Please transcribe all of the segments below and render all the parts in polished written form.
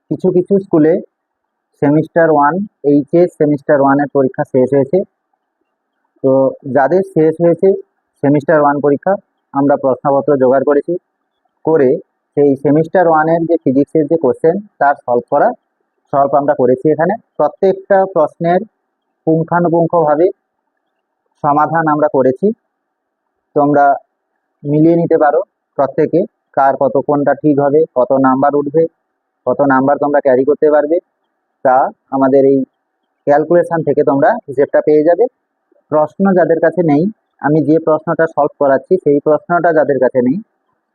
কিছু কিছু স্কুলে সেমিস্টার ওয়ান এইচএস সেমিস্টার ওয়ানের পরীক্ষা শেষ হয়েছে। তো যাদের শেষ হয়েছে সেমিস্টার ওয়ান পরীক্ষা, আমরা প্রশ্নপত্র জোগাড় করেছি, করে সেই সেমিস্টার ওয়ানের যে ফিজিক্সের যে কোশ্চেন তার সলভ আমরা করেছি। এখানে প্রত্যেকটা প্রশ্নের পুঙ্খানুপুঙ্খভাবে সমাধান আমরা করেছি। তোমরা মিলিয়ে নিতে পারো প্রত্যেকে, কার কত কোনটা ঠিক হবে, কত নাম্বার উঠবে, কত নাম্বার তোমরা ক্যারি করতে পারবে, তা আমাদের এই ক্যালকুলেশন থেকে তোমরা হিসেবটা পেয়ে যাবে। প্রশ্ন যাদের কাছে নেই, আমি যে প্রশ্নটা সলভ করাচ্ছি সেই প্রশ্নটা যাদের কাছে নেই,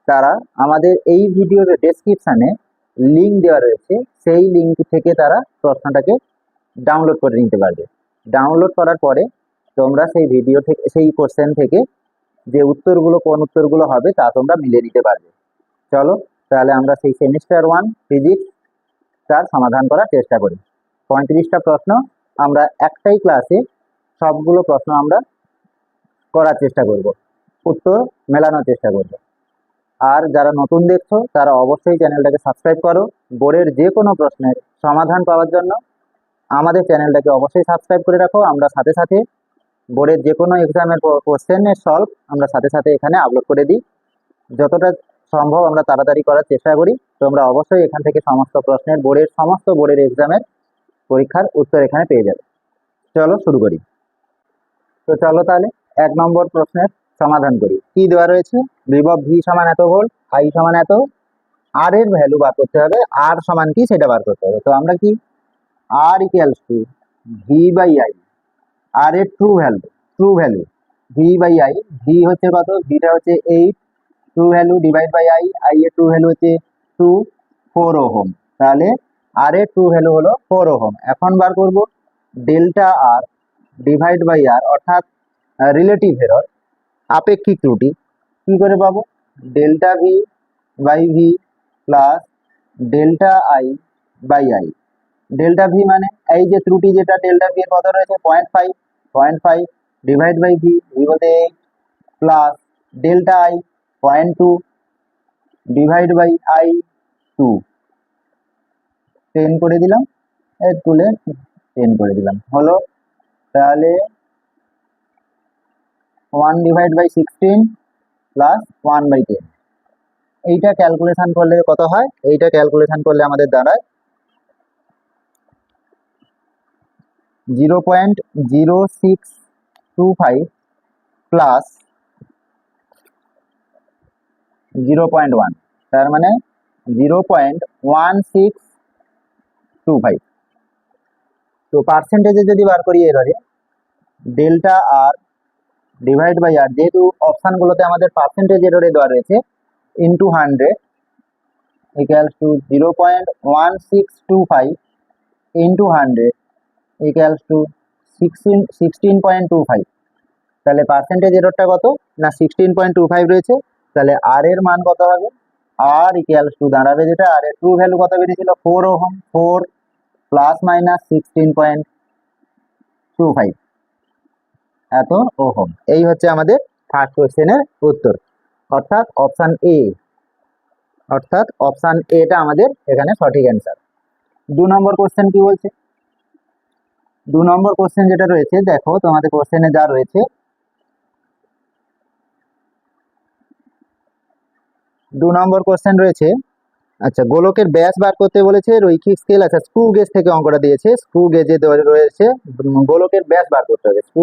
তারা আমাদের এই ভিডিওর ডেসক্রিপশানে লিঙ্ক দেওয়া রয়েছে, সেই লিঙ্ক থেকে তারা প্রশ্নটাকে ডাউনলোড করে নিতে পারবে। ডাউনলোড করার পরে তোমরা সেই ভিডিও থেকে, সেই কোশ্চেন থেকে যে উত্তরগুলো, কোন উত্তরগুলো হবে তা তোমরা মিলিয়ে নিতে পারবে। চলো তাহলে আমরা সেই সেমিস্টার ওয়ান ফিজিক্স তার সমাধান করার চেষ্টা করি। 35টা প্রশ্ন আমরা একটাই ক্লাসে সবগুলো প্রশ্ন আমরা করার চেষ্টা করব, উত্তর মেলানোর চেষ্টা করব। আর যারা নতুন দেখছো তারা অবশ্যই চ্যানেলটাকে সাবস্ক্রাইব করো। বোর্ডের যে কোনো প্রশ্নের সমাধান পাওয়ার জন্য আমাদের চ্যানেলটাকে অবশ্যই সাবস্ক্রাইব করে রাখো। আমরা সাথে সাথে বোর্ডের যে কোনো এক্সামের কোশ্চেনের সলভ আমরা সাথে সাথে এখানে আপলোড করে দিই। যতটা সম্ভব আমরা তাড়াতাড়ি করার চেষ্টা করি। তোমরা অবশ্যই এখান থেকে সমস্ত প্রশ্নের সমস্ত বোর্ডের এক্সামের পরীক্ষার উত্তর এখানে পেয়ে যাবে। চলো শুরু করি। তো চলো তাহলে 1 নম্বর প্রশ্নের সমাধান করি। কি দেওয়া রয়েছে? বিভব ভি সমান এত ভোল্ট, আই সমান এত, আর এর ভ্যালু বার করতে হবে। আর সমান কি সেটা বার করতে হবে। তো আমরা কি R equals to V by I, R এর true value V by I. V হচ্ছে কত? ভিটা হচ্ছে 8, true value divide by I, I এর ট্রু ভ্যালু হচ্ছে 2, 4 ওহম। তাহলে আর এর ট্রু ভ্যালু হলো 4 ওহম। এখন বার করব delta R divide by R, অর্থাৎ রিলেটিভ এরর, আপেক্ষিক ত্রুটি। কি করে পাবো? Delta V by V plus delta I by I. Delta V মানে এই যে ত্রুটি, যেটা ডেল্টা ভি এর কত রয়েছে 0.5 ডিভাইড বাই ভি, ভি বলতে 8, plus delta I 0.2 divide by I 2, 10 করে দিলাম, এই তুলে 10 করে দিলাম, হলো। তাহলে 1 ডিভাইড বাই 16 প্লাস 1 বাই 10। এইটা ক্যালকুলেশন করলে কত হয়? এইটা ক্যালকুলেশন করলে আমাদের দাঁড়ায় 0.0625 প্লাস 0.1, তার মানে 0.1625। তো পার্সেন্টেজে যদি বার করি এররে, ডেল্টা আর ডিভাইড বাই আর, যেহেতু অপশানগুলোতে আমাদের পার্সেন্টেজ এররে দেওয়া রয়েছে, into 100 equals two 0.1625 into 100 equals two 16.25। তাহলে পার্সেন্টেজ এররটা কত? না 16.25 রয়েছে। তাহলে আর এর মান কত হবে? আর ইকুয়ালস টু দাঁড়াবে, যেটা আর এর ট্রু ভ্যালু কত বেরিয়েছিল 4 ওহম, 4 প্লাস মাইনাস 16.25 এত ওহম। এই হচ্ছে আমাদের ফার্স্ট কোশ্চেনের উত্তর, অর্থাৎ অপশান এটা আমাদের এখানে সঠিক অ্যান্সার। 2 নম্বর কোশ্চেন কি বলছে? 2 নম্বর কোশ্চেন যেটা রয়েছে, দেখো তোমাদের কোশ্চেনে যা রয়েছে, 2 নম্বর কোশ্চেন রয়েছে, আচ্ছা, গোলকের ব্যাস বার করতে বলেছে, রৈখিক স্কেল, আচ্ছা স্ক্রু গেজ থেকে অঙ্কটা দিয়েছে, স্ক্রু গেজে রয়েছে গোলকের ব্যাস বার করতে হবে। স্ক্রু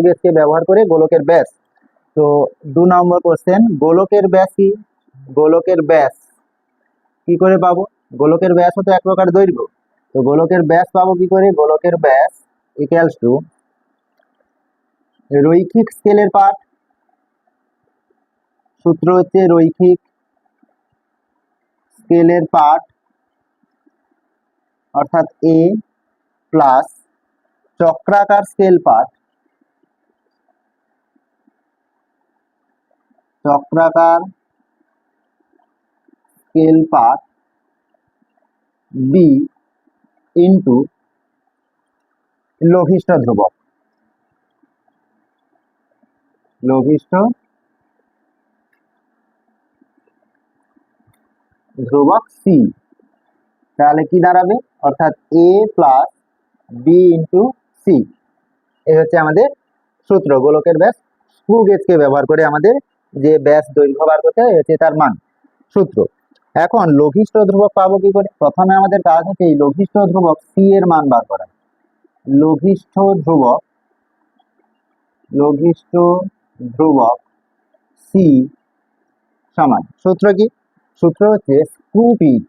গেজকে ব্যবহার করে গোলকের ব্যাস। তো 2 নম্বর কোশ্চেন, গোলকের ব্যাস কি? গোলকের ব্যাস কি করে পাবো? গোলকের ব্যাস হতো এক প্রকার দৈর্ঘ্য। তো গোলকের ব্যাস পাবো কি করে? গোলকের ব্যাস ইকুয়ালস টু রৈখিক স্কেলের পার্ট, সূত্র হচ্ছে রৈখিক স্কেলের পার্ট অর্থাৎ এ, প্লাস চক্রাকার স্কেল পার্ট, বি ইন্টু লঘিষ্ঠ ধ্রুবক সি। তাহলে কি দাঁড়াবে, অর্থাৎ এ প্লাস বি ইন্টু সি। এই হচ্ছে আমাদের সূত্র, গোলকের ব্যাস স্ক্রু গেজকে ব্যবহার করে আমাদের যে ব্যাস দৈর্ঘ্য বার করতে হয় হচ্ছে তার মান, সূত্র। এখন লঘিষ্ঠ ধ্রুবক পাবো কি করে? প্রথমে আমাদের কাজ হচ্ছে এই লঘিষ্ঠ ধ্রুবক সি এর মান বার করা। লঘিষ্ঠ ধ্রুবক সি সমান, সূত্র কি? সূত্র হচ্ছে স্ক্রু পিচ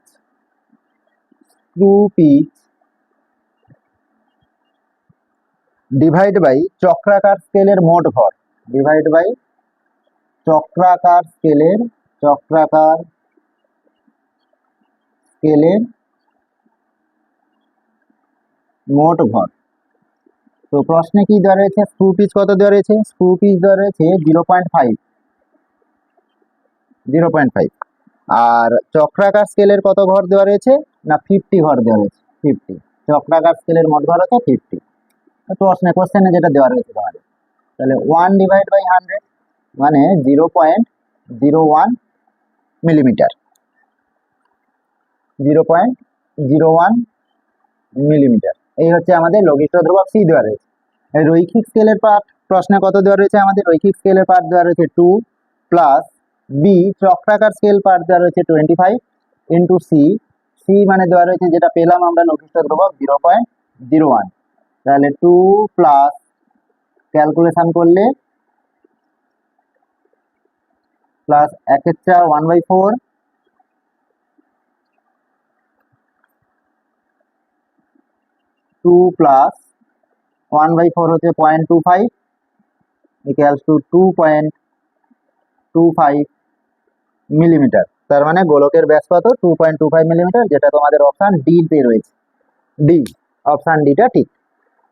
ডিভাইড বাই চক্রাকার স্কেলের মোট ভর, ডিভাইড বাই চক্রাকার স্কেলের মোট ভর। তো প্রশ্নে কি দেওয়া রয়েছে, স্ক্রু পিচ কত দেওয়া রয়েছে? স্ক্রু পিচ দেওয়া রয়েছে 0.5, আর চক্রাকার স্কেলের কত ঘর দেওয়া রয়েছে না 50 ঘর দেওয়া রয়েছে, 50। চক্রাকার স্কেলের মোট ঘর হচ্ছে 50। কোশ্চেনে যেটা দেওয়া রয়েছে তোমাদের, তাহলে 1 ডিভাইড বাই 100 মানে 0.01 মিলিমিটার, 0.01 মিলিমিটার। এই হচ্ছে আমাদের লঘিষ্ঠ ধ্রুবক সি দেওয়া রয়েছে। রৈখিক স্কেলের পার্ট প্রশ্নে কত দেওয়া রয়েছে? আমাদের রৈখিক স্কেলের পার্ট দেওয়া রয়েছে 2 প্লাস বি চক্রাকার স্কেল পার্ট দেওয়া রয়েছে 25 ইন্টু সি, সি মানে দেওয়া রয়েছে যেটা পেলাম আমরা লঘিষ্ঠ ধ্রুবক 0.01। তাহলে 2 প্লাস ক্যালকুলেশন করলে প্লাস 1/4 2 প্লাস 1/4 হচ্ছে 0.25 ইকুয়ালস টু 2.25 মিলিমিটার। তার মানে গোলকের ব্যাস কত? 2.25 মিলিমিটার, যেটা তোমাদের অপশন ডি তে রয়েছে। ডি, অপশন ডিটা ঠিক।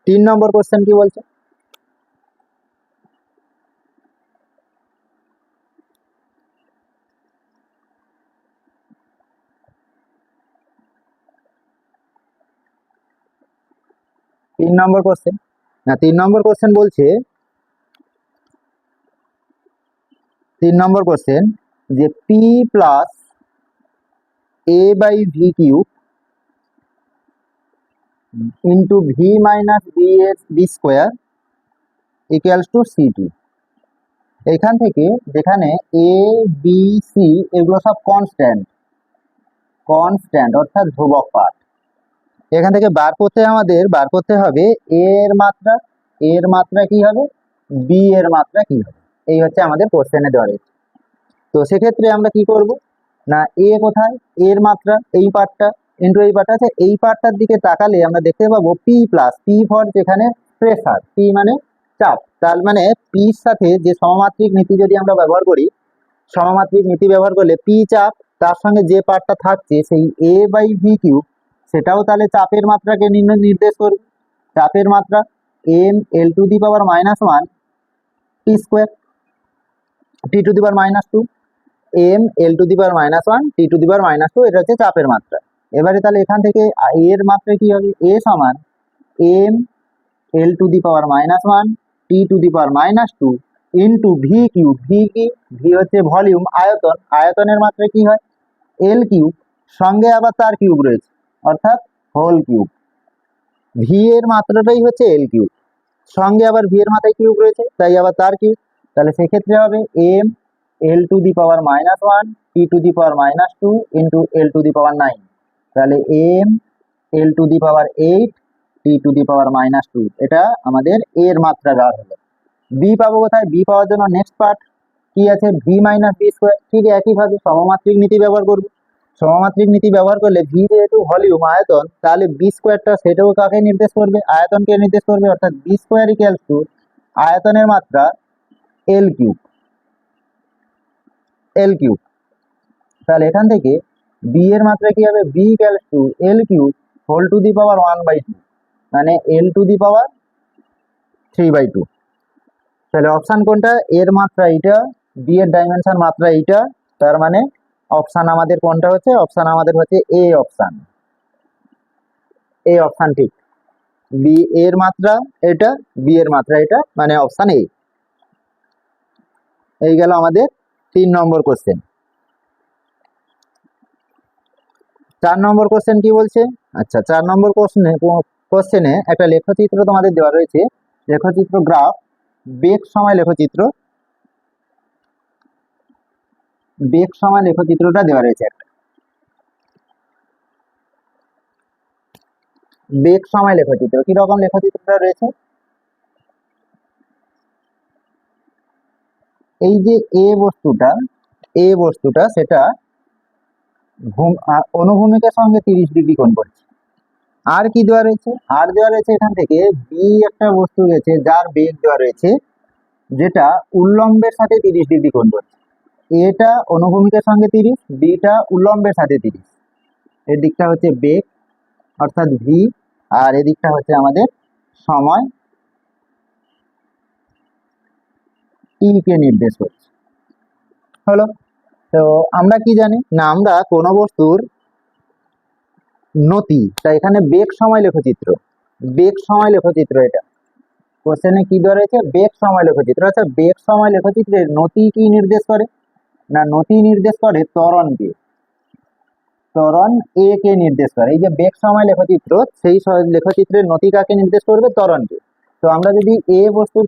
3 নম্বর কোশ্চেন কি বলছে? তিন নম্বর কোশ্চেন বলছে, 3 নম্বর কোশ্চেন যে P plus A by V cube into V minus B square equals to সি2। এখান থেকে যেখানে এ বি সি এগুলো সব কনস্ট্যান্ট অর্থাৎ ধ্রুবক পার্ট, এখান থেকে বার করতে হবে এর মাত্রা কি হবে, বি এর মাত্রা কি হবে। এই হচ্ছে আমাদের কোশ্চেনে দেওয়া রয়েছে। তো সেক্ষেত্রে আমরা কি করব না, এ কোথায়, এর মাত্রা এই পার্টটা ইন্টু এই পার্টটা আছে, এই পার্টটার দিকে তাকালে আমরা দেখতে পাবো পি প্লাস পি ফর যেখানে প্রেসার, পি মানে চাপ, তার মানে পির সাথে যে সমমাত্রিক নীতি যদি আমরা ব্যবহার করি, সমমাত্রিক নীতি ব্যবহার করলে পি চাপ, তার সঙ্গে যে পার্টটা থাকছে সেই এ বাই ভি কিউব, সেটাও তাহলে চাপের মাত্রাকে নির্দেশ করবে। চাপের মাত্রা M L to the power -1 T square T to the power -2, M L to the power -1 T to the power -2, এটা হচ্ছে চাপের মাত্রা। এবারে তাহলে এখান থেকে এর মাত্রা কি হবে, এ সমান M L to the power -1 T to the power -2 into V cube, V হচ্ছে ভলিউম, আয়তনের মাত্রা কি হয় এল কিউব, সঙ্গে আবার তার কিউব রয়েছে অর্থাৎ হোল কিউব। ভি এর মাত্রাটাই হচ্ছে এল কিউব, সঙ্গে আবার ভি এর মাথায় কিউব রয়েছে, তাই আবার তার কিউব। তাহলে সেক্ষেত্রে হবে M L to the power -1 T to the power -2 into L to the power 9। তাহলে M L to the power 8 T to the power -2, এটা আমাদের এর মাত্রা বার হলো। বি পাবো কোথায়? বি পাওয়ার জন্য নেক্সট পার্ট কি আছে, ভি মাইনাস বি স্কোয়ার। ঠিক একইভাবে সমমাত্রিক নীতি ব্যবহার করব। সমমাত্রিক নীতি ব্যবহার করলে ভি যেহেতু ভলিউম আয়তন, তাহলে বি স্কোয়ারটা সেটাও কাকে নির্দেশ করবে, আয়তনকে নির্দেশ করবে, অর্থাৎ বি স্কোয়ার ইকুয়ালস টু আয়তনের মাত্রা এল কিউব। তাহলে এখান থেকে বি এর মাত্রা কি হবে, B equals to L cube whole to the power 1/2, মানে এল টু দি পাওয়ার 3/2। তাহলে অপশান কোনটা, এর মাত্রা এইটা, বি এর ডাইমেনশন মাত্রা এইটা, তার মানে অপশান আমাদের কোনটা হচ্ছে, অপশান আমাদের হচ্ছে এ অপশান, ঠিক। বি এর মাত্রা এটা, বি এর মাত্রা এটা, মানে অপশান এ। এই গেল আমাদের 3 নম্বর কোশ্চেন। 4 নম্বর কোশ্চেন কি বলছে? আচ্ছা, 4 নম্বর কোশ্চেনে একটা লেখচিত্র তোমাদের দেওয়া রয়েছে, লেখচিত্র গ্রাফ, বেগ সময় লেখচিত্র, বেগ সময় লেখচিত্রটা দেওয়া রয়েছে একটা। বেগ সময় লেখচিত্র, কি রকম লেখচিত্রটা রয়েছে? এই যে এ বস্তুটা সেটা অনুভূমিকের সঙ্গে 30 ডিগ্রি কোণ করছে। আর কি দেওয়া রয়েছে? আর দেওয়া রয়েছে এখান থেকে বি একটা বস্তু গেছে যার বেগ দেওয়া রয়েছে, যেটা উল্লম্বের সাথে 30 ডিগ্রি কোণ করছে। এটা অনুভূমিকের সঙ্গে 30, বিটা উল্লম্বের সাথে 30। এর দিকটা হচ্ছে বেগ অর্থাৎ ভি, আর এদিকটা হচ্ছে আমাদের সময় টি কে নির্দেশ করছে। হলো। তো আমরা কি জানি না, আমরা কোনো বস্তুর নতি, তা এখানে বেগ সময় লেখচিত্র, বেগ সময় লেখচিত্র, এটা কোশ্চেনে কি দেওয়া রয়েছে? বেগ সময় লেখচিত্র। আচ্ছা, বেগ সময় লেখচিত্রের নতি কি নির্দেশ করে? না, নতি নির্দেশ করে ত্বরণকে, ত্বরণ এ কে নির্দেশ করে। এই যে বেগ সময় লেখচিত্র, সেই লেখচিত্রের নতি কাকে নির্দেশ করবে? ত্বরণকে। তো আমরা যদি এ বস্তুর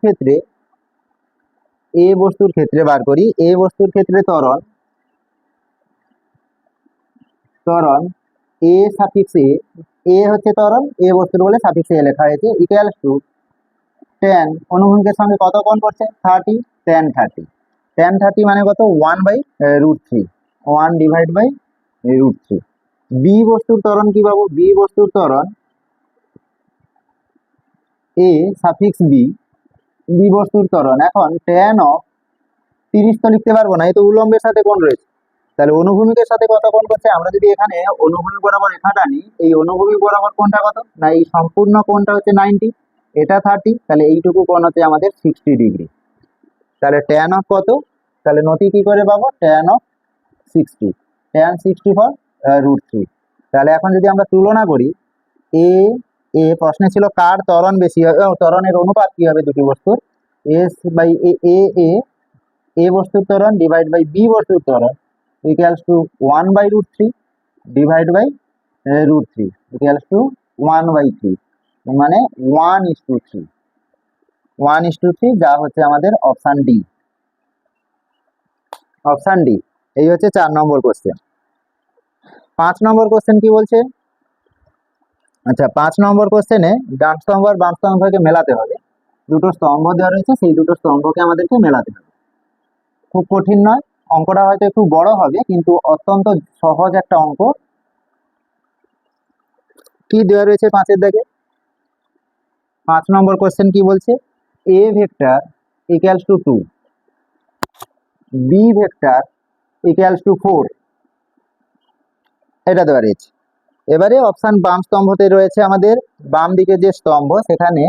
ক্ষেত্রে বার করি, এ বস্তুর ক্ষেত্রে ত্বরণ এ সাফিক্স এ হচ্ছে ত্বরণ, এ বস্তুর বলে সাফিক্স এ লেখা হয়েছে, ইকুয়ালস টু tan, অনুভূমিকের সঙ্গে কত কোণ করছে? 30, tan 30। tan 30 মানে কত? 1/√3, 1 ডিভাইড বাই √3। বি বস্তুর ত্বরণ কি পাবো? বি বস্তুর ত্বরণ এ সাফিক্স বি, বি বস্তুর ত্বরণ। এখন tan অফ 30 তো লিখতে পারবো না, এই তো উল্লম্বের সাথে কোণ রয়েছে, তাহলে অনুভূমিকের সাথে কত কোণ করছে? আমরা যদি এখানে অনুভূমিক বরাবর রেখা টানি, এই অনুভূমিক বরাবর কোণটা কত? না, এই সম্পূর্ণ কোণটা হচ্ছে 90, এটা 30, তাহলে এইটুকু কোণ হচ্ছে আমাদের 60 ডিগ্রি। তাহলে tan অফ কত? তাহলে নতি কি করে পাবো? tan of 60, tan 60 for √3। তাহলে এখন যদি আমরা তুলনা করি, এ এ প্রশ্নে ছিল কার ত্বরণ বেশি হবে, ত্বরণের অনুপাত কি হবে দুটি বস্তুর, এস বাই এ, এ বস্তুর ত্বরণ ডিভাইড বাই বি বস্তুর ত্বরণ equals to 1/√3 divide by √3 equals to 1/3, মানে 1:3, 1:3, যা হচ্ছে আমাদের অপশান ডি। Option D. এই হচ্ছে 4 নম্বর কোশ্চেন। 5 নম্বর কোশ্চেন কি বলছে? আচ্ছা, 5 নম্বর কোশ্চেনে ডান স্তম্ভ আর বাম স্তম্ভকে মেলাতে হবে। দুটো স্তম্ভ দেওয়া রয়েছে, সেই দুটো স্তম্ভকে আমাদেরকে মেলাতে হবে। খুব কঠিন নয়, অঙ্কটা হয়তো একটু বড় হবে, কিন্তু অত্যন্ত সহজ একটা অঙ্ক। কি দেওয়া রয়েছে 5-এর দাগে? 5 নম্বর কোশ্চেন কি বলছে? A vector equals to 2, B vector equals to 4, এটা দেওয়া রয়েছে। এবারে অপশান বাম স্তম্ভতে রয়েছে আমাদের বাম দিকে যে স্তম্ভ, সেখানে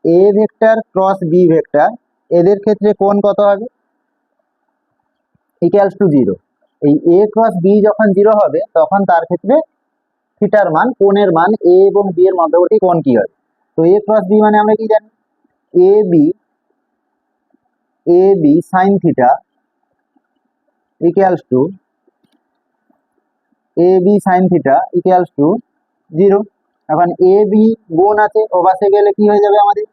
A vector cross B vector, এদের ক্ষেত্রে কোণ কত হবে? Equals to 0। এই এ ক্রস বি যখন 0 হবে, তখন তার ক্ষেত্রে থিটার মান, কোণের মান, এ এবং বি এর মধ্যবর্তী কোণ কি হবে? তো এ ক্রস বি মানে আমরা কি জানি? A B sine theta equals to sine theta equals to 0। এখন এ বি গুণ আছে, ও পাশে গেলে কি হয়ে যাবে আমাদের?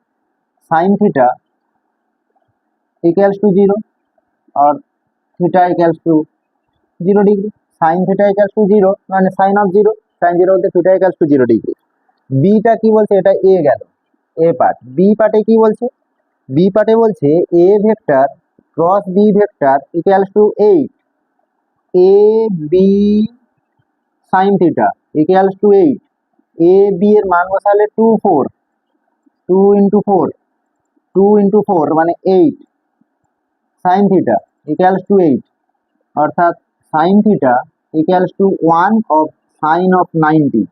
সাইন থিটা ইকুয়ালস টু 0 আর theta equals to 0 degree. Sine theta equals to 0 মানে সাইন অফ 0, সাইন 0 বলতে theta equals to 0 degree. Beta কি বলছে? এটা এ গেল, এ পার্ট। বি পার্টে কি বলছে? বি পার্টে বলছে A vector cross B vector equals to 8, A B sine theta equals to 8, A B এর মান বসালে 2 4, 2 ইন্টু 4, 2 ইন্টু 4 মানে 8, সাইন থিটা ইকুয়ালস টু 8, অর্থাৎ sign theta equals to 1 of sign of 90,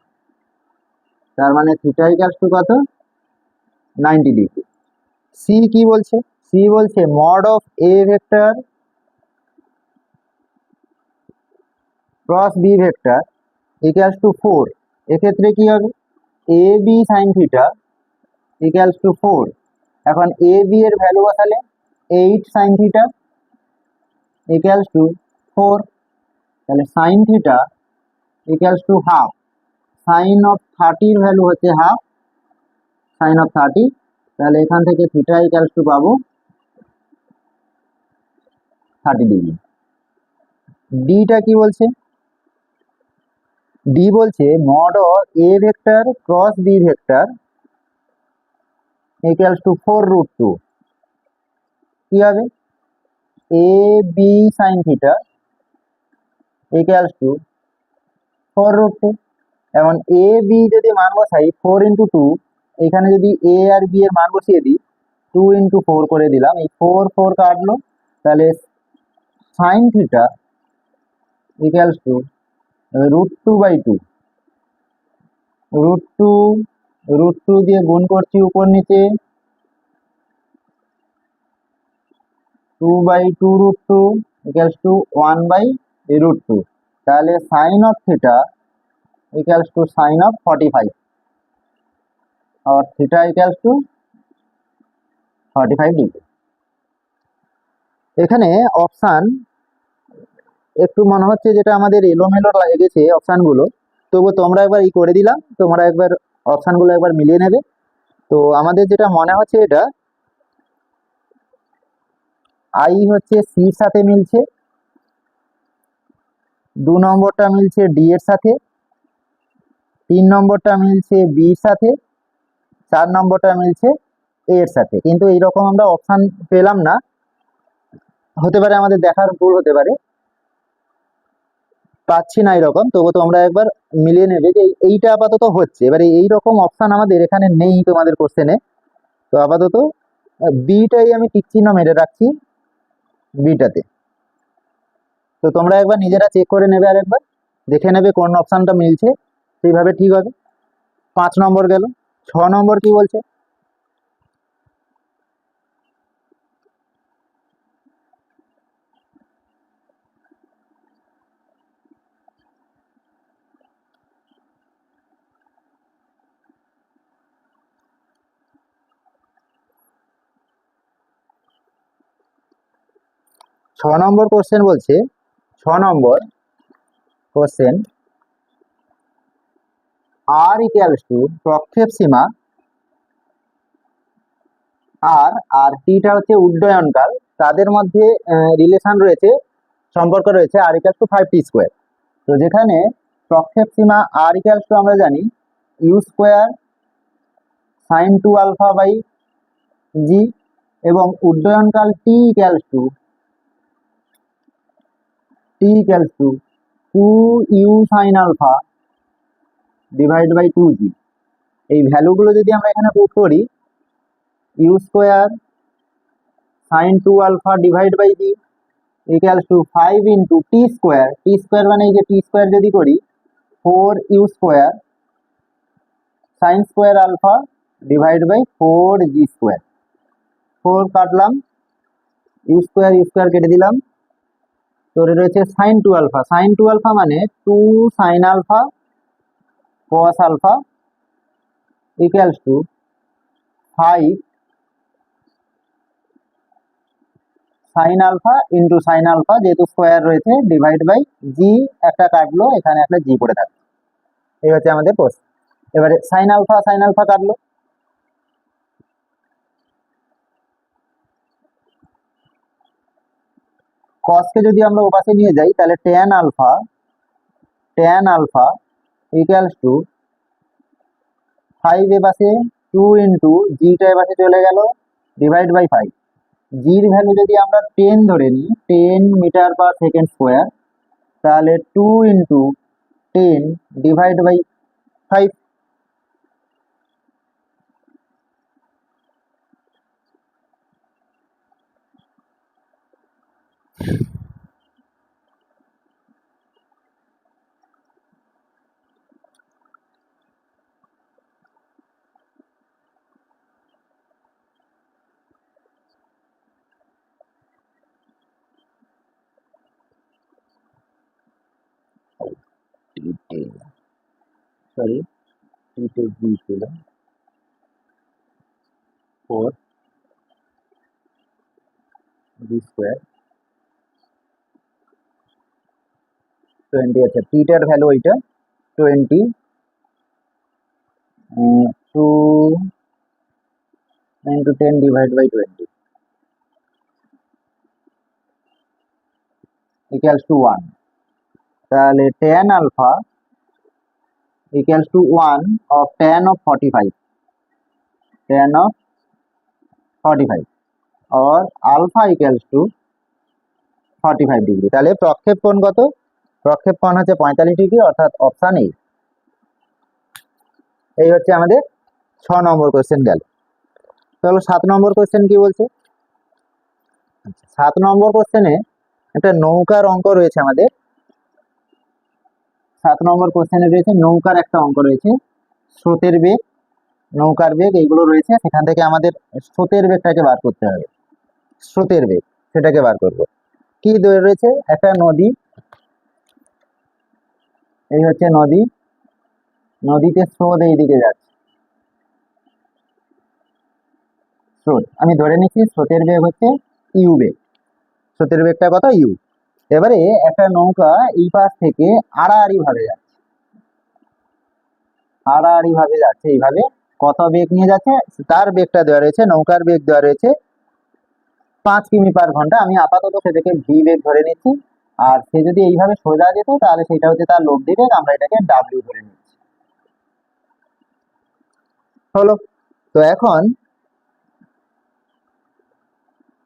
তার মানে থিটা ইকুয়ালস টু কত? 90 degree. C কি বলছে? সি বলছে mod of A vector cross B vector equals to 4, এক্ষেত্রে কি হবে? A B sine theta equals to 4। এখন এ বি এর ভ্যালু বসালে 8 সাইন থিটা ইকুয়ালস টু 4, তাহলে sine theta equals to half, sine of 30 value হচ্ছে হাফ, সাইন অফ 30, তাহলে এখান থেকে থিটা ইকুয়ালস টু পাবো 30 ডিগ্রি। ডিটা কি বলছে? ডি বলছে mod of A vector cross B vector equals to 4√2। কি হবে? A B sine theta equals to 4√2। এখন এ বি যদি মান বসাই 4 × 2, এখানে যদি এ আর বি এর মান বসিয়ে দিই 2 × 4 করে দিলাম, এই 4 4 কাটলো, তাহলে সাইন থিটা ইকুয়ালস টু √2/2। √2 দিয়ে গুণ করছি উপর নিচে, 2/2 √2 ইকুয়ালস টু 1/√2। তাহলে sine of theta equals to sine of 45, और থিটা ইকুয়ালস টু 45 ডিগ্রি। এখানে অপশান একটু মনে হচ্ছে যেটা আমাদের এলোমেলো লেগেছে অপশানগুলো, তবু তোমরা একবার করে দিলাম, তোমরা একবার অপশানগুলো একবার মিলিয়ে নেবে। তো আমাদের যেটা মনে হচ্ছে এটা আই হচ্ছে সির সাথে মিলছে, 2 নম্বরটা মিলছে ডি এর সাথে, 3 নম্বরটা মিলছে বির সাথে, 4 নম্বরটা মিলছে এ এর সাথে। কিন্তু এইরকম আমরা অপশান পেলাম না, হতে পারে আমাদের দেখার ভুল হতে পারে, পাচ্ছি না এরকম। তবু তোমরা একবার মিলিয়ে নেবে যে এইটা আপাতত হচ্ছে। এবারে এইরকম অপশান আমাদের এখানে নেই তোমাদের কোশ্চেনে, তো আপাতত বিটাই আমি টিক চিহ্ন মেরে রাখছি, বিটাতে। তো তোমরা একবার নিজেরা চেক করে নেবে, আর একবার দেখে নেবে কোন অপশানটা মিলছে, সেইভাবে ঠিক হবে। 5 নম্বর গেল। 6 নম্বর কি বলছে? ছ নম্বর কোশ্চেন বলছে, 6 নম্বর কোশ্চেন, আর ইকুয়ালস টু প্রক্ষেপ সীমা আর টিটা হচ্ছে উড্ডয়নকাল, তাদের মধ্যে রিলেশন রয়েছে, সম্পর্ক রয়েছে আর ইকুয়ালস টু 5t²। তো যেখানে প্রক্ষেপ সীমা আর ইকুয়ালস টু আমরা জানি u² sin 2α/g, এবং উড্ডয়নকাল t equals two 2u sin α / 2g। এই ভ্যালুগুলো যদি আমরা এখানে পুট করি, u² sin 2α / g equals to 5 × t², মানে এই যে t² যদি করি 4u² sin² α / 4g²। 4 কাটলাম, u² কেটে দিলাম, তো রয়েছে sin 2α। sin 2α মানে 2 sin α cos α equals to 5 sin α into sin α, যেহেতু স্কোয়ার রয়েছে, / g, একটা কাটলো, এখানে একটা জি পড়ে থাকবে। এই হচ্ছে আমাদের প্রশ্ন। এবারে sin α কাটলো, কসকে যদি আমরা ওপাশে নিয়ে যাই তাহলে tan α ইকুয়ালস টু 5 এ পাশে 2 ইন্টু জিটা এ পাশে চলে গেল /5। জির ভ্যালু যদি আমরা 10 ধরে নিই, 10 মিটার/সেকেন্ড², তাহলে 2 ইন্টু 10 /5। সরি, টি জি ছিল 4 g² 20। আচ্ছা, টিটার ভ্যালু ওইটা 20 2 into 10 divided by 20 equals to 1. তাহলে tan alpha equals to 1 of tan of 45, tan of 45 or alpha equals to 45 degree. তাহলে প্রক্ষেপ কোণ কত? প্রক্ষেপ কোণ হচ্ছে 45 ডিগ্রি, অর্থাৎ অপশন এ। এই হচ্ছে আমাদের 6 নম্বর কোশ্চেন গেল। চলো 7 নম্বর কোশ্চেন কি বলছে। 7 নম্বর কোশ্চেনে একটা নৌকার অঙ্ক রয়েছে আমাদের। 7 নম্বর কোশ্চেনে রয়েছে নৌকার একটা অঙ্ক রয়েছে, স্রোতের বেগ, নৌকার বেগ এইগুলো রয়েছে। সেখান থেকে আমাদের স্রোতের বেগটাকে বার করতে হবে। স্রোতের বেগ সেটাকে বার করব। কি রয়েছে? একটা নদী, এই হচ্ছে নদী, নদীতে স্রোত এইদিকে যাচ্ছে। স্রোত আমি ধরে নিচ্ছি স্রোতের বেগ হচ্ছে ইউ বেগ। স্রোতের বেগটা কত? ইউ। এবারে একটা নৌকা এই পাশ থেকে আড়াআড়ি ভাবে যাচ্ছে, আড়াআড়ি ভাবে যাচ্ছে। এইভাবে কত বেগ নিয়ে যাচ্ছে? তার বেগটা দেওয়া রয়েছে, নৌকার বেগ দেওয়া রয়েছে 5 কিমি পার ঘন্টা। আমি আপাতত সেটাকে ভি বেগ ধরে নিচ্ছি। আর সে যদি এইভাবে সোজা যেত তাহলে সেটা হচ্ছে তার লব্ধি বেগ, আমরা এটাকে ডাব্লিউ ধরে নিচ্ছি। হলো। তো এখন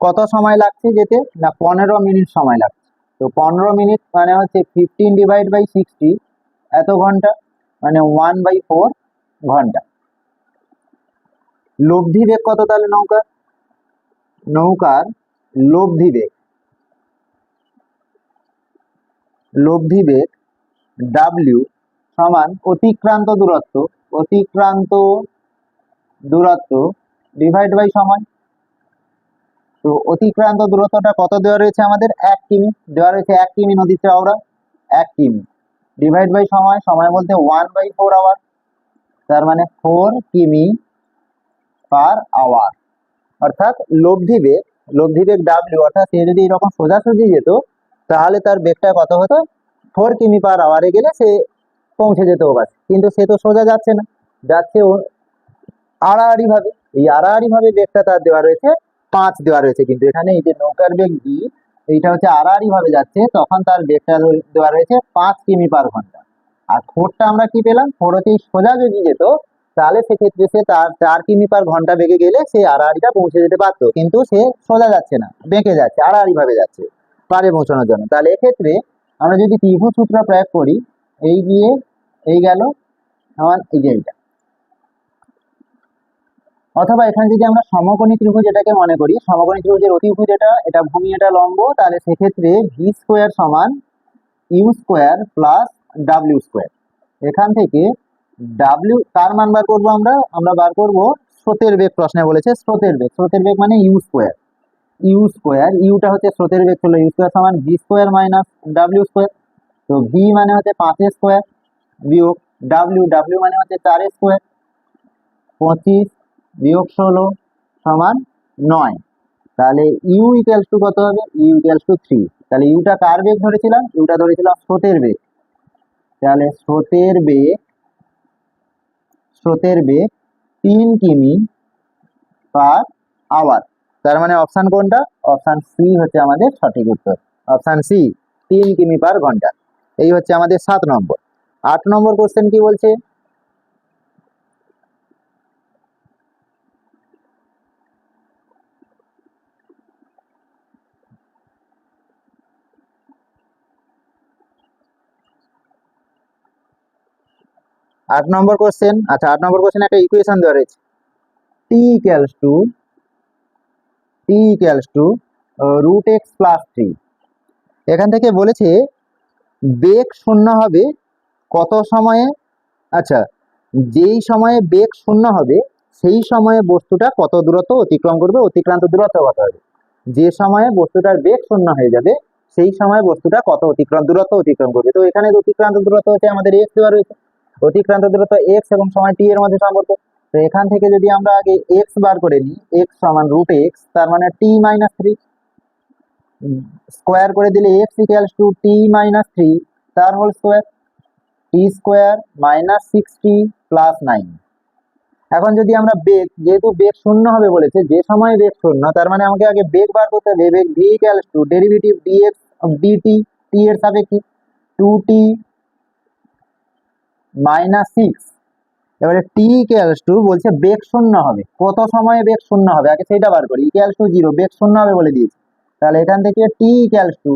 কত সময় লাগছে যেতে? না 15 মিনিট সময় লাগছে। তো 15 মিনিট মানে হচ্ছে 15 ডিভাইড বাই 60, এত ঘন্টা, মানে 1/4 ঘন্টা। লব্ধি বেগ কত তাহলে নৌকার? নৌকার লব্ধি বেগ, লব্ধি বেগ ডাব্লিউ সমান অতিক্রান্ত দূরত্ব, অতিক্রান্ত দূরত্ব ডিভাইড বাই সময়। তো অতিক্রান্ত দূরত্বটা কত দেওয়া রয়েছে আমাদের? 1 কিমি দেওয়া রয়েছে। 1 কিমি নদীর চওড়া, 1 কিমি ডিভাইড বাই সময়, সময় বলতে 1/4 আওয়ার, তার মানে 4 কিমি পার আওয়ার। অর্থাৎ লব্ধি বেগ ডাব্লিউ, অর্থাৎ সে যদি এরকম সোজাসুজি যেত তাহলে তার বেগটা কত হতো? 4 কিমি পার আওয়ারে গেলে সে পৌঁছে যেত ও বাস। কিন্তু সে তো সোজা যাচ্ছে না, যাচ্ছে ও আড়াআড়ি ভাবে। এই আড়াআড়ি ভাবে বেগটা তার দেওয়া রয়েছে 5 দেওয়া রয়েছে। কিন্তু এখানে এই যে নৌকার বেগ ডি, এইটা হচ্ছে আড়াআড়ি ভাবে যাচ্ছে, তখন তার বেগটা দেওয়া রয়েছে 5 কিমি পার ঘন্টা। আর 4টা আমরা কি পেলাম? 4 হচ্ছে সোজা যদি যেত তাহলে সেক্ষেত্রে সে তার 4 কিমি পার ঘন্টা বেগে গেলে সে আড়াআড়িটা পৌঁছে যেতে পারতো। কিন্তু সে সোজা যাচ্ছে না, বেঁকে যাচ্ছে, আড়াআড়ি ভাবে যাচ্ছে পারে পৌঁছানোর জন্য। তাহলে এক্ষেত্রে আমরা যদি ত্রিভুজ সূত্র প্রয়োগ করি, এই গিয়ে এই গেল আমার এই যে এইটা, অথবা এখানে যদি আমরা সমকোণী ত্রিভুজ এটাকে মনে করি, সমকোণী ত্রিভুজের অতিভুজ এটা ভূমি, এটা লম্ব, তাহলে সেক্ষেত্রে ভি স্কোয়ার সমান U square plus W square. এখান থেকে ডাব্লিউ তার মান বার করবো আমরা বার করবো স্রোতের বেগ। প্রশ্নে বলেছে স্রোতের বেগ, স্রোতের বেগ মানে ইউ স্কোয়ার। ইউ স্কোয়ার, ইউটা হচ্ছে স্রোতের বেগ ছিল, ইউ স্কোয়ার সমান V square minus W square. তো ভি মানে হচ্ছে 5 স্কোয়ার বিয়োগ ডাব্লিউ, ডাব্লিউ মানে হচ্ছে 4 স্কোয়ার, 25 বিয়োগ 16 সমান 9। তাহলে ইউ ইকুয়ালস টু কত হবে? U equals to 3। তাহলে ইউটা কার বেগ ধরেছিলাম? ইউটা ধরেছিলাম স্রোতের বেগ। তাহলে স্রোতের বেগ 3 কিমি পার আওয়ার। তার মানে অপশন কোনটা? অপশন সি হচ্ছে আমাদের সঠিক উত্তর। অপশন সি 3 কিমি পার ঘন্টা। এই হচ্ছে আমাদের 7 নম্বর। 8 নম্বর কোশ্চেন কি বলছে? 8 নম্বর কোশ্চেন। আচ্ছা, 8 নম্বর কোশ্চেন একটা ইকুয়েশন দেওয়া রয়েছে, t equals to root X plus 3। এখান থেকে বলেছে বেগ শূন্য হবে কত সময়ে? আচ্ছা, যেই সময়ে বেগ শূন্য হবে সেই সময়ে বস্তুটা কত দূরত্ব অতিক্রম করবে, অতিক্রান্ত দূরত্ব কত হবে। যে সময়ে বস্তুটার বেগ শূন্য হয়ে যাবে সেই সময় বস্তুটা কত দূরত্ব অতিক্রম করবে। তো এখানে অতিক্রান্ত দূরত্ব হচ্ছে আমাদের এক্স দেওয়া রয়েছে। অতিক্রান্ত দূরত্ব এক্স এবং সময় টি এর মধ্যে সম্পর্ক। তো এখান থেকে যদি আমরা আগে এক্স বার করে নিই, এক্স সমান রুট এক্স, তার মানে টি মাইনাস 3 স্কোয়ার করে দিলে x equals to T minus 3 তার whole square. T square minus 60 plus 9। এখন যদি আমরা বেগ, যেহেতু বেগ শূন্য হবে বলেছে, যে সময় বেগ শূন্য, তার মানে আমাকে আগে বেগ বার করতে হবে। বেগ V equals to derivative dx dt, T এর সাপেক্ষে 2t মাইনাস 6। এবারে টি ইকুয়ালস টু বলছে বেগ শূন্য হবে, কত সময়ে বেগ শূন্য হবে আগে সেইটা বার করি। ইকুয়ালস টু 0, বেগ শূন্য হবে বলে দিয়েছি, তাহলে এখান থেকে টি ইকুয়ালস টু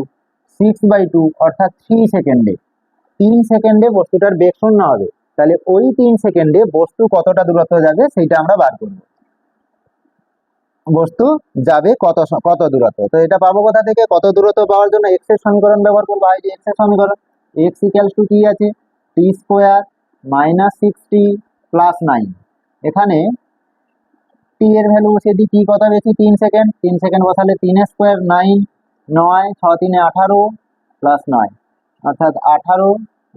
6/2 অর্থাৎ 3 সেকেন্ডে। 3 সেকেন্ডে বস্তুটার বেগ শূন্য হবে, তাহলে ওই 3 সেকেন্ডে বস্তু কতটা দূরত্ব যাবে সেইটা আমরা বার করব। বস্তু যাবে কত দূরত্ব, তো এটা পাবো কোথা থেকে? কত দূরত্ব পাওয়ার জন্য এক্স এর সমীকরণ ব্যবহার করবো। এই যে এক্স এর সমীকরণ, এক্স ইকুয়ালস টু কি আছে? টি স্কোয়ার মাইনাস 60 প্লাস 9। এখানে টি এর ভ্যালু বসিয়ে দিই, টি কত বেশি? 3 সেকেন্ড। 3 সেকেন্ড বসালে 3 স্কোয়ার 9, 9 6 3 18 প্লাস 9 অর্থাৎ 18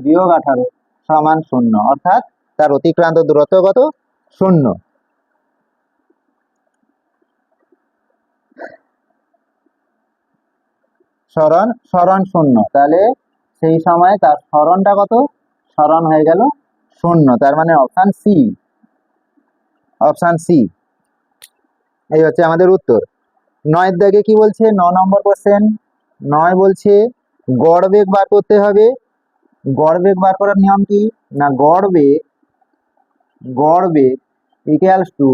বিয়োগ 18 সমান 0, অর্থাৎ তার অতিক্রান্ত দূরত্ব কত? 0। সরণ 0, তাহলে সেই সময় তার সরণটা কত? সরণ হয়ে গেল 0, তার মানে অপশান সি। অপশান সি এই হচ্ছে আমাদের উত্তর। 9 দাগে কি বলছে? 9 নম্বর কোশ্চেন। 9 বলছে গড় বেগ বার করতে হবে। গড় বেগ বার করার নিয়ম কি না, গড় বেগ ইকুয়ালস টু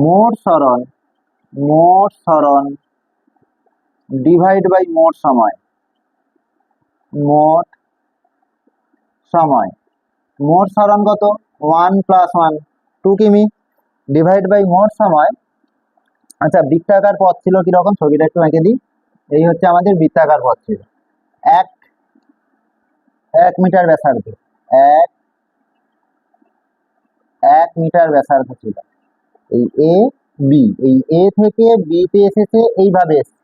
মোট সরণ ডিভাইড বাই মোট সময়। মোট সরণ কত? 1 + 1 2 কিমি ডিভাইড বাই মোট সময়। আচ্ছা, বৃত্তাকার পথ ছিল কিরকম, ছবিটা একটু এঁকে দিই। এই হচ্ছে আমাদের বৃত্তাকার পথ ছিল, 1 মিটার ব্যাসার্ধ, 1 মিটার ব্যাসার্ধ ছিল। এই এ বি, এই এ থেকে বি তে এসেছে, এইভাবে এসেছে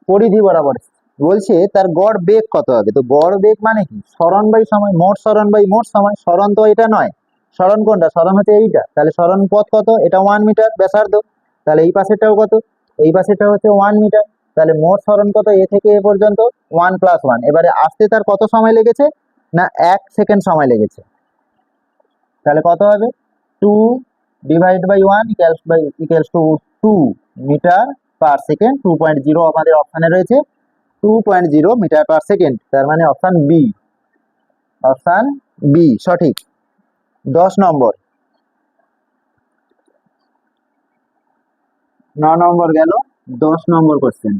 পরিধি বরাবর এসেছে। বলছে তার গড় বেগ কত হবে। তো গড় বেগ মানে কি? সরণ বাই সময়, মোট সরণ বাই মোট সময়। সরণ তো এটা নয়, সরণ কোনটা? সরণ হচ্ছে এইটা, তাহলে সরণ পথ কত? এটা 1 মিটার ব্যাসার্ধ, তাহলে এই পাশেরটাও কত? এই পাশেরটা হচ্ছে 1 মিটার, তাহলে মোট সরণ কত? এ থেকে এ পর্যন্ত 1 + 1। এবারে আসতে তার কত সময় লেগেছে? না 1 সেকেন্ড সময় লেগেছে, তাহলে কত হবে? 2 divide by 1 equals to 2 metre per second. 2.0 আমাদের অপশানে রয়েছে, 2.0 মিটার পার সেকেন্ড, তার মানে অপশান বি সঠিক। 10 নম্বর। 9 নম্বর গেল, 10 নম্বর কোশ্চেন।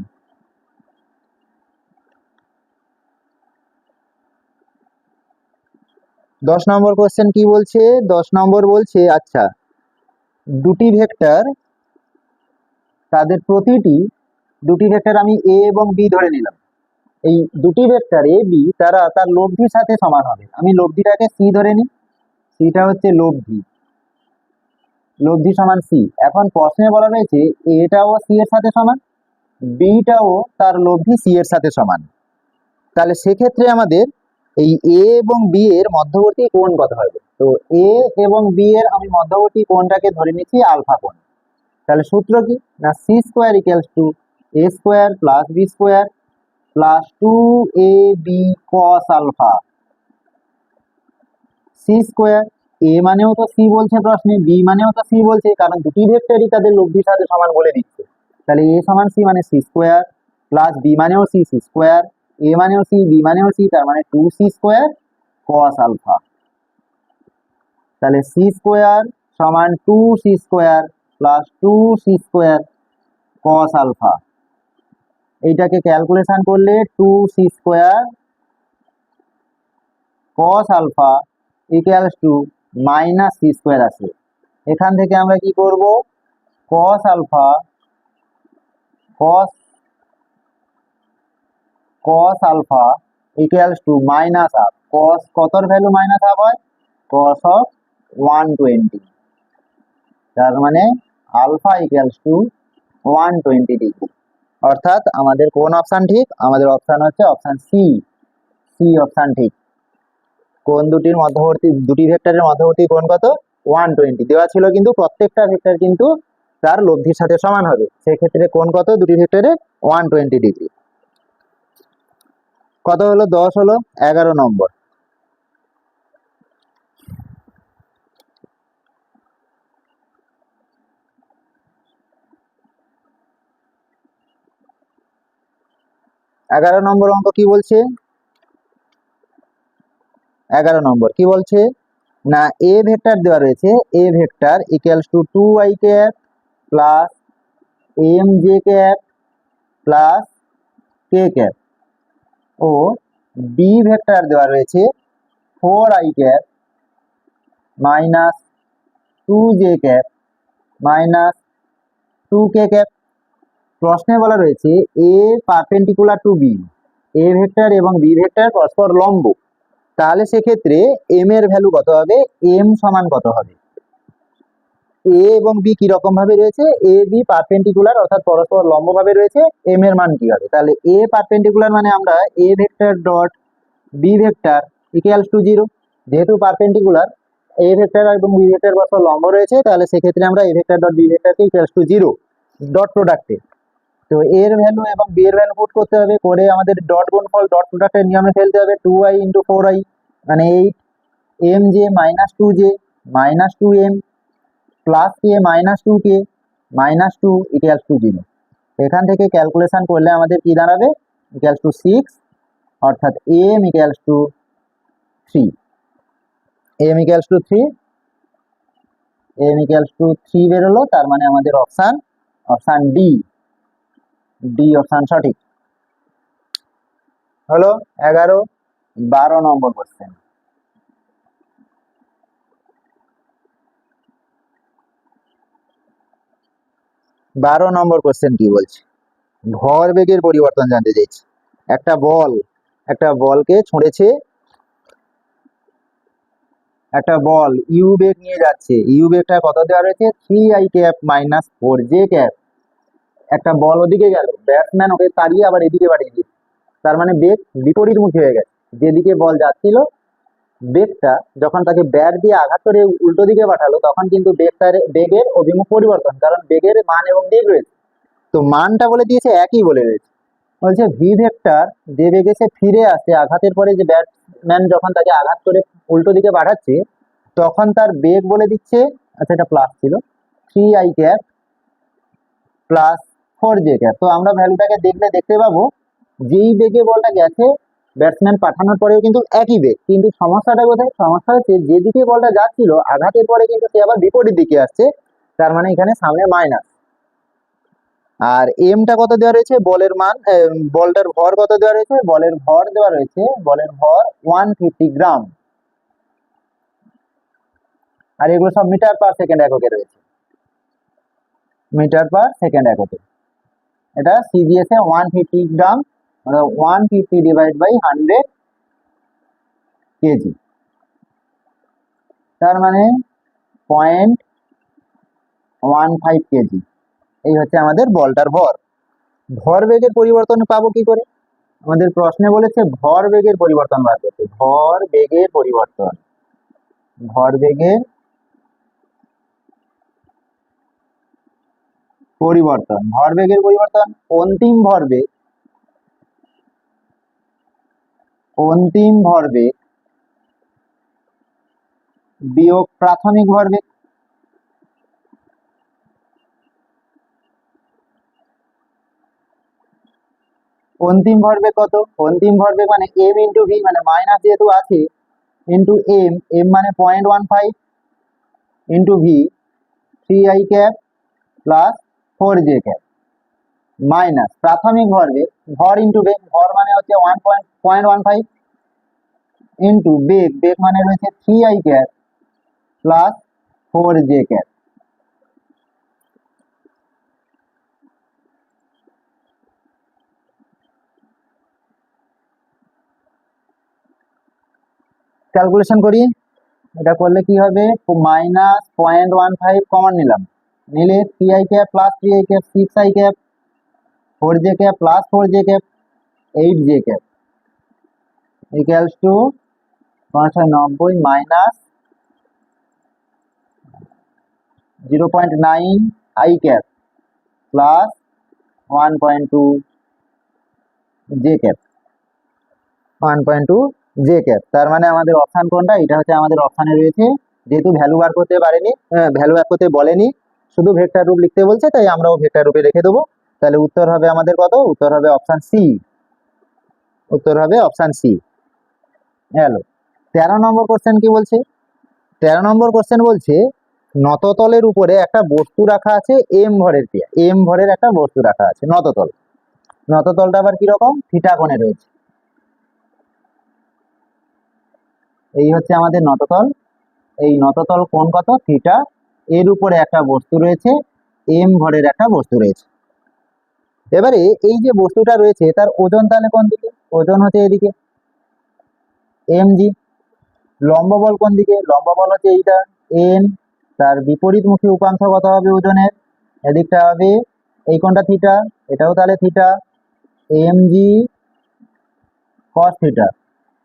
10 নম্বর কোশ্চেন কি বলছে? 10 নম্বর বলছে আচ্ছা, দুটি ভেক্টর, তাদের প্রতিটি দুটি ভেক্টর আমি এ এবং বি ধরে নিলাম। এই দুটি ভেক্টর এ বি তারা তার লব্ধির সাথে সমান হবে। আমি লব্ধিটাকে সি ধরে নিই, সিটা হচ্ছে লব্ধি সমান সি। এখন প্রশ্নে বলা রয়েছে এটাও সি এর সাথে সমান, বিটাও তার লব্ধি সি এর সাথে সমান। তাহলে সেক্ষেত্রে আমাদের এই এ এবং বি এর মধ্যবর্তী কোণ কত হবে? তো এ এবং বি এর আমি মধ্যবর্তী কোণটাকে ধরে নিচ্ছি আলফা কোণ। তাহলে সূত্র কি না, C square equals to A square plus B square plus 2ab cos আলফা। সি স্কোয়ার, এ মানেও তো সি বলছে প্রশ্নে, বি মানেও তো সি বলছে, কারণ দুটি ভেক্টরই তাদের লব্ধির সাথে সমান বলে দিচ্ছে। তাহলে এ সমান সি মানে সি স্কোয়ার, প্লাস বি মানেও সি স্কোয়ার, এ মানেও সি, বি মানেও সি, তার মানে 2c স্কোয়ার cos আলফা। তাহলে সি স্কোয়ার সমান 2c square plus 2c square cos আলফা। এইটাকে ক্যালকুলেশন করলে 2c স্কোয়ার cos আলফা equals to minus C square আসে। এখান থেকে আমরা কি করব, cos আলফা equals to minus half. cos কতর ভ্যালু মাইনাস হাফ হয়? cos অফ 120, তার মানে আলফা ইকুয়ালস টু 120 ডিগ্রি। অর্থাৎ আমাদের কোন অপশান ঠিক? আমাদের অপশান হচ্ছে অপশান সি অপশান ঠিক। কোন দুটি ভেক্টরের মধ্যবর্তী কোণ কত? 120 দেওয়া ছিল, কিন্তু প্রত্যেকটা ভেক্টর কিন্তু তার লব্ধির সাথে সমান হবে। সেক্ষেত্রে কোণ কত দুটি ভেক্টরে? 120 ডিগ্রি। কত হলো? 10 হলো। 11 নম্বর। 11 নম্বর অঙ্ক কি বলছে? 11 নম্বর কি বলছে না, এ ভেক্টর দেওয়া রয়েছে, A vector equals to 2i cap plus M J cap plus K cap, ও বি ভেক্টর দেওয়া রয়েছে 4i cap minus 2j cap minus 2k cap. প্রশ্নে বলা রয়েছে A perpendicular to B, A vector এবং বি ভেক্টর পরস্পর লম্ব, তাহলে সেক্ষেত্রে এম এর ভ্যালু কত হবে, এম সমান কত হবে? এ এবং বি কি রকম ভাবে রয়েছে, এ বি পারপেন্ডিকুলার অর্থাৎ পরস্পর লম্ব ভাবে রয়েছে, এম এর মান কি হবে? তাহলে এ পারপেন্ডিকুলার মানে আমরা A vector dot B vector equals to 0, যেহেতু পারপেন্ডিকুলার এ ভেক্টর এবং বি ভেক্টর পরস্পর লম্ব রয়েছে, তাহলে সেক্ষেত্রে আমরা এ ভেক্টর ডট বি ভেক্টরকে ইকুয়ালস টু 0 ডট প্রোডাক্টে, তো এর ভ্যালু এবং বি এর ভ্যালু পুট করতে হবে, করে আমাদের ডট গুণফল ডট প্রোডাক্টের নিয়মে ফেলতে হবে, 2i ইন্টু 4i মানে 8 M J minus 2j minus 2m plus K minus 2k minus 2 equals to 0। এখান থেকে ক্যালকুলেশন করলে আমাদের কি দাঁড়াবে, ইকুয়ালস টু 6, অর্থাৎ m equals to 3, m equals to 3, m equals to 3 বেরোলো, তার মানে আমাদের অপশান ডি, অপশান সঠিক হলো। 11 12 নম্বর কোশ্চেন। 12 নম্বর কোশ্চেন কি বলছে, ভর বেগের পরিবর্তন জানতে চাইছি। একটা বলকে ছুঁড়েছে, একটা বল ইউ বেগ নিয়ে যাচ্ছে, ইউ বেগটা কত দেওয়া রয়েছে, 3i cap minus 4j cap. একটা বল ওদিকে গেল, ব্যাটসম্যান ওকে তাড়িয়ে আবার এদিকে পাঠিয়ে দিয়েছে, তার মানে বেগ বিপরীতমুখী হয়ে গেছে। যেদিকে বল যাচ্ছিল, বেগটা যখন তাকে ব্যাট দিয়ে আঘাত করে উল্টো দিকে পাঠালো, তখন কিন্তু বেগের অভিমুখ পরিবর্তন, কারণ বেগের মান এবং বেগ রয়েছে, তো মানটা বলে দিয়েছে একই বলে রয়েছে। বলছে ভি ভেক্টর যে বেগে সে ফিরে আসছে আঘাতের পরে, যে ব্যাটসম্যান যখন তাকে আঘাত করে উল্টো দিকে পাঠাচ্ছে, তখন তার বেগ বলে দিচ্ছে, আচ্ছা এটা প্লাস ছিল, 3i cap plus 4j cap. তো আমরা ভ্যালুটাকে দেখতে পাবো যেই বেগে বলটা গেছে ব্যাটসম্যান পাঠানোর পরেও কিন্তু একই বেগ, কিন্তু সমস্যাটা কোথায়, সমস্যা হচ্ছে যেদিকে বলটা যাচ্ছিল আঘাতের পরে কিন্তু সে আবার বিপরীত দিকে আসছে, তার মানে এখানে সামনে মাইনাস। আর এমটা কত দেওয়া রয়েছে, বলের মান, বলটার ভর কত দেওয়া রয়েছে, বলের ভর দেওয়া রয়েছে, বলের ভর 150 গ্রাম, আর এগুলো সব মিটার পার সেকেন্ড এককে রয়েছে, মিটার পার সেকেন্ড এককে। এটা সিজিএস এ 150 গ্রাম, মানে 150 ডিভাইড বাই 100 কেজি, তার মানে 0.15 কেজি। এই হচ্ছে আমাদের বলটার ভর। ভর বেগের পরিবর্তন পাবো কি করে, আমাদের প্রশ্নে বলেছে ভর বেগের পরিবর্তন বার করতে। ভর বেগের পরিবর্তন অন্তিম ভরবেগ বিয়োগ প্রাথমিক ভরবেগ। অন্তিম ভরবেগ কত, অন্তিম ভরবেগ মানে এম ইন্টু ভি, মানে মাইনাস যেহেতু আছে ইন্টু এম মানে 0.15 into V 3i cap plus 4j cap minus প্রাথমিক ভরবেগ, ভর ইন্টু বেগ, ভর মানে হচ্ছে 1.15 ইন্টু বেগ মানে রয়েছে 3i cap plus 4j cap. Calculation করি, এটা করলে কি হবে, মাইনাস 0.15 কমন নিলে 3i cap plus 3i cap 6i cap 4j cap plus 4j cap 8j cap equals to 590 minus 0.9 i cap plus 1.2 j cap 1.2 j cap. তার মানে আমাদের option কোনটা, এটা হচ্ছে আমাদের অপশানে রয়েছে, যেহেতু ভ্যালু বার করতে বলেনি, শুধু ভেক্টর রূপ লিখতে বলছে, তাই আমরাও ভেক্টর রূপে রেখে দেবো। তাহলে উত্তর হবে আমাদের কত, উত্তর হবে অপশান সি, উত্তর হবে অপশান সি। হ্যালো, 13 নম্বর কোশ্চেন কি বলছে? 13 নম্বর কোশ্চেন বলছে নততলের উপরে একটা বস্তু রাখা আছে এম ভরের দিয়ে, এম ভরের একটা বস্তু রাখা আছে নততল। নততলটা আবার কিরকম? থিটা কোণে রয়েছে। এই হচ্ছে আমাদের নততল, এই নততল কোণ কত? থিটা। এর উপরে একটা বস্তু রয়েছে, এম ভরের একটা বস্তু রয়েছে। এবারে এই যে বস্তুটা রয়েছে তার ওজন তাহলে কোন দিকে? ওজন হচ্ছে এদিকে, এম জি। লম্ব বল কোন দিকে? লম্ব বল হচ্ছে এইটা, এন। তার বিপরীতমুখী উপাংশ কত হবে ওজনের? এদিকটা হবে, এই কোণটা থিটা, এটাও তাহলে theta, M G cos theta.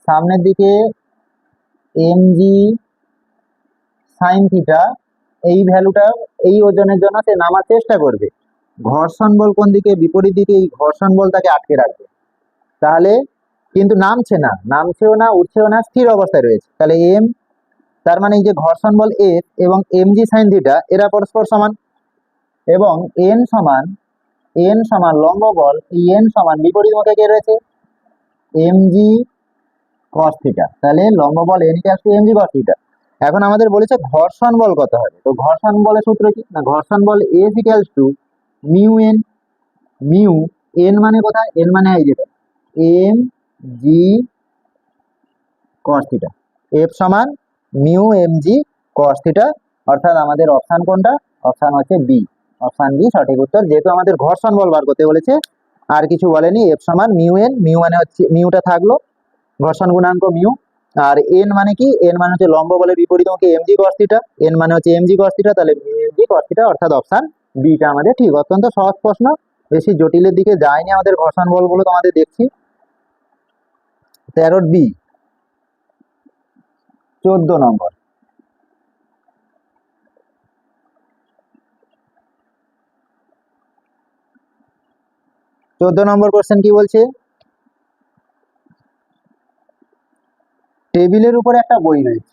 সামনের দিকে এম জি সাইন থিটা। এই ভ্যালুটা এই ওজনের জন্য সে নামার চেষ্টা করবে। ঘর্ষণ বল কোন দিকে? বিপরীত দিকে। এই ঘর্ষণ বল তাকে আটকে রাখবে। তাহলে কিন্তু নামছে না, নামছেও না, উঠছেও না, স্থির অবস্থায় রয়েছে। তাহলে এম, তার মানে এই যে ঘর্ষণ বল এফ এবং এম জি সাইন থিটা এরা পরস্পর সমান, এবং এন সমান, এন সমান লম্ব বল, এই এন সমান বিপরীত মুখে কে রয়েছে? M G cos theta. তাহলে লম্ব বল N equal to M G cos theta. এখন আমাদের বলেছে ঘর্ষণ বল কত হবে। তো ঘর্ষণ বলের সূত্র কি? না, ঘর্ষণ বল F equal to mu N. Mu N মানে কোথায়? এন মানে এই যেটা M G cos theta. F সমান mu M G cos theta. অর্থাৎ আমাদের অপশান কোনটা? অপশান হচ্ছে বি। অপশান বি সঠিক উত্তর, যেহেতু আমাদের ঘর্ষণ বল বার করতে বলেছে, আর কিছু বলেনি। এফ সমান মিউ এন, মিউ মানে হচ্ছে মিউটা থাকলো, ঘর্ষণ গুণাঙ্ক মিউ। আর এন মানে কি? এন মানে হচ্ছে লম্ব বলের বিপরীতমুখী M G cos theta. N মানে হচ্ছে এম জি কস থিটা, তাহলে mu M G cos theta, অর্থাৎ অপশান বিটা আমাদের ঠিক। অত্যন্ত সহজ প্রশ্ন, বেশি জটিলের দিকে যায়নি আমাদের ঘর্ষণ বলগুলো, তোমাদের দেখছি। 13 বি, 14 নম্বর। 14 নম্বর কোশ্চেন কি বলছে? টেবিলের উপরে একটা বই রয়েছে,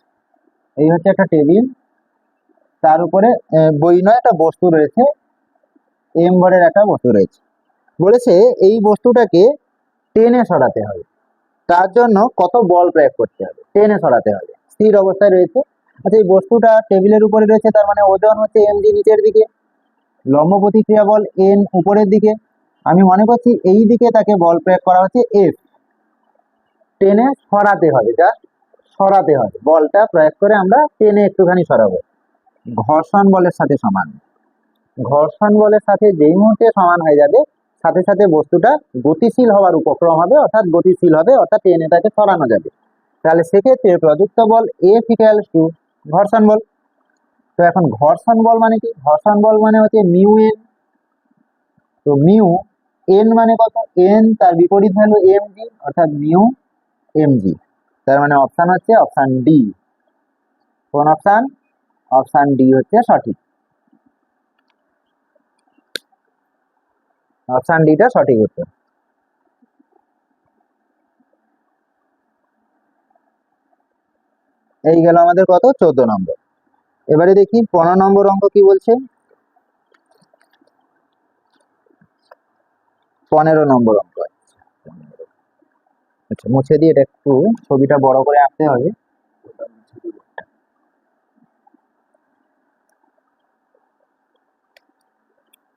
এই হচ্ছে একটা টেবিল, তার উপরে বই নয়, একটা বস্তু রয়েছে, এম ভরের একটা বস্তু রয়েছে। বলেছে এই বস্তুটাকে টেনে সরাতে হবে, তার জন্য কত বল প্রয়োগ করতে হবে? টেনে সরাতে হবে, স্থির অবস্থায় রয়েছে। আচ্ছা, এই বস্তুটা টেবিলের উপরে রয়েছে, তার মানে ওজন হচ্ছে এম জি নিচের দিকে, লম্ব প্রতিক্রিয়া বল এন উপরের দিকে। আমি মনে করছি এই দিকে তাকে বল প্রয়োগ করা হচ্ছে এফ। টেনে সরাতে হবে, জাস্ট সরাতে হবে, বলটা প্রয়োগ করে আমরা টেনে একটুখানি সরাবো। ঘর্ষণ বলের সাথে সমান। ঘর্ষণ বলের সাথে যেই মুহূর্তে সমান হয়ে যাবে, সাথে সাথে বস্তুটা গতিশীল হওয়ার উপক্রম হবে, অর্থাৎ গতিশীল হবে, অর্থাৎ টেনে তাকে সরানো যাবে। তাহলে সেক্ষেত্রে প্রযুক্ত বল এফ ইকুয়ালস টু ঘর্ষণ বল। তো এখন ঘর্ষণ বল মানে কি? ঘর্ষণ বল মানে হচ্ছে মিউ এন। তো মিউ এন মানে কত? এন, তার বিপরীত ভ্যালু এম জি, অর্থাৎ মিউ এম জি। তার মানে অপশান হচ্ছে অপশান ডি। কোন অপশান? অপশান ডি হচ্ছে সঠিক। অপশান ডিটা সঠিক উত্তর। এই গেল আমাদের কত? 14 নম্বর। এবারে দেখি 15 নম্বর অঙ্ক কি বলছে। 15 নম্বর অঙ্ক। আচ্ছা, মুছে দিয়ে এটা একটু ছবিটা বড় করে আঁকতে হবে।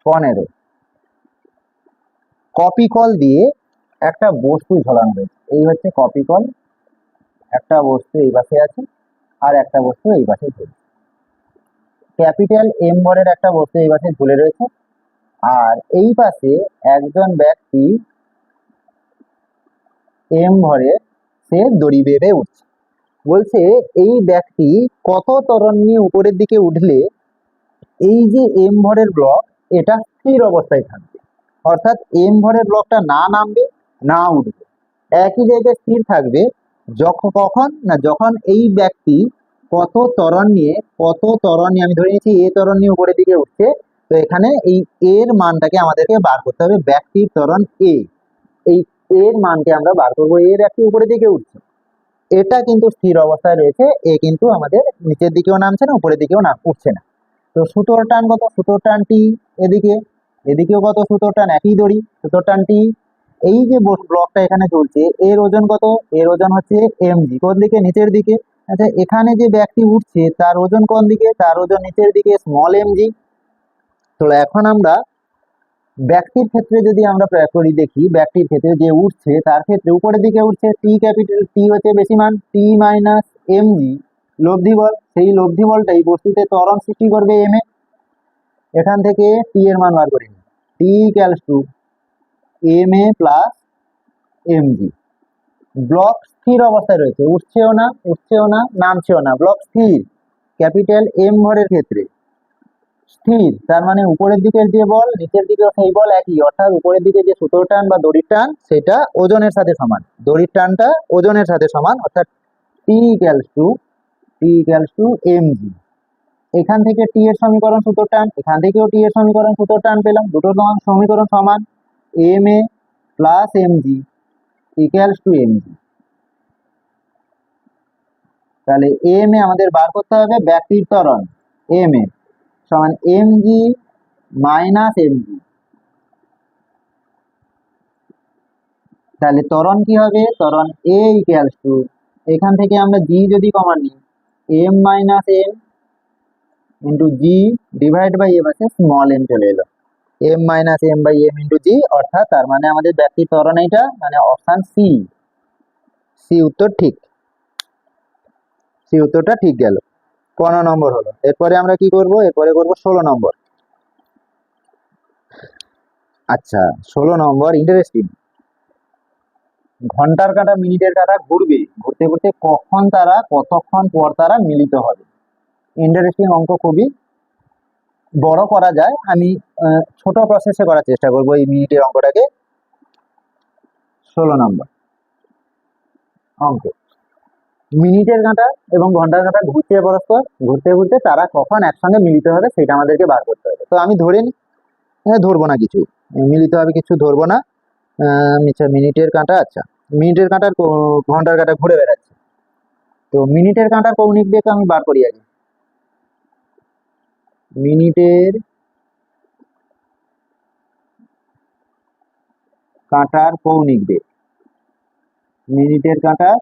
15, কপি কল দিয়ে একটা বস্তু ঝোলানো রয়েছে। এই হচ্ছে কপি কল, একটা বস্তু এই পাশে আছে আর একটা বস্তু এই পাশে ঝুলছে। ক্যাপিটাল এম ভরের একটা বস্তু এই পাশে ঝুলে রয়েছে, আর এই পাশে একজন ব্যক্তি এম ভরে সে দড়ি বেঁধে উঠছে। বলছে এই ব্যক্তি কত ত্বরণ নিয়ে উপরের দিকে উঠলে এই যে এম ভরের ব্লক এটা স্থির অবস্থায় থাকবে, অর্থাৎ এম ভরের ব্লকটা না নামবে না উঠবে, একই জায়গায় স্থির থাকবে। কখন না, যখন এই ব্যক্তি কত ত্বরণ নিয়ে, আমি ধরে নিয়েছি এ ত্বরণ নিয়ে উপরের দিকে উঠছে। তো এখানে এই এর মানটাকে আমাদেরকে বার করতে হবে, ব্যক্তির ত্বরণ এ, এই এর মানকে আমরা বার করবো। এর একটি উপরের দিকে উঠছে, এটা কিন্তু স্থির অবস্থায় রয়েছে, এ কিন্তু আমাদের নিচের দিকেও নামছে না, উপরের দিকেও উঠছে না। তো সুতোর টান কত? সুতোর টান টি। এদিকে, এদিকেও কত সুতোর টান? একই দড়ি, সুতোর টান টি। এই যে ব্লকটা এখানে চলছে এর ওজন কত? এর ওজন হচ্ছে mg। কোন দিকে? নিচের দিকে। আচ্ছা, এখানে যে ব্যক্তি উঠছে তার ওজন কোন দিকে? তার ওজন নিচের দিকে, স্মল mg। তো এখন আমরা ব্যক্তির ক্ষেত্রে যদি আমরা প্রয়োগ করি, দেখি ব্যক্তির ক্ষেত্রে যে উঠছে তার ক্ষেত্রে উপরের দিকে উঠছে, টি ক্যাপিটাল, টি হচ্ছে বেশি মান, টি মাইনাস mg লব্ধি বল। সেই লব্ধি বলটাই বস্তুতে ত্বরণ সৃষ্টি করবে m এ। এখান থেকে টি এর মান বার করে নিই, T equals to m a plus mg। Block স্থির অবস্থায় রয়েছে, উঠছেও না নামছেও না, ব্লক স্থির। ক্যাপিটাল এম ভরের ক্ষেত্রে স্থির, তার মানে উপরের দিকের যে বল নিচের দিকেও সেই বল একই, অর্থাৎ উপরের দিকে যে সুতোর টান বা দড়ির টান সেটা ওজনের সাথে সমান, দড়ির টানটা ওজনের সাথে সমান, অর্থাৎ টি ইকুয়ালস টু mg। এখান থেকে টি এর সমীকরণ সুতোর টান, এখান থেকেও টি এর সমীকরণ সুতোর টান পেলাম, দুটো সমীকরণ সমান, M A plus mg equals to mg। তাহলে এম এ আমাদের বার করতে হবে ব্যক্তির ত্বরণ, এম এ সমান mg মাইনাস mg। তাহলে ত্বরণ কি হবে? ত্বরণ এ ইকুয়ালস টু, এখান থেকে আমরা জি যদি কমন নিই, M minus M into G divide by M আছে স্মল এম চলে এলো, M minus M by M into G, অর্থাৎ তার মানে আমাদের ব্যক্তির ত্বরণ এইটা, মানে অপশন সি, সি উত্তর ঠিক, সি উত্তরটা ঠিক গেল। 15 নম্বর হলো। এরপরে আমরা কি করব? এরপরে করব 16 নম্বর। আচ্ছা, 16 নম্বর ইন্টারেস্টিং। ঘন্টার কাঁটা মিনিটের কাঁটা ঘুরবে, ঘুরতে ঘুরতে কতক্ষণ পর তারা মিলিত হবে। ইন্টারেস্টিং অঙ্ক, খুবই বড় করা যায়, আমি ছোট প্রসেসে করার চেষ্টা করব এই মিনিটের অঙ্কটাকে। 16 নম্বর অঙ্ক, মিনিটের কাঁটা এবং ঘন্টার কাঁটা ঘুরছে পরস্পর, ঘুরতে ঘুরতে তারা কখন একসঙ্গে মিলিত হবে সেটা আমাদেরকে বার করতে হবে। তো আমি ধরে নিই, ধরবো না কিছু, মিলিত হবে কিছু ধরবো না। মিনিটের কাঁটা, আচ্ছা মিনিটের কাঁটার ঘন্টার কাঁটা ঘুরে বেড়াচ্ছে, তো মিনিটের কাঁটার কৌণিক বেগ আমি বার করি আগে। মিনিটের কাঁটার কৌণিক বেগ, মিনিটের কাঁটার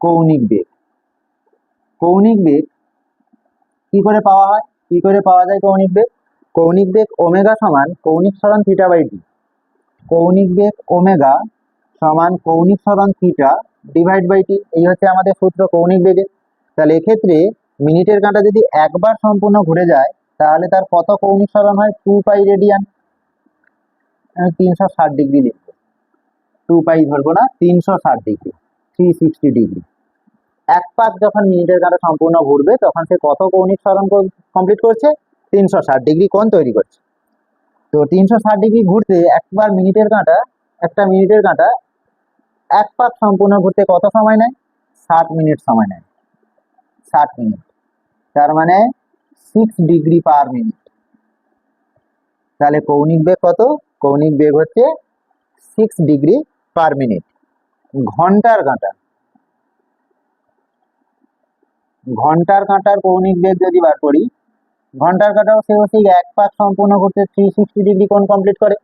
কৌণিক বেগ, কৌণিক বেগ কি করে পাওয়া হয়, কি করে পাওয়া যায় কৌণিক বেগ? কৌণিক বেগ ওমেগা সমান কৌণিক সরণ থিটা বাই টি, কৌণিক বেগ ওমেগা সমান কৌণিক সরণ থিটা ডিভাইড বাই টি, এই হচ্ছে আমাদের সূত্র কৌণিক বেগের। তাহলে এক্ষেত্রে মিনিটের কাঁটা যদি একবার সম্পূর্ণ ঘুরে যায় তাহলে তার কত কৌণিক সরণ হয়? 2 পাই রেডিয়ান। আমি 360 ডিগ্রি লিখবো, 2 পাই ধরবো না, 360 ডিগ্রি, 360 ডিগ্রি। এক পাক যখন মিনিটের কাঁটা সম্পূর্ণ ঘুরবে তখন সে কত কৌণিক সরণ কমপ্লিট করছে? 360 ডিগ্রি কোণ তৈরি করছে। তো 360 ডিগ্রি ঘুরতে একবার মিনিটের কাঁটা, একটা মিনিটের কাঁটা এক পাক সম্পূর্ণ ঘুরতে কত সময় নেয়? 60 মিনিট সময় নেয়, 60 মিনিট, তার মানে 6 ডিগ্রি পার মিনিট। তাহলে কৌণিক বেগ কত? কৌণিক বেগ হচ্ছে 6 ডিগ্রি পার মিনিট। ঘন্টার কাঁটা, ঘন্টার কাঁটার কৌণিক বেগ যদি বার করি, ঘন্টার কাঁটাও সেও সেই এক পাক সম্পূর্ণ করতে 360 ডিগ্রি কোণ কমপ্লিট করে।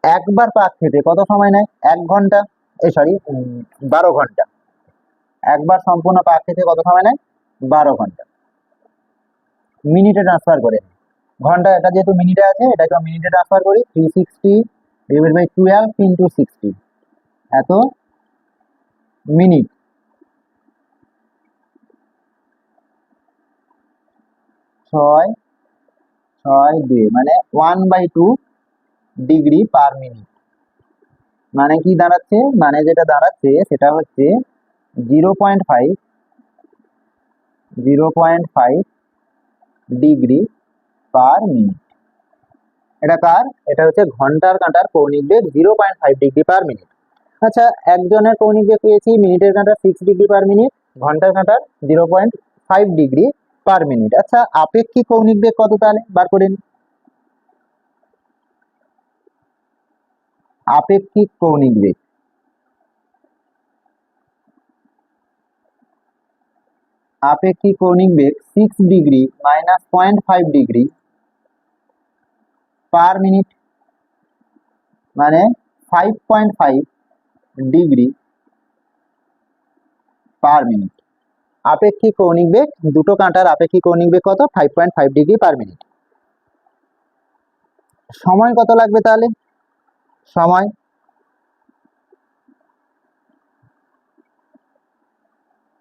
একবার পাক খেতে কত সময় নেয়? 1 ঘন্টা, 12 ঘন্টা। একবার সম্পূর্ণ পাক খেতে কত সময় নেয়? 12 ঘন্টা। মিনিটে ট্রান্সফার করে, ঘন্টা এটা যেহেতু মিনিটে আছে এটাকে মিনিটে ট্রান্সফার করি, 360 ডিভাইড বাই 12 ইন্টু 60, এত মিনিট। 6 6 2 মানে 1/2 ডিগ্রি পার মিনিট। মানে কি দাঁড়াচ্ছে? মানে যেটা দাঁড়াচ্ছে সেটা হচ্ছে 0.5 ডিগ্রি পার মিনিট। এটা কার? এটা হচ্ছে ঘন্টার কাঁটার কৌণিক বেগ 0.5 ডিগ্রি পার মিনিট। আচ্ছা, একজনের কৌণিক বেগ পেয়েছি মিনিটের কাঁটা 6 ডিগ্রি পার মিনিট, ঘন্টার কাঁটার 0.5 ডিগ্রি পার মিনিট। আচ্ছা, আপেক্ষিক কৌণিক বেগ কত তাহলে বার করে নিই। আপেক্ষিক কৌণিক বেগ, আপেক্ষিক কৌণিক বেগ 6 degree minus 0.5 degree per minute, মানে 5.5 ডিগ্রি পার মিনিট। আপেক্ষিক কৌণিক বেগ, দুটো কাঁটার আপেক্ষিক কৌণিক বেগ কত? 5.5 ডিগ্রি পার মিনিট। সময় কত লাগবে তাহলে? সময়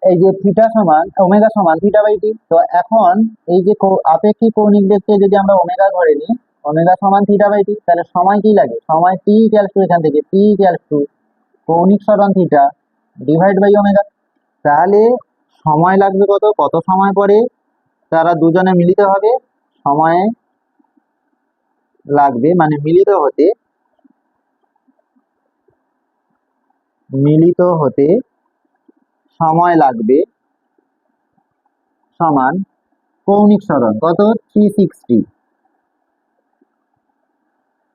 এই যে থিটা সমান ওমেগা সমান থিটা বাই টি। তো এখন এই যে আপেক্ষিক কৌণিক বেগকে যদি আমরা ওমেগা ধরে নিই, ওমেগা সমান থিটা বাই টি, তাহলে সময় কি লাগে? সময় টি ইকুয়ালস টু, এখান থেকে টি ইকুয়ালস টু কৌণিক সরণ থিটা ডিভাইড বাই ওমেগা। তাহলে সময় লাগবে কত? কত সময় পরে তারা দুজনে মিলিত হবে? সময় লাগবে মানে মিলিত হতে সময় লাগবে সমান কৌণিক সরণ কত? 360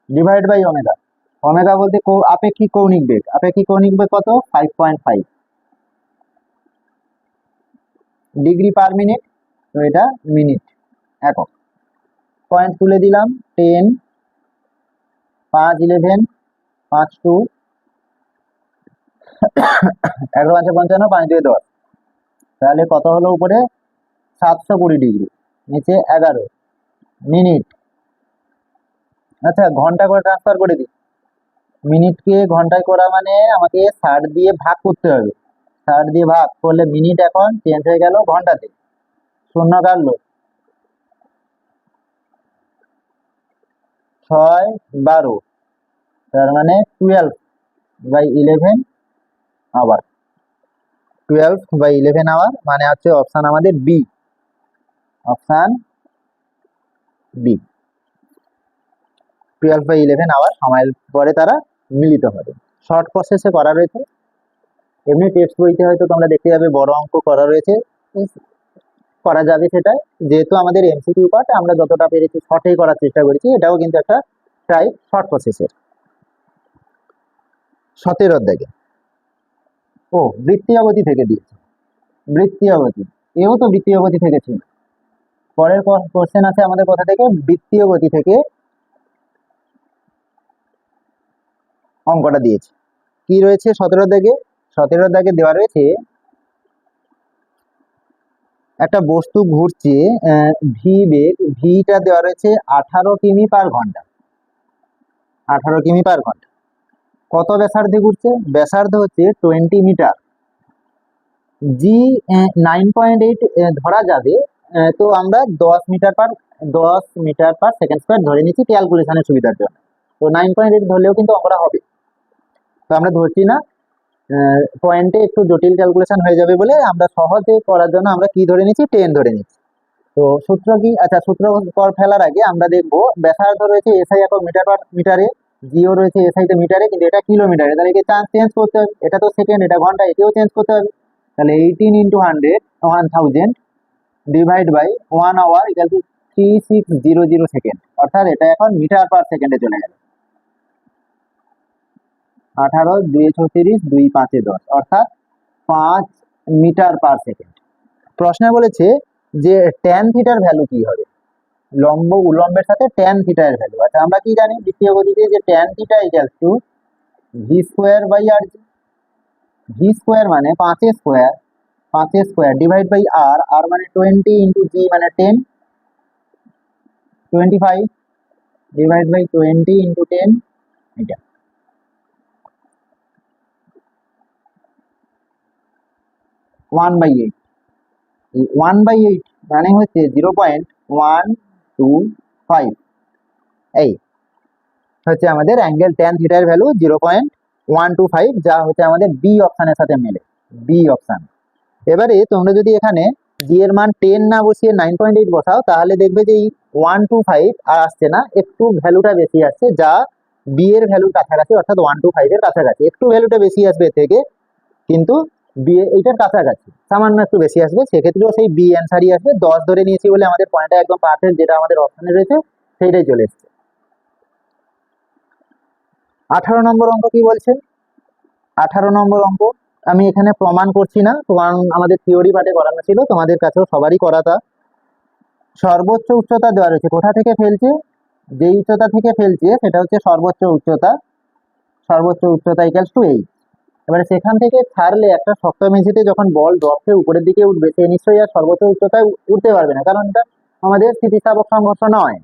ডিভাইড বাই ওমেগা। ওমেগা বলতে আপেক্ষিক কৌণিক বেগ, আপেক্ষিক কৌণিক বেগ কত? 5.5 ডিগ্রি পার মিনিট। তো এটা মিনিট একক। পয়েন্ট তুলে দিলাম, 10, 5, 11, 5, 2, 11, 5, 55, 5, 2, 10। তাহলে কত হলো? উপরে 720 ডিগ্রি, নিচে 11 মিনিট। আচ্ছা, ঘন্টা করে ট্রান্সফার করে দিই। মিনিটকে ঘন্টায় করা মানে আমাকে 60 দিয়ে ভাগ করতে হবে। 60 দিয়ে ভাগ করলে মিনিট এখন চেঞ্জ হয়ে গেল ঘন্টাতে। শূন্য কাটলো, 6, 12, তার মানে 12/11 আওয়ার। 12/11 আওয়ার মানে হচ্ছে অপশান আমাদের বি, অপশান বি। 12/11 আওয়ার সময়ের পরে তারা মিলিত হবে। শর্ট প্রসেসে করা রয়েছে, এমনি টেক্সট বইতে হয়তো তোমরা দেখতে যাবে বড় অঙ্ক করা রয়েছে, করা যাবে সেটা। যেহেতু আমাদের এমসিকিউ পার্ট, আমরা যতটা পেরেছি শর্টেই করার চেষ্টা করেছি। এটাও কিন্তু একটা টাইপ শর্ট প্রসেসের। 17 অধ্যায়ে বৃত্তীয় গতি থেকে দিয়েছে, বৃত্তীয় গতি, এও তো বৃত্তীয় গতি থেকে ছিল। পরের কোশ্চেন আছে আমাদের কোথা থেকে? বৃত্তীয় গতি থেকে অঙ্কটা দিয়েছে। কি রয়েছে 17 দাগে? 17 দাগে দেওয়া রয়েছে একটা বস্তু ঘুরছে ভি বেগ, ভিটা দেওয়া রয়েছে 18 কিমি পার ঘন্টা, 18 কিমি পার ঘন্টা। কত ব্যাসার্ধে ঘুরছে? ব্যাসার্ধ হচ্ছে 20 মিটার। জি 9.8 ধরা যাবে, তো আমরা 10 মিটার পার সেকেন্ড স্কোয়ার ধরে নিচ্ছি ক্যালকুলেশনের সুবিধার জন্য। তো 9.8 ধরলেও কিন্তু অঙ্কটা হবে, তো আমরা ধরছি না। পয়েন্টে একটু জটিল ক্যালকুলেশন হয়ে যাবে বলে আমরা সহজে করার জন্য আমরা কি ধরে নিচ্ছি? 10 ধরে নিচ্ছি। তো সূত্র কি? আচ্ছা, সূত্র ফেলার আগে আমরা দেখবো ব্যাসার্ধ রয়েছে এসআই একক মিটার পার মিটারে, জিও রয়েছে এসআইতে মিটারে, কিন্তু এটা কিলোমিটারে। তাহলে একে চেঞ্জ করতে হবে, এটা তো সেকেন্ড, এটা ঘন্টা, একেও চেঞ্জ করতে হবে। তাহলে 18 × 100 1000 divide by 1 hour equal to 3600 second. অর্থাৎ এটা এখন মিটার পার সেকেন্ডে চলে গেল। 18, 2 36, 2 5 10, অর্থাৎ 5 মিটার পার সেকেন্ড। প্রশ্নে বলেছে যে ট্যান থিটার ভ্যালু কি হবে? লম্ব উলম্বের সাথে ট্যান থিটা এর ভ্যালু। আচ্ছা, আমরা কি জানি দ্বিতীয় গতিতে যে tan theta equals to V square by R G. V square মানে 5 square, 5 square divide by R, R মানে 20 ইন্টু জি মানে 10, 25 ডিভাইড বাই 20 ইন্টু 10, এটা 1/8। 1/8 মানে হচ্ছে 0.125। এই হচ্ছে আমাদের অ্যাঙ্গেল ট্যান থিটার ভ্যালু 0.125, যা হচ্ছে আমাদের বি অপশানের সাথে মেলে, বি অপশান। এবারে তোমরা যদি এখানে জি এর মান 10 না বসিয়ে 9.8 বসাও, তাহলে দেখবে যে এই 125 আর আসছে না, একটু ভ্যালুটা বেশি আসছে, যা বি এর ভ্যালুর কাছাকাছি, অর্থাৎ 125 এর কাছাকাছি। একটু ভ্যালুটা বেশি আসবে এর থেকে, কিন্তু বি এইটার কাছাকাছি সামান্য একটু বেশি আসবে। সেক্ষেত্রেও সেই বি অ্যান্সারই আসবে। 10 ধরে নিয়েছি বলে আমাদের পয়েন্টটা একদম পারফেক্ট, যেটা আমাদের অপশানে রয়েছে সেইটাই চলে এসছে। 18 নম্বর অঙ্ক কি বলছে? 18 নম্বর অঙ্ক আমি এখানে প্রমাণ করছি না, প্রমাণ আমাদের থিওরি পার্টে করানো ছিল, তোমাদের কাছেও সবারই করাতা। সর্বোচ্চ উচ্চতা দেওয়া রয়েছে, কোথা থেকে ফেলছে? যে উচ্চতা থেকে ফেলছে সেটা হচ্ছে সর্বোচ্চ উচ্চতা। সর্বোচ্চ উচ্চতা ইকুয়ালস টু এইচ। এবারে সেখান থেকে ছাড়লে একটা শক্ত মেঝেতে যখন বল ড্রপ হয়ে উপরের দিকে উঠবে, সে নিশ্চয়ই আর সর্বোচ্চ উচ্চতায় উঠতে পারবে না, কারণ এটা আমাদের স্থিতিস্থাপক সংঘর্ষ নয়।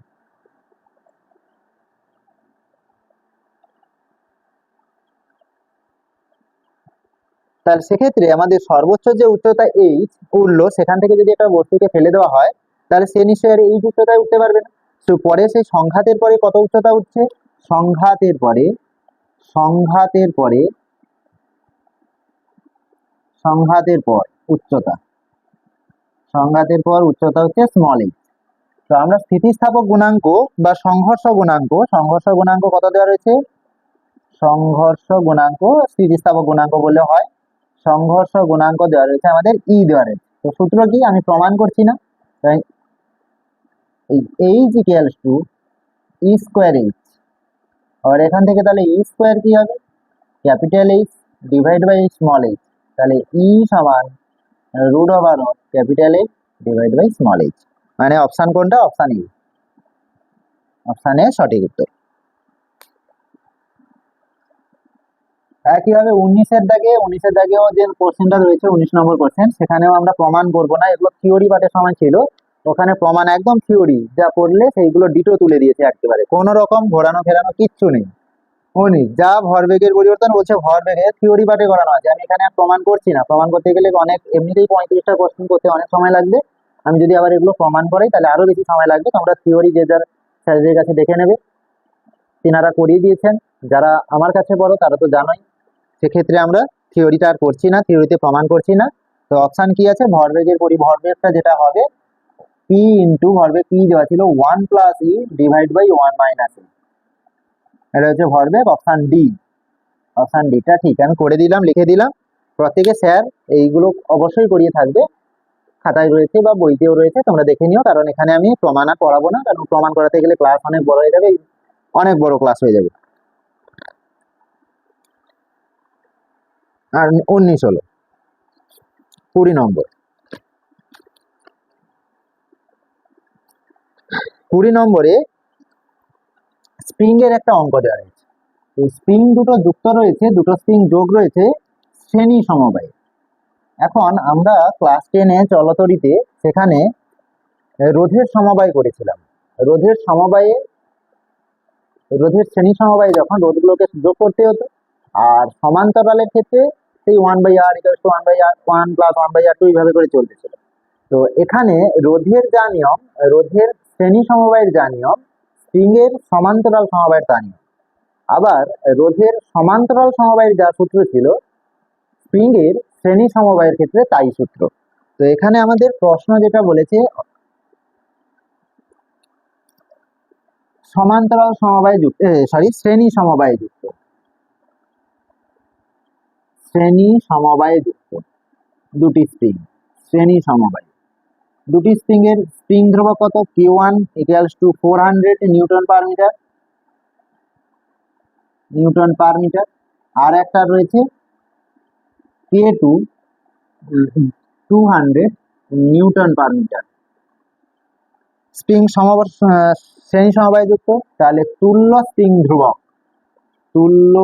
তাহলে সেক্ষেত্রে আমাদের সর্বোচ্চ যে উচ্চতা এইচ উঠলো, সেখান থেকে যদি একটা বস্তুকে ফেলে দেওয়া হয়, তাহলে সে নিশ্চয়ই আর এইচ উচ্চতায় উঠতে পারবে না। তো পরে সেই সংঘাতের পরে কত উচ্চতা উঠছে, সংঘাতের পরে সংঘাতের পরে সংঘাতের পর উচ্চতা সংঘাতের পর উচ্চতা হচ্ছে স্মল এইচ। তো আমরা স্থিতিস্থাপক গুণাঙ্ক বা সংঘর্ষ গুণাঙ্ক কত দেওয়া রয়েছে, সংঘর্ষ গুণাঙ্ক, স্থিতিস্থাপক গুণাঙ্ক বললে হয়, সংঘর্ষ গুণাঙ্ক দেওয়া রয়েছে আমাদের ই দেওয়া রয়েছে। তো সূত্র কি, আমি প্রমাণ করছি না, তাই এই H equals to E square H. আর এখান থেকে তাহলে ই স্কোয়ার কি হবে, capital H divide by small H. তাহলে ই সমান root over of capital H divide by small H. মানে অপশন কোনটা, অপশন ই, অপশন এ সঠিক উত্তর। একইভাবে 19-এর দাগেও যে কোশ্চেনটা রয়েছে 19 নম্বর কোশ্চেন, সেখানেও আমরা প্রমাণ করব না, এগুলো থিওরি পাঠের সময় ছিল, ওখানে প্রমাণ একদম থিওরি, যা পড়লে সেইগুলো ডিটো তুলে দিয়েছে একেবারে, কোনো রকম ঘোরানো ফেরানো কিচ্ছু নেই। উনি যা ভরবেগের পরিবর্তন বলছে, ভরবেগে থিওরি পাঠে করানো আছে, আমি এখানে আর প্রমাণ করছি না। প্রমাণ করতে গেলে অনেক, এমনিতেই 35টা কোশ্চেন করতে অনেক সময় লাগবে, আমি যদি আবার এগুলো প্রমাণ করাই তাহলে আরো বেশি সময় লাগবে। তোমরা থিওরি যে যার স্যারের কাছে দেখে নেবে, তিনারা করিয়ে দিয়েছেন, যারা আমার কাছে পড়ো তারা তো জানোই। সেক্ষেত্রে আমরা থিওরিটা আর করছি না, থিওরিতে প্রমাণ করছি না। তো অপশন কি আছে, ভরবেগটা যেটা হবে পি ইন্টু ভরবেগ পি দেওয়া ছিল 1 plus E divide by 1 minus E, এটা হচ্ছে ভরবেগ, অপশন ডি। অপশন ডিটা ঠিক, আমি করে দিলাম, লিখে দিলাম। প্রত্যেকে স্যার এইগুলো অবশ্যই করিয়ে থাকবে, খাতায় রয়েছে বা বইতেও রয়েছে, তোমরা দেখে নিও, কারণ এখানে আমি প্রমাণ আর করাবো না, কারণ প্রমাণ করাতে গেলে ক্লাস অনেক বড় হয়ে যাবে, অনেক বড় ক্লাস হয়ে যাবে। আর 19 হলো 20 নম্বর। 20 নম্বরে স্প্রিং এর একটা অঙ্ক দেওয়া রয়েছে। তো স্প্রিং দুটো যুক্ত রয়েছে, দুটো স্প্রিং যোগ রয়েছে শ্রেণী সমবায়ে। এখন আমরা ক্লাস 10-এ চলতরিতে সেখানে রোধের সমবায় করেছিলাম। রোধের সমবায়ে, রোধের শ্রেণী সমবায়ে যখন রোধগুলোকে যোগ করতে হতো, আর সমান্তরালের ক্ষেত্রে সেই 1/r equals to 1/r 1 plus 1/r2 এইভাবে করে চলতেছিল। তো এখানে রোধের যা নিয়ম, রোধের শ্রেণী সমবায়ের যা নিয়ম, স্প্রিং এর সমান্তরাল সমবায়ের তা নিয়ম। আবার রোধের সমান্তরাল সমবায়ের যা সূত্র ছিল, স্প্রিং এর শ্রেণী সমবায়ের ক্ষেত্রে তাই সূত্র। তো এখানে আমাদের প্রশ্ন যেটা বলেছে, সমান্তরাল সমবায় যুক্ত, শ্রেণী সমবায় যুক্ত, শ্রেণী সমবায়ে যুক্ত দুটি স্প্রিং, শ্রেণী সমবায় দুটি স্প্রিং এর স্প্রিং ধ্রুবক কত, Q1 equals to 400 newton per metre, newton per metre. আর একটা রয়েছে K2 200 Newton per metre. Spring শ্রেণী সমবায় যুক্ত, তাহলে তুল্য স্প্রিং ধ্রুবক, তুল্য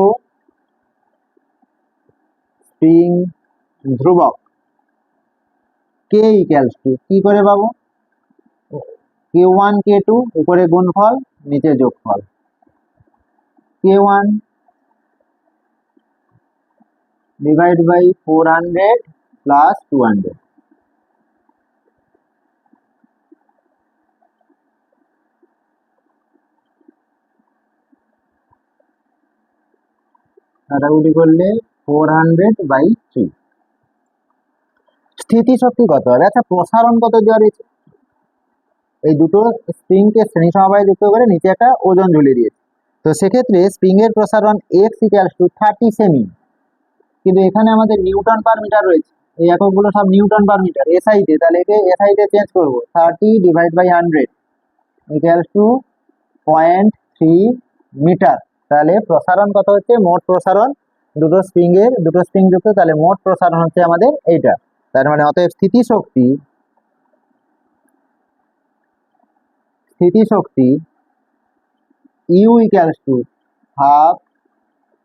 স্প্রিং ধ্রুবক K ইকুয়ালস টু কি করে পাবো, K1 K2 উপরে গুণফল নিচে যোগফল, K1 ডিভাইড বাই 400 প্লাস 200। কাটাকুটি করলে 400/2। স্থিতিশক্তি কত হবে, আচ্ছা প্রসারণ কত দেওয়া রয়েছে, এই দুটো স্প্রিংকে শ্রেণী সমবায়ে যুক্ত করে নিচে একটা ওজন ঝুলিয়ে দিয়েছে। তো সেক্ষেত্রে স্প্রিং এর প্রসারণ x ইকুয়ালস টু 30 সেমি, কিন্তু এখানে আমাদের নিউটন পার মিটার রয়েছে, এই এককগুলো সব নিউটন পার মিটার এসআই তে, তাহলে একে এসআই তে চেঞ্জ করবো, 30 divide by 100 equals to 0.3 metre. তাহলে প্রসারণ কত হচ্ছে, মোট প্রসারণ, দুটো স্প্রিং যুক্ত, তাহলে মোট প্রসারণ হচ্ছে আমাদের এইটা। তার মানে অতএব স্থিতিশক্তি U equals to half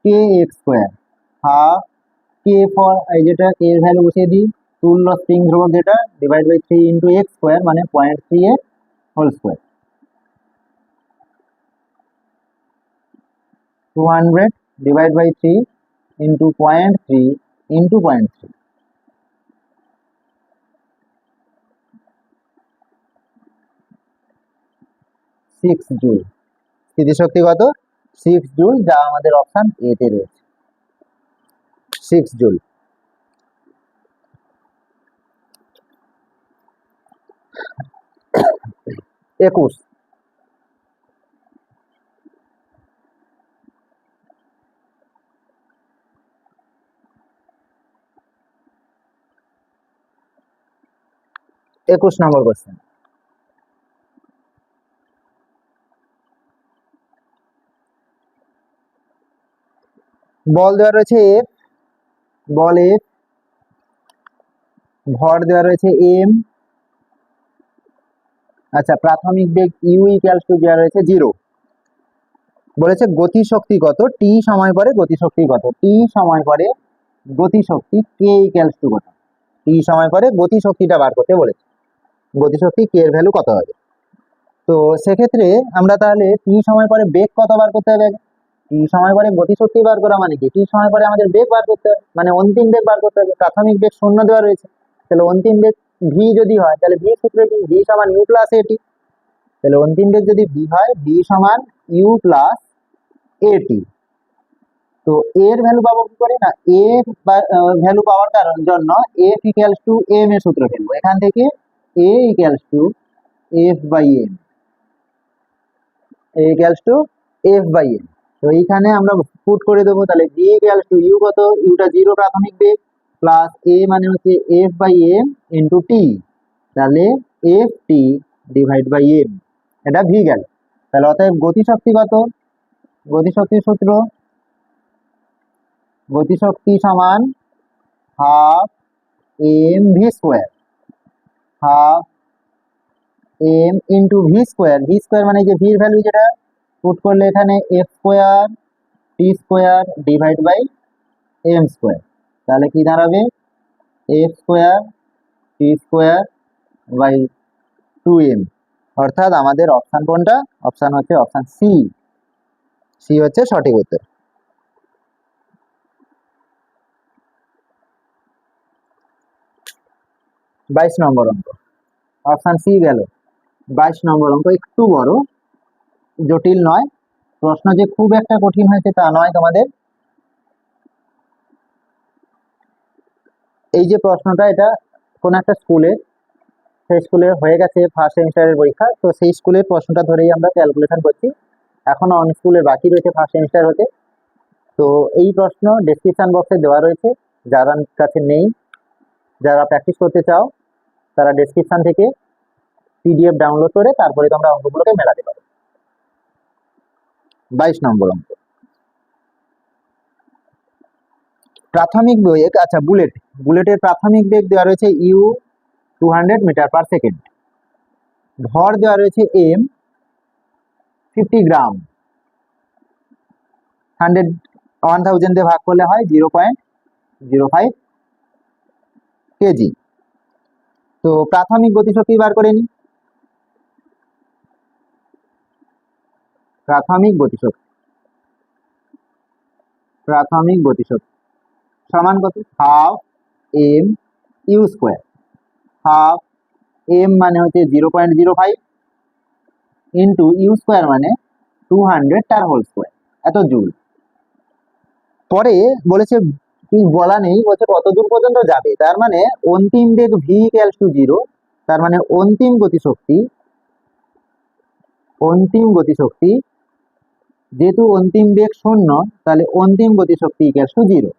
K X square half K for এই যেটা কে এর ভ্যালু বসিয়ে দিই তুল্য স্প্রিং ধ্রুবক যেটা divide by 3 into X square মানে 0.3 এর whole square 200 divide by 3 into 0.3 into 0.3 6 joule স্থিতিশক্তি কত 6 জুল যা আমাদের অপশন এ তে রয়েছে 6 জুল। 21 নম্বর কোশ্চেন বল দেওয়া রয়েছে এফ বল এফ ভর দেওয়া রয়েছে এম আচ্ছা প্রাথমিক বেগ ইউ ইকুয়ালস টু দেওয়া রয়েছে 0 বলেছে গতিশক্তি কত টি সময় পরে গতিশক্তি কত টি সময় পরে গতিশক্তি কে ইকুয়ালস টু কত টি সময় পরে গতিশক্তিটা বার করতে বলেছে গতিশক্তি কে এর ভ্যালু কত হবে তো সেক্ষেত্রে আমরা তাহলে টি সময় পরে বেগ কত বার করতে হবে টি সময় পরে গতিশক্তি বার করা মানে কি টি সময় পরে আমাদের বেগ বার করতে হবে মানে অন্তিম বেগ বার করতে হবে প্রাথমিক বেগ 0 দেওয়া রয়েছে তাহলে অন্তিম বেগ ভি যদি হয় তাহলে ভি সূত্রে কি ভি সমান ইউ প্লাস এটি তাহলে অন্তিম বেগ যদি ভি হয় ভি সমান ইউ প্লাস এটি তো এর ভ্যালু পাবো কি করে না এ ভ্যালু পাওয়ার জন্য এফ ইকুয়ালস টু এম এর সূত্র ফেলবো এখান থেকে A equals to F by M A equals to F by M তো এইখানে আমরা পুট করে দেবো তাহলে ভি ইকুয়ালস টু ইউ কত ইউটা 0 প্রাথমিক বেগ প্লাস এ মানে হচ্ছে F by M into T তাহলে F T divide by M এটা ভি গেল তাহলে অতএব গতিশক্তি কত গতিশক্তির সূত্র গতিশক্তি সমান half M V square half M into V square মানে যে ভির ভ্যালু যেটা পুট করলে এখানে F square T square divide by M square তাহলে কি দাঁড়াবে F square T square by 2m অর্থাৎ আমাদের অপশন কোনটা অপশন হচ্ছে অপশন সি সি হচ্ছে সঠিক উত্তর 22 নম্বর অঙ্ক অপশন সি গেল 22 নম্বর অঙ্ক একটু বড় জটিল নয় প্রশ্ন যে খুব একটা কঠিন হয়েছে তা নয় তোমাদের এই যে প্রশ্নটা এটা কোন একটা স্কুলে সেই স্কুলে হয়ে গেছে ফার্স্ট সেমিস্টারের পরীক্ষা তো সেই স্কুলের প্রশ্নটা ধরেই আমরা ক্যালকুলেশন করছি এখনো অনেক স্কুলের বাকি রয়েছে ফার্স্ট সেমিস্টার হতে তো এই প্রশ্ন ডেসক্রিপশন বক্সে দেওয়া রয়েছে যারা কাছে নেই যারা প্র্যাকটিস করতে চাও তারা ডেসক্রিপশন থেকে পিডিএফ ডাউনলোড করে তারপরে তোমরা অঙ্কগুলোকে মেলাতে পারো 22 নম্বর অঙ্ক প্রাথমিক বেগ আচ্ছা বুলেটের প্রাথমিক বেগ দেওয়া রয়েছে ইউ 200 মিটার পার সেকেন্ড ভর দেওয়া রয়েছে এম 50 গ্রাম 1000 দিয়ে ভাগ করলে হয় 0.05 কেজি তো প্রাথমিক গতিশক্তি বার করে নি প্রাথমিক গতিশক্তি সমান কত half M U square half M মানে হচ্ছে 0.05 ইন্টু ইউ স্কোয়ার মানে 200 তার হোল স্কোয়ার এত জুল পরে বলেছে কি বলা নেই বলছে কত দূর পর্যন্ত যাবে তার মানে অন্তিম বেগ ভি ইকুয়ালস টু 0 তার মানে অন্তিম গতিশক্তি যেহেতু অন্তিম বেগ 0 তাহলে অন্তিম গতিশক্তি ইকুয়ালস টু 0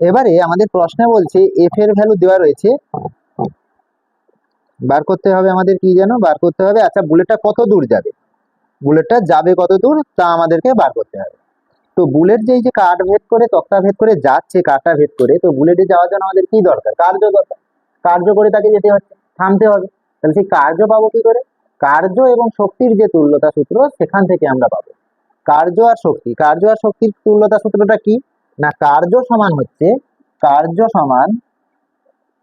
এবারে আমাদের প্রশ্নে বলছে এফ এর ভ্যালু দেওয়া রয়েছে বার করতে হবে আমাদের কি যেন বার করতে হবে আচ্ছা বুলেটটা কত দূর যাবে বুলেটটা যাবে কত দূর তা আমাদেরকে বার করতে হবে তো বুলেট যে কাঠ ভেদ করে তক্তা ভেদ করে যাচ্ছে কাটা ভেদ করে তো বুলেটে যাওয়ার জন্য আমাদের কি দরকার কার্য করে তাকে যেতে হচ্ছে থামতে হবে তাহলে সেই কার্য পাবো কি করে কার্য এবং শক্তির যে তুল্যতা সূত্র সেখান থেকে আমরা পাবো কার্য আর শক্তি, কার্য আর শক্তির তুল্যতা সূত্রটা কি না, কার্য সমান হচ্ছে কার্য সমান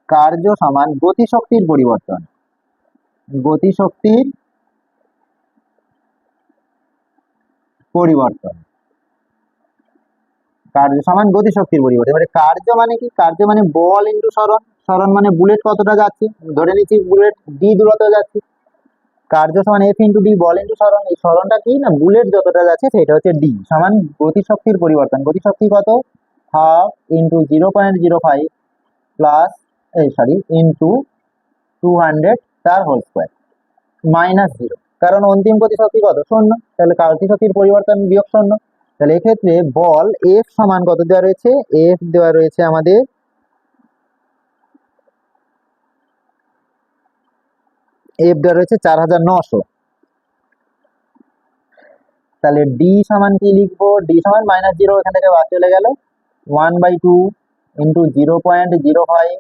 কার্য সমান গতিশক্তির পরিবর্তন, গতিশক্তির পরিবর্তন, কার্য সমান গতিশক্তির পরিবর্তন। এবারে কার্য মানে কি, কার্য মানে বল ইন্টু সরণ, সরণ মানে বুলেট কতটা যাচ্ছে, ধরে নিচ্ছি বুলেট ডি দূরত্ব যাচ্ছে, কার্য সমান এফ ইন্টু ডি, বল ইন্টু সরণ, এই সরণটা কি না বুলেট যতটা যাচ্ছে সেটা হচ্ছে ডি, সমান গতিশক্তির পরিবর্তন, গতিশক্তি কত হাফ ইন্টু 0.05 প্লাস ইন্টু 200 তার হোল স্কোয়ার মাইনাস 0, কারণ অন্তিম গতিশক্তি কত শূন্য, তাহলে গতিশক্তির পরিবর্তন বিয়োগ শূন্য। তাহলে এক্ষেত্রে বল এফ সমান কত দেওয়া রয়েছে, এফ দেওয়া রয়েছে আমাদের এফ দেওয়া রয়েছে 4900। তাহলে ডি সমান কি লিখবো, ডি সমান -0, এখান থেকে বাদ চলে গেল 1/2 ইন্টু 0.05,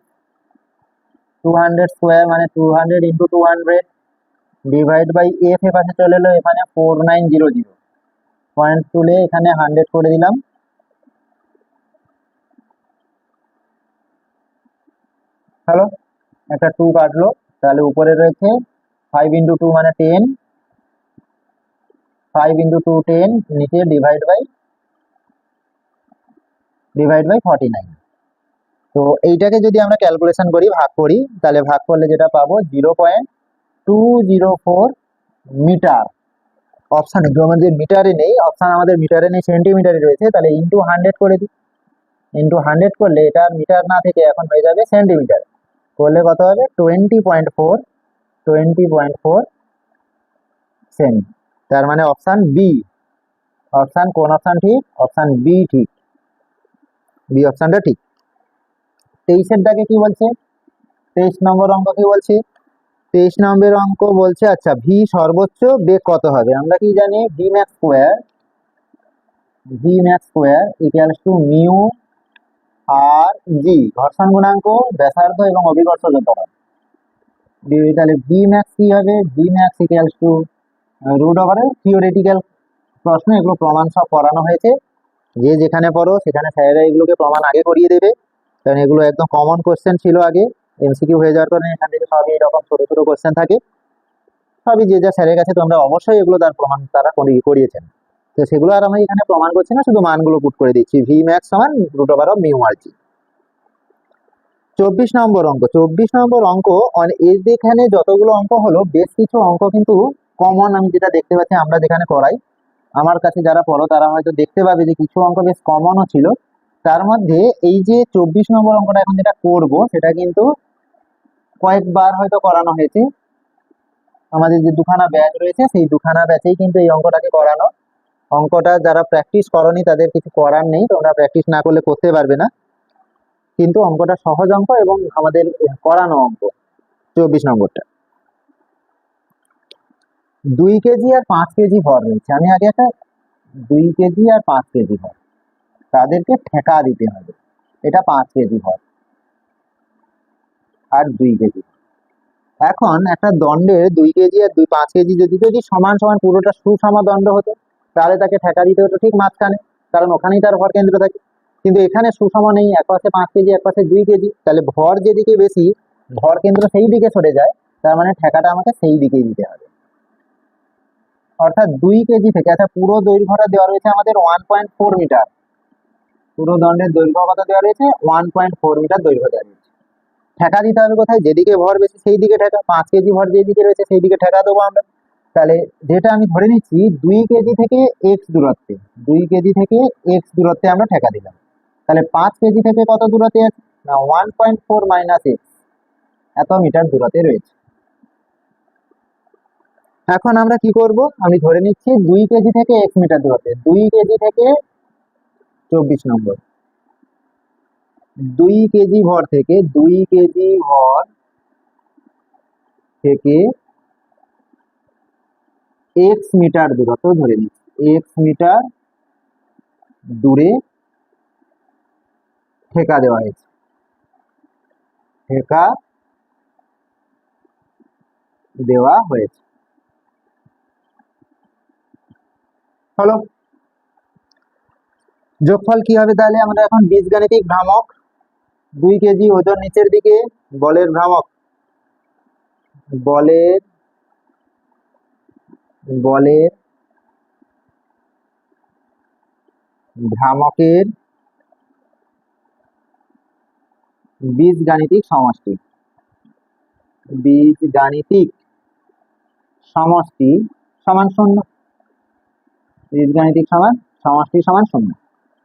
200 স্কোয়ার মানে 200 ইন্টু 200 ডিভাইড বাই এফ, এ পাশে চলে এলো, এখানে 4900 পয়েন্ট তুলে এখানে 100 করে দিলাম, হ্যালো একটা 2 কাটলো, তাহলে উপরে রয়েছে 5 ইন্টু 2 মানে 10, 5 ইন্টু 2 10, নিচে ডিভাইড বাই 49। তো এইটাকে যদি আমরা ক্যালকুলেশন করি, ভাগ করি, তাহলে ভাগ করলে যেটা পাবো 0.204 মিটার। অপশান আমাদের মিটারে নেই, অপশান আমাদের মিটারে নেই, সেন্টিমিটারে রয়েছে, তাহলে ইন্টু 100 করে দিই, ইন্টু 100 করলে এটা মিটার না থেকে এখন হয়ে যাবে সেন্টিমিটার, করলে কত হবে 20.4 সেমি। তার মানে অপশান বি, অপশান কোন অপশান ঠিক, অপশান বি ঠিক, বি অপশানটা ঠিক। 23 দাগে কি বলছে, 23 নম্বর অঙ্ক কি বলছে, 23 নম্বর অঙ্ক বলছে আচ্ছা ভি সর্বোচ্চ বেগ কত হবে, আমরা কি জানি V max square equals to mu R G, ঘর্ষণ গুণাঙ্ক, ব্যাসার্ধ এবং অভিকর্ষজ ত্বরণ। তাহলে ভি ম্যাক্স কি হবে, V max equals to root over, theoretical প্রশ্ন, এগুলো প্রমাণ সব করানো হয়েছে, যে যেখানে পড়ো সেখানে স্যারেরা এগুলোকে প্রমাণ আগে করিয়ে দেবে, কারণ এগুলো একদম কমন কোশ্চেন ছিল আগে, এমসিকিউ হয়ে যাওয়ার কারণে এখান থেকে সবই এরকম ছোট ছোট কোশ্চেন থাকে, সবই যে যা স্যারের কাছে তোমরা অবশ্যই এগুলো তার প্রমাণ তারা করিয়েছেন। তো সেগুলো আর আমি এখানে প্রমাণ করছি না, শুধু মানগুলো পুট করে দিচ্ছি, ভি ম্যাক্স সমান root over of mu R জি। 24 নম্বর অঙ্ক, 24 নম্বর অঙ্ক, এখানে যতগুলো অঙ্ক হলো বেশ কিছু অঙ্ক কিন্তু কমন, আমি যেটা দেখতে পাচ্ছি আমরা যেখানে করাই, আমার কাছে যারা পড়ো তারা হয়তো দেখতে পাবে যে কিছু অঙ্ক বেশ কমনও ছিল। তার মধ্যে এই যে 24 নম্বর অঙ্কটা এখন যেটা করব সেটা কিন্তু কয়েকবার হয়তো করানো হয়েছে, আমাদের যে দুখানা ব্যাচ রয়েছে সেই দুখানা ব্যাচেই কিন্তু এই অঙ্কটাকে করানো। অঙ্কটা যারা প্র্যাকটিস করনি তাদের কিছু করার নেই, তোমরা প্র্যাকটিস না করলে করতে পারবে না, কিন্তু অঙ্কটা সহজ অঙ্ক এবং আমাদের করানো অঙ্ক। 24 নম্বরটা 2 কেজি আর 5 কেজি ভর রয়েছে, আমি আগে একটা 2 কেজি আর 5 কেজি ভর তাদেরকে ঠেকা দিতে হবে, এটা 5 কেজি ভর আর 2 কেজি। এখন একটা দণ্ডের 2 কেজি আর 5 কেজি যদি যদি সমান সমান পুরোটা সুষম দণ্ড হতো তাহলে তাকে ঠেকা দিতে হতো ঠিক মাঝখানে, কারণ ওখানেই তার ভর কেন্দ্র থাকে, কিন্তু এখানে সুষম নেই, এক পাশে 5 কেজি এক পাশে 2 কেজি, তাহলে ভর যেদিকে বেশি ভর কেন্দ্র সেই দিকে সরে যায়, তার মানে ঠেকাটা আমাকে সেই দিকেই দিতে হবে। অর্থাৎ 2 কেজি থেকে, আচ্ছা পুরো দৈর্ঘ্যটা দেওয়া রয়েছে আমাদের 1.4 মিটার, পুরো দণ্ডের দৈর্ঘ্য কত দেওয়া রয়েছে 1.4 মিটার দৈর্ঘ্য দেওয়া রয়েছে, ঠেকা দিতে হবে কোথায়, যেদিকে ভর বেশি সেই দিকে ঠেকা, 5 কেজি ভর যেদিকে রয়েছে সেই দিকে ঠেকা দেবো আমরা। তাহলে যেটা আমি ধরে নিচ্ছি 2 কেজি থেকে এক্স দূরত্বে, 2 কেজি থেকে এক্স দূরত্বে আমরা ঠেকা দিলাম, তাহলে 5 কেজি থেকে কত দূরত্বে আছে না 1.4 মাইনাস এক্স, এত মিটার দূরত্বে রয়েছে। এখন আমরা কি করব, আমি ধরে নিচ্ছি 2 কেজি থেকে এক্স মিটার দূরত্বে, 2 কেজি থেকে 24 নম্বর 2 কেজি ভর থেকে 2 কেজি ভর থেকে এক্স মিটার দূরত্ব ধরে নিচ্ছি, এক্স মিটার দূরে ঠেকা দেওয়া হয়েছে, ঠেকা দেওয়া হয়েছে, হলো। যোগফল কি হবে তাহলে? আমরা এখন বীজগাণিতিক ভ্রামক 2 কেজি ওজন নিচের দিকে, বলের ভ্রামক বলের বলের ভ্রামকের বীজগাণিতিক সমষ্টি, বীজগাণিতিক সমষ্টি সমান 0। বীজগাণিতিক সমান সমষ্টি সমান 0।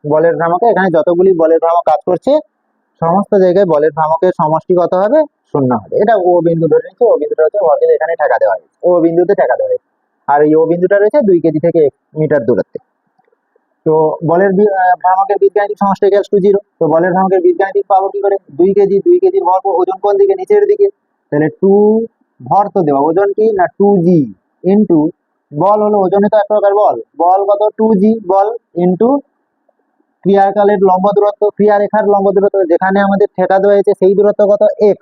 বলের ভ্রামকে এখানে যতগুলি বলের ভ্রামক কাজ করছে সমস্ত জায়গায় বলের ভ্রামকের সমষ্টি কত হবে? 0 হবে। এটা ও বিন্দু ধরে নিচ্ছে, ও বিন্দুটা হচ্ছে ভরকে এখানে ঠেকা দেওয়া হয়েছে, ও বিন্দুতে ঠেকা দেওয়া হয়েছে। আর এই ও বিন্দুটা রয়েছে 2 কেজি থেকে 1 মিটার দূরত্বে। তো বলের ভ্রামকের বীজগাণিতিক সমষ্টি ইকুয়ালস টু 0। তো বলের ভ্রামকের বীজগাণিতিক পাবো কি করে? 2 কেজি, 2 কেজির ভর ওজন কোন দিকে? নিচের দিকে। তাহলে 2 ভর তো দেওয়া, ওজন কি না 2g ইন্টু বল হলো, ওজনে তো এক প্রকার বল, বল কত? 2g বল ইন্টু ক্রিয়াকালের লম্ব দূরত্ব, ক্রিয়ারেখার লম্ব দূরত্ব, যেখানে আমাদের ঠেকা দেওয়া হয়েছে সেই দূরত্ব কত? x।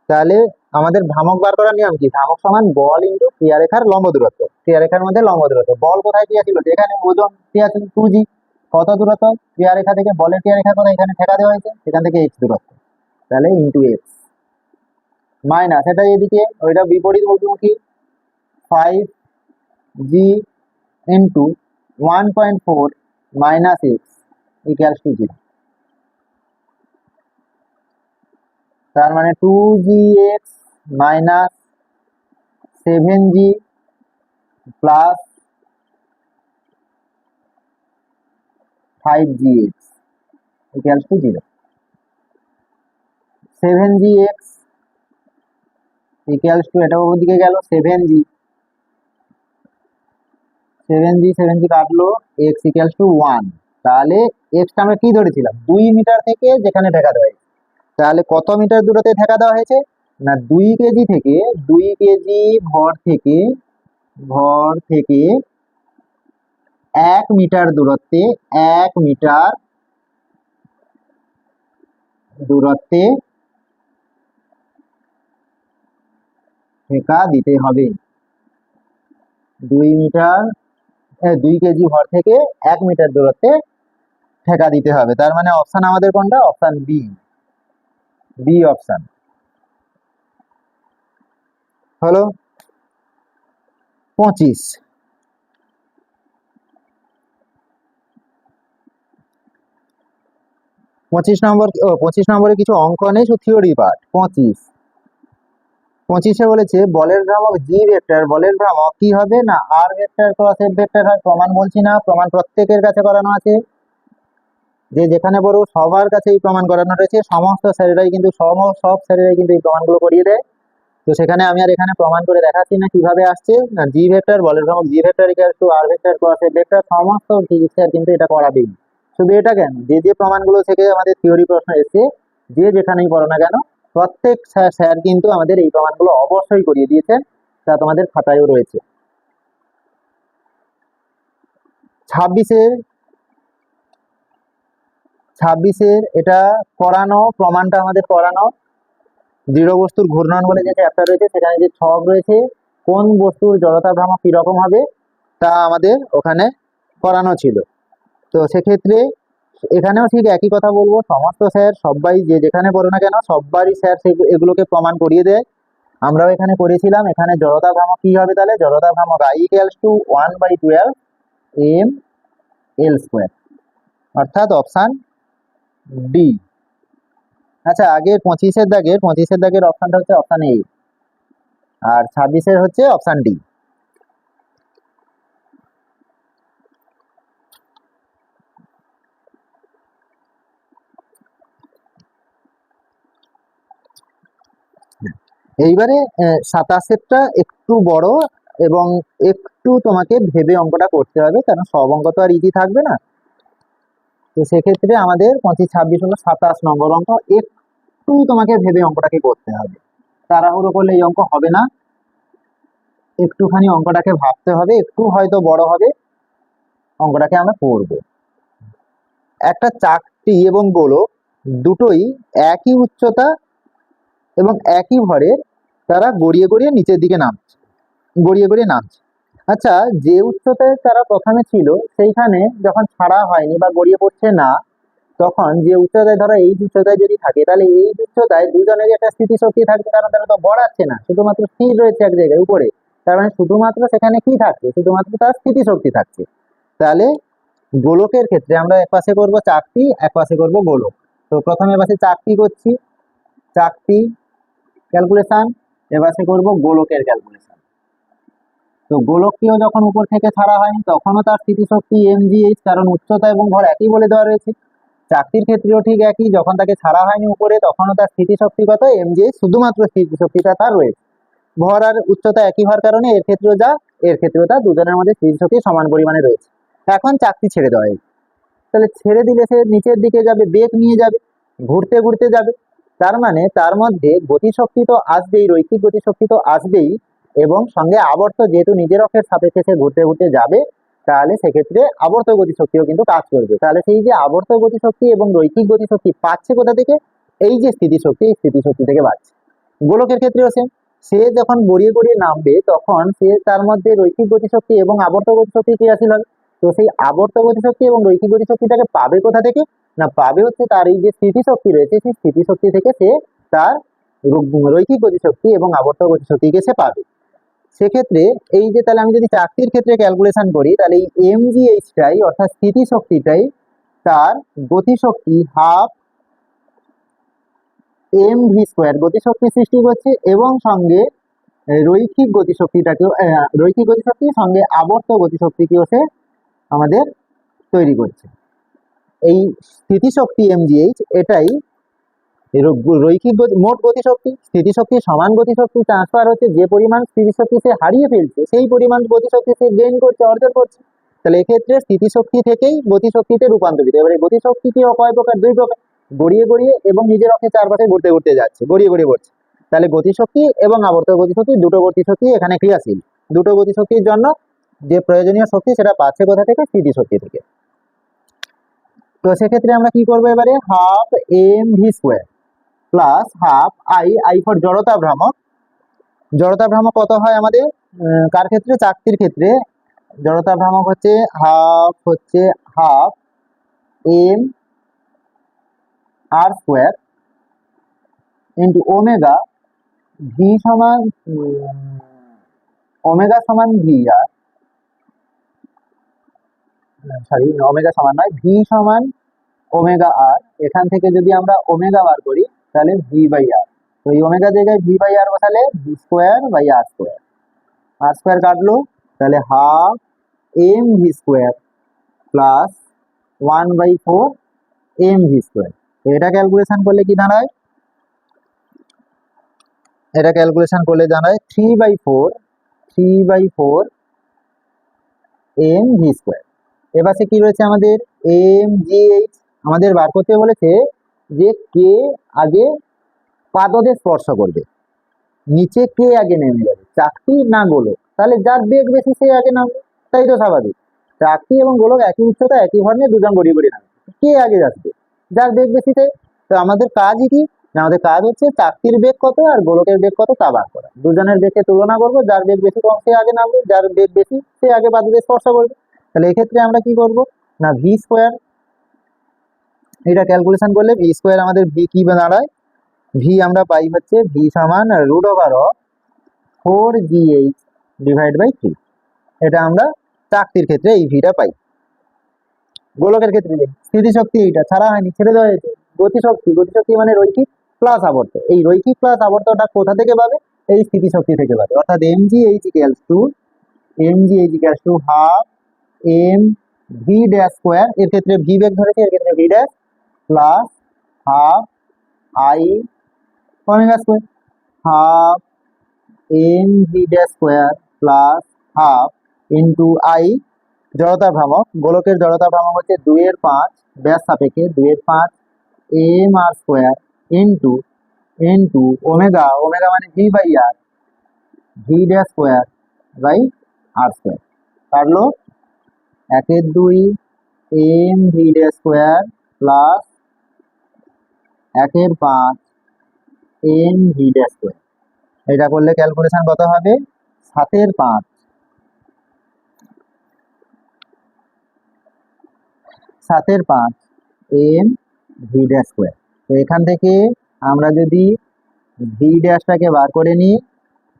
তাহলে আমাদের ভ্রামক বার করার নিয়ম কি? ভ্রামক সমান বল ইন্টু ক্রিয়ারেখার লম্ব দূরত্ব, ক্রিয়ারেখার মধ্যে লম্ব দূরত্ব। বল কোথায় ক্রিয়া ছিল? যেখানে ওজন ক্রিয়া ছিল 2g। কত দূরত্ব ক্রিয়ারেখা থেকে? বলের ক্রিয়ারেখা কত? এখানে ঠেকা দেওয়া হয়েছে, সেখান থেকে x দূরত্ব, তাহলে ইন্টু x মাইনাস এটা এদিকে, ওইটা বিপরীত মুখোমুখি 5g into 1.4 minus x equals to 0। তার মানে 2gx minus 7g plus 5gx equals to 0। 7gx equals to, এটা ওপর দিকে গেল 7g, 7g কাটলো, x ইকুয়ালস টু 1। তাহলে x টা আমরা কি ধরেছিলাম? 2 মিটার থেকে যেখানে ঠেকা দেওয়া হয়েছে। তাহলে কত মিটার দূরত্বে ঠেকা দেওয়া হয়েছে? না 2 কেজি থেকে, 2 কেজি ভর থেকে 1 মিটার দূরত্বে, 1 মিটার দূরত্বে ঠেকা দিতে হবে। 2 কেজি ভর থেকে 1 মিটার দূরত্বে ঠেকা দিতে হবে। তার মানে অপশন আমাদের কোনটা? অপশন বি, বি অপশন হলো 25। 25 নম্বর, 25 নম্বরে কিছু অঙ্ক নেই, শুধু থিওরি পার্ট। 25 বলেছে বলের ভ্রামক জি ভেক্টর, বলের ভ্রামক কি হবে? না আর ভেক্টর ক্রস এফ ভেক্টর হয়। প্রমাণ বলছি না, প্রমাণ প্রত্যেকের কাছে করানো আছে, যে যেখানে পড়ো সবার কাছে এই প্রমাণ করানো রয়েছে। সমস্ত স্যারেরাই কিন্তু সব স্যারেরাই কিন্তু এই প্রমাণগুলো করিয়ে দেয়। তো সেখানে আমি আর এখানে প্রমাণ করে দেখাচ্ছি না কিভাবে আসছে। না জি ভেক্টর, বলের ভ্রামক G vector equal to R vector cross F vector, সমস্ত ফিজিক্স স্যার কিন্তু এটা করাবেই। শুধু এটা কেন, যে যে প্রমাণগুলো থেকে আমাদের থিওরি প্রশ্ন এসেছে, যে যেখানেই পড়ো না কেন, প্রত্যেক স্যার কিন্তু আমাদের এই প্রমাণগুলো অবশ্যই করিয়ে দিয়েছেন, তা তোমাদের খাতায়ও রয়েছে। 26-এর এটা করানো, প্রমাণটা আমাদের করানো। দৃঢ় বস্তুর ঘূর্ণন বলে যে চ্যাপ্টার রয়েছে, সেখানে যে ছক রয়েছে, কোন বস্তুর জড়তা ভ্রামক কিরকম হবে তা আমাদের ওখানে করানো ছিল। তো সেক্ষেত্রে এখানেও ঠিক একই কথা বলবো, সমস্ত স্যার সবাই যে যেখানে পড়ো না কেন সবারই স্যার এগুলোকে প্রমাণ করিয়ে দেয়। আমরাও এখানে করেছিলাম। এখানে জড়তা ভ্রামক কি হবে তাহলে? জড়তা ভ্রামক I ইকুয়ালস টু 1/12 ml², অর্থাৎ অপশান ডি। আচ্ছা, আগে 25-এর দাগের অপশানটা হচ্ছে অপশান এ, আর 26-এর হচ্ছে অপশান ডি। এইবারে 27-এরটা একটু বড় এবং একটু তোমাকে ভেবে অঙ্কটা করতে হবে, কারণ সব অঙ্ক তো আর ইজি থাকবে না। তো সেক্ষেত্রে আমাদের 25-26 হলো 27 নম্বর অঙ্ক। একটু তোমাকে ভেবে অঙ্কটাকে করতে হবে, তাড়াহুড়ো করলে এই অঙ্ক হবে না। একটুখানি অঙ্কটাকে ভাবতে হবে, একটু হয়তো বড় হবে, অঙ্কটাকে আমরা করব। একটা চাকতি এবং গোলক দুটোই একই উচ্চতা এবং একই ভরের, তারা গড়িয়ে গড়িয়ে নিচের দিকে নামছে, আচ্ছা, যে উচ্চতায় তারা প্রথমে ছিল সেইখানে যখন ছাড়া হয়নি বা গড়িয়ে পড়ছে না, তখন যে উচ্চতায়, ধরো এই উচ্চতায় যদি থাকে, তাহলে এই উচ্চতায় দুজনেরই একটা স্থিতিশক্তি থাকবে, কারণ তারা তো গড়াচ্ছে না, শুধুমাত্র স্থির রয়েছে এক জায়গায় উপরে। তার মানে শুধুমাত্র সেখানে কি থাকছে, শুধুমাত্র তার স্থিতিশক্তি থাকছে। তাহলে গোলকের ক্ষেত্রে আমরা এক পাশে করব চাকতি, এক পাশে করব গোলক। তো প্রথমে পাশে চাকতি করছি, চাকতি ক্যালকুলেশন, এপাশে করব গোলকের ক্যালকুলেশন। তো গোলকটিও যখন উপর থেকে ছাড়া হয়নি তখনও তার স্থিতিশক্তি mgh, কারণ উচ্চতা এবং ভর একই বলে দেওয়া রয়েছে। চাকতির ক্ষেত্রেও ঠিক একই, যখন তাকে ছাড়া হয়নি উপরে তখনও তার স্থিতিশক্তি কত, mgh, শুধুমাত্র স্থিতিশক্তিটা তার রয়েছে। ভর আর উচ্চতা একই হওয়ার কারণে এর ক্ষেত্রেও যা, এর ক্ষেত্রেও তা, দুজনের মধ্যে স্থিতিশক্তি সমান পরিমাণে রয়েছে। এখন চাকতি ছেড়ে দেওয়া হয়েছে, তাহলে ছেড়ে দিলে সে নিচের দিকে যাবে, বেগ নিয়ে যাবে, ঘুরতে ঘুরতে যাবে। তার মানে তার মধ্যে গতিশক্তি তো আসবেই, রৈখিক গতিশক্তি তো আসবেই, এবং সঙ্গে আবর্ত, যেহেতু নিজের অক্ষের সাপেক্ষে সে ঘুরতে ঘুরতে যাবে, তাহলে সেক্ষেত্রে আবর্ত গতিশক্তিও কিন্তু কাজ করবে। তাহলে সেই যে আবর্ত গতিশক্তি এবং রৈখিক গতিশক্তি পাচ্ছে কোথা থেকে, এই যে স্থিতিশক্তি, এই স্থিতিশক্তি থেকে পাচ্ছে। গোলকের ক্ষেত্রেও সে যখন গড়িয়ে গড়িয়ে নামবে তখন সে তার মধ্যে রৈখিক গতিশক্তি এবং আবর্ত গতিশক্তি ক্রিয়াশীল হবে। তো সেই আবর্ত গতিশক্তি এবং রৈখিক গতিশক্তিটাকে পাবে কোথা থেকে, না পাবে হচ্ছে তার এই যে স্থিতিশক্তি রয়েছে, সেই স্থিতিশক্তি থেকে সে তার রৈখিক গতিশক্তি এবং আবর্ত গতিশক্তিকে সে পাবে। সেক্ষেত্রে এই যে, তাহলে আমি যদি চাকতির ক্ষেত্রে ক্যালকুলেশন করি, তাহলে এই mgh-টাই অর্থাৎ স্থিতিশক্তিটাই তার গতিশক্তি হাফ mv² গতিশক্তি সৃষ্টি করছে, এবং সঙ্গে রৈখিক গতিশক্তিটাকেও, রৈখিক গতিশক্তির সঙ্গে আবর্ত গতিশক্তিকেও সে আমাদের তৈরি করছে। এই স্থিতিশক্তি mgh, এটাই রৈখিক মোট গতিশক্তি। স্থিতিশক্তি সমান গতিশক্তি ট্রান্সফার হচ্ছে, যে পরিমাণ স্থিতিশক্তি সে হারিয়ে ফেলছে সেই পরিমাণ গতিশক্তি সে গেইন করছে, অর্জন করছে। তাহলে এক্ষেত্রে স্থিতিশক্তি থেকেই গতিশক্তিতে রূপান্তরিত। এবারে গতিশক্তি কি কয় প্রকার, দুই প্রকার, গড়িয়ে গড়িয়ে এবং নিজের অক্ষের চারপাশে ঘুরতে ঘুরতে যাচ্ছে, গড়িয়ে গড়িয়ে পড়ছে। তাহলে গতিশক্তি এবং আবর্ত গতিশক্তি, দুটো গতিশক্তি এখানে ক্রিয়াশীল। দুটো গতিশক্তির জন্য যে প্রয়োজনীয় শক্তি সেটা পাচ্ছে কোথা থেকে, স্থিতিশক্তি থেকে। তো সেক্ষেত্রে আমরা কি করবো, এবারে half mv² plus half I for জড়তা ভ্রামক। জড়তা ভ্রামক কত হয় আমাদের, কার ক্ষেত্রে, চাকতির ক্ষেত্রে জড়তা ভ্রামক হচ্ছে half M r² into omega, V সমান ওমেগা সমান ভি আর, সরি ওমেগা সমান নয়, ভি সমান ওমেগা আর। এখান থেকে যদি আমরা ওমেগা বার করি তাহলে v/r, তো এই ওমেগা জায়গায় v/r বসালে v²/r², r² কাটলো, তাহলে হাফ mv² প্লাস 1/4 mv²। তো এটা ক্যালকুলেশন করলে কি দাঁড়ায়, এটা ক্যালকুলেশন করলে দাঁড়ায় 3/4 mv²। এবারে কি রয়েছে আমাদের, mgh। আমাদের বার করতে বলেছে যে কে আগে পাদদেশ স্পর্শ করবে, নিচে কে আগে নেমে যাবে, চাকতি না গোলক। তাহলে যার বেগ বেশি সে আগে নামবে, তাই তো স্বাভাবিক। চাকতি এবং গোলক একই উচ্চতা, একই ধর্মে, দুজন গড়িয়ে গড়িয়ে নামবে, কে আগে যাচ্ছে, যার বেগ বেশি। তো আমাদের কাজই কি, না আমাদের কাজ হচ্ছে চাকতির বেগ কত আর গোলকের বেগ কত তা বার করা। দুজনের বেগকে তুলনা করবো, যার বেগ বেশি কম সে আগে নামবে, যার বেগ বেশি সে আগে পাদদেশ স্পর্শ করবে। তাহলে এক্ষেত্রে আমরা কি করব, না v², এটা ক্যালকুলেশন করলে v² আমাদের ভি কি দাঁড়ায়, ভি আমরা পাই হচ্ছে ভি সমান √4gh/3। এটা আমরা চাকতির ক্ষেত্রে এই ভিটা পাই। গোলকের ক্ষেত্রে স্থিতিশক্তি এইটা ছাড়া হয়নি, ছেড়ে দেওয়া হয়েছে। গতিশক্তি, গতিশক্তি মানে রৈখিক প্লাস আবর্ত, এই রৈখিক প্লাস আবর্তটা কোথা থেকে পাবে, এই স্থিতিশক্তি থেকে পাবে। অর্থাৎ mgh হাফ mv², এর ক্ষেত্রে ভি বেগ ধরেছে, এর ক্ষেত্রে V dash, plus half I omega, half mv² plus half into I জড়তা ভ্রামক। গোলকের জড়তা ভ্রামক হচ্ছে 2/5 ব্যাস সাপেক্ষে 2/5 mr² into into omega, omega মানে v/r, v²/r², কাটলো 1/2 mv² প্লাস 1/5 mv²। এটা করলে ক্যালকুলেশন কত হবে, 7/5 7/5 এম ভি ড্যাশ স্কোয়ার। তো এখান থেকে আমরা যদি ভি ড্যাশটাকে বার করে নিই,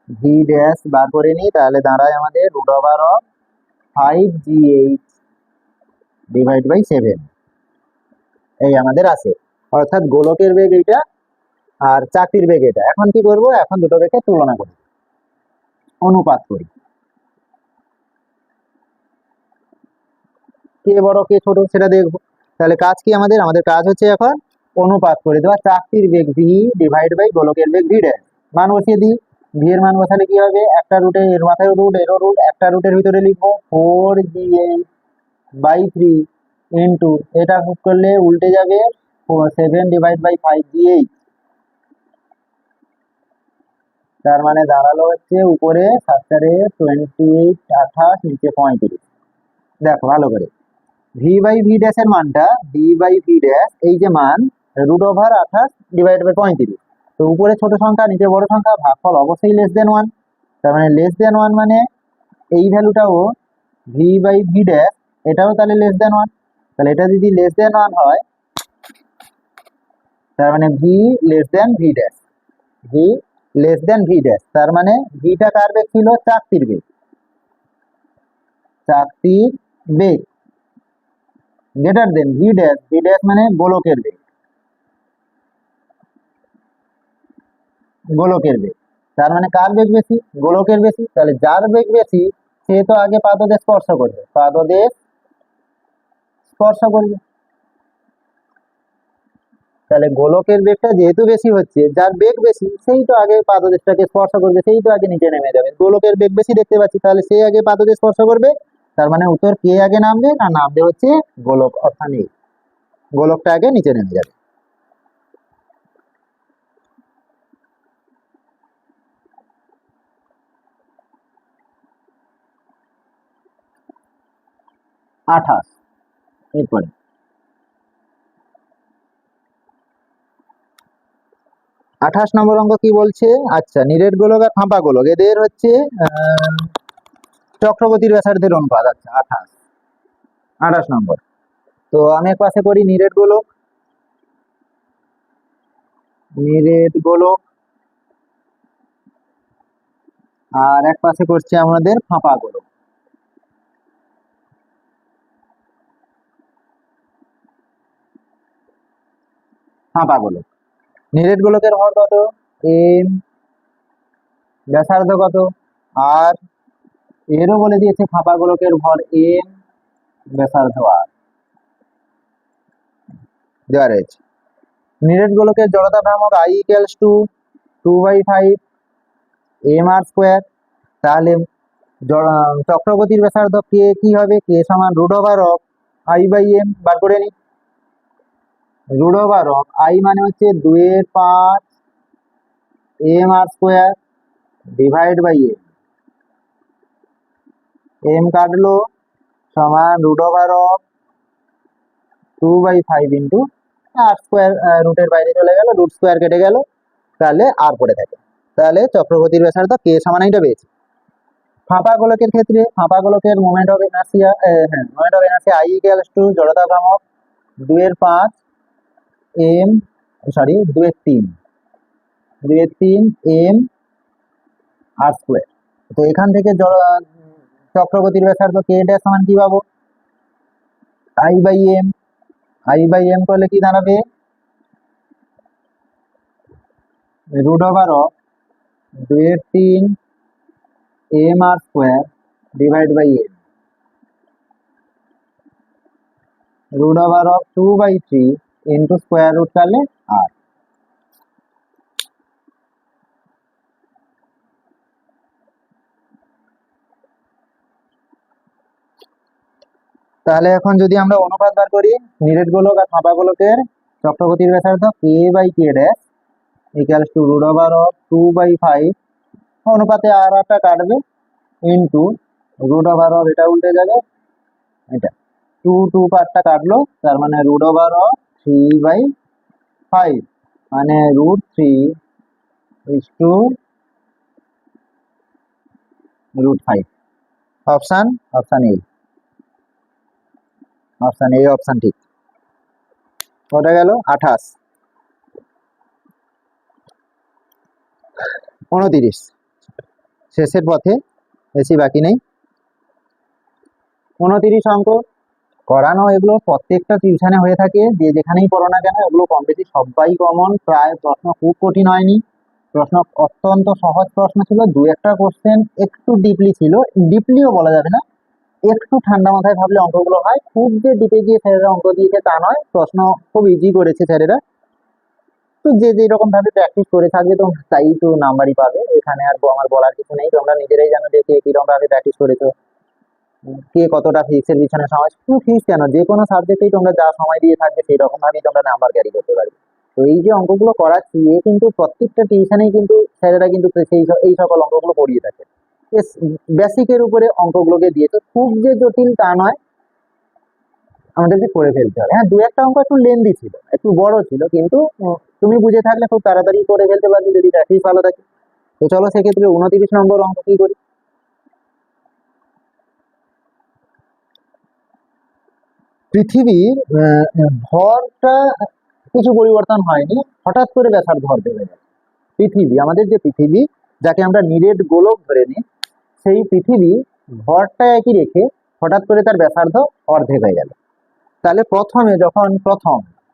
ভি ড্যাশ বার করে নিই, তাহলে দাঁড়ায় আমাদের √5 GH ডিভাইড বাই 7 এই আমাদের আছে। অর্থাৎ গোলকের বেগ এইটা আর চাকতির বেগ এটা। এখন কি করব, এখন দুটো বেগকে তুলনা করি, অনুপাত করি, কে বড় কে ছোট সেটা দেখবো। তাহলে কাজ কি আমাদের, আমাদের কাজ হচ্ছে এখন অনুপাত করে দেওয়া চাকতির বেগ ভি ডিভাইড বাই গোলকের বেগ ভি ড্যাশ। মান বসিয়ে দিই, ভি এর মান বসালে কি হবে, একটা রুটে এর মাথায় রুট এরও রুট, একটা রুটের ভিতরে লিখবো 4GH/3 ইন্টু এটা গুণ করলে উল্টে যাবে 7 ডিভাইড বাই 5GH। তার মানে দাঁড়ালো হচ্ছে উপরে 7×28 28, নিচে 35। দেখো ভালো করে, ভি বাই ভি ড্যাশ এর মানটা, ভি বাই ভি ড্যাশ এই যে মান √28 ডিভাইড বাই 35। তো উপরে ছোট সংখ্যা নিচে বড় সংখ্যা, ভাগফল অবশ্যই লেস দেন 1। তার মানে লেস দেন 1 মানে এই ভ্যালুটাও ভি বাই ভি ড্যাশ এটাও তাহলে লেস দেন 1। তাহলে এটা যদি লেস দেন 1 হয়, তার মানে V less than V dash, V less than V dash. তার মানে ভিটা কার বেগ ছিল, চাকতির বেগ, চাকতির বেগ greater than V dash, V dash মানে গোলকের বেগ, গোলকের বেগ। তার মানে কার বেগ বেশি, গোলকের বেশি। তাহলে যার বেগ বেশি সে তো আগে পাদদেশ স্পর্শ করবে, পাদদেশ স্পর্শ করবে। তাহলে গোলকের বেগটা যেহেতু বেশি হচ্ছে, যার বেগ বেশি সেই তো আগে পাদদেশটাকে স্পর্শ করবে, সেই তো আগে নিচে নেমে যাবে। গোলকের বেগ বেশি দেখতে পাচ্ছি, তাহলে সে আগে পাদদেশ স্পর্শ করবে। তার মানে উত্তর কে আগে নামবে, না নামবে হচ্ছে গোলক, অর্থাৎ এই গোলকটা আগে নিচে নেমে যাবে। আঠাশ, এরপরে 28 নম্বর অঙ্ক কি বলছে, আচ্ছা নিরেট গোলক আর ফাঁপা গোলক এদের হচ্ছে চক্রবর্তীর ব্যাসার্ধের অনুপাত। আচ্ছা 28 নম্বর। তো আমি এক পাশে করি নিরেট গোলক, নিরেট গোলক, আর এক পাশে করছি আমাদের ফাঁপা গোলক। ফাঁপা গোলক, নিরেট গোলকের ভর কত এম, ব্যাসার্ধ কত আর, এরও বলে দিয়েছে ফাঁপা গোলকের ভর এম, ব্যাসার্ধ আর দেওয়া রয়েছে। নিরেট গোলকের জড়তা ভ্রামক I = 2/5 mr²। তাহলে চক্রগতির ব্যাসার্ধ কে কি হবে, কে সমান √I/m বার করে নি। √I মানে হচ্ছে 2/5 mr² ডিভাইড বাই m কাটলো সমান √2/5 ইন্টু r² রুটের বাইরে চলে গেল, √ স্কোয়ার কেটে গেল, তাহলে আর পড়ে থাকে। তাহলে চক্রগতির ব্যাসার্ধ কে সমান এইটা পেয়েছি। ফাঁপা গোলকের ক্ষেত্রে, ফাঁপা গোলকের moment of inertia, moment of inertia I = জড়তা ভ্রামক 2/5 m, সরি 2/3 m r²। তো এখান থেকে চক্রগতির ব্যাসার্ধ কে ড্যাশ সমান কি পাবো, I/m, I/m করলে কি দাঁড়াবে, √2/3 mr² divide by m, √2/3 into square root কাটলে আর। তাহলে এখন যদি আমরা অনুপাত বার করি নিরেট গোলক আর ফাঁপা গোলকের চক্রগতির ব্যাসার্ধ k/k ড্যাশ = √2/5 অনুপাতে আর একটা কাটবে ইন্টু এটা উল্টে যাবে, এটা 2 পার্টটা কাটলো, তার মানে √3/5 মানে √3/5। অপশান এই। অপশান এ অপশান ঠিক। কটা গেল? 28, 29, শেষের পথে, বেশি বাকি নেই। 29 অঙ্ক করানো, এগুলো প্রত্যেকটা টিউশনে হয়ে থাকে, যে যেখানেই পড়ো না কেন এগুলো কম বেশি সবাই কমন। প্রায় প্রশ্ন খুব কঠিন হয়নি, প্রশ্ন অত্যন্ত সহজ প্রশ্ন ছিল। দু একটা কোশ্চেন একটু ডিপলি ছিল, ডিপলিও বলা যাবে না, একটু ঠান্ডা মাথায় ভাবলে অঙ্কগুলো হয়। খুব যে ডিপে গিয়ে স্যারেরা অঙ্ক দিয়েছে তা নয়, প্রশ্ন খুব ইজি করেছে স্যারেরা। তো যে যেরকম ভাবে প্র্যাকটিস করে থাকবে তোমরা তাই তো নাম্বারই পাবে। এখানে আর আমার বলার কিছু নেই, তোমরা নিজেরাই জানো যে কে কিরকম ভাবে প্র্যাকটিস করেছো, কে কতটা ফিক্সের পিছনে সময়। শুধু ফিক্স কেন, যে কোনো সাবজেক্টেই তোমরা যা সময় দিয়ে থাকবে সেই রকম ভাবেই তোমরা নাম্বার ক্যারি করতে পারবে। তো এই যে অঙ্কগুলো করাচ্ছি, এ কিন্তু প্রত্যেকটা টিউশনেই কিন্তু স্যারেরা কিন্তু এই সকল অঙ্কগুলো পড়িয়ে থাকে। বেসিকের উপরে অঙ্কগুলোকে দিয়েছে, খুব যে জটিল তা নয়, আমাদেরকে করে ফেলতে হবে। হ্যাঁ, দু একটা অঙ্ক একটু লেন্দি ছিল, একটু বড় ছিল, কিন্তু তুমি বুঝে থাকলে খুব তাড়াতাড়ি করে ফেলতে পারবে যদি প্র্যাকটিস ভালো থাকে। তো চলো সেক্ষেত্রে 29 নম্বর অঙ্ক কি করি। পৃথিবীর ভরটা কিছু পরিবর্তন হয়নি, হঠাৎ করে ব্যাসার্ধ অর্ধেক হয়ে গেছে। পৃথিবী, আমাদের যে পৃথিবী, যাকে আমরা নিরেট গোলক ধরে নিই, সেই পৃথিবী ভরটা একই রেখে হঠাৎ করে তার ব্যাসার্ধ অর্ধেক হয়ে গেল। তাহলে প্রথমে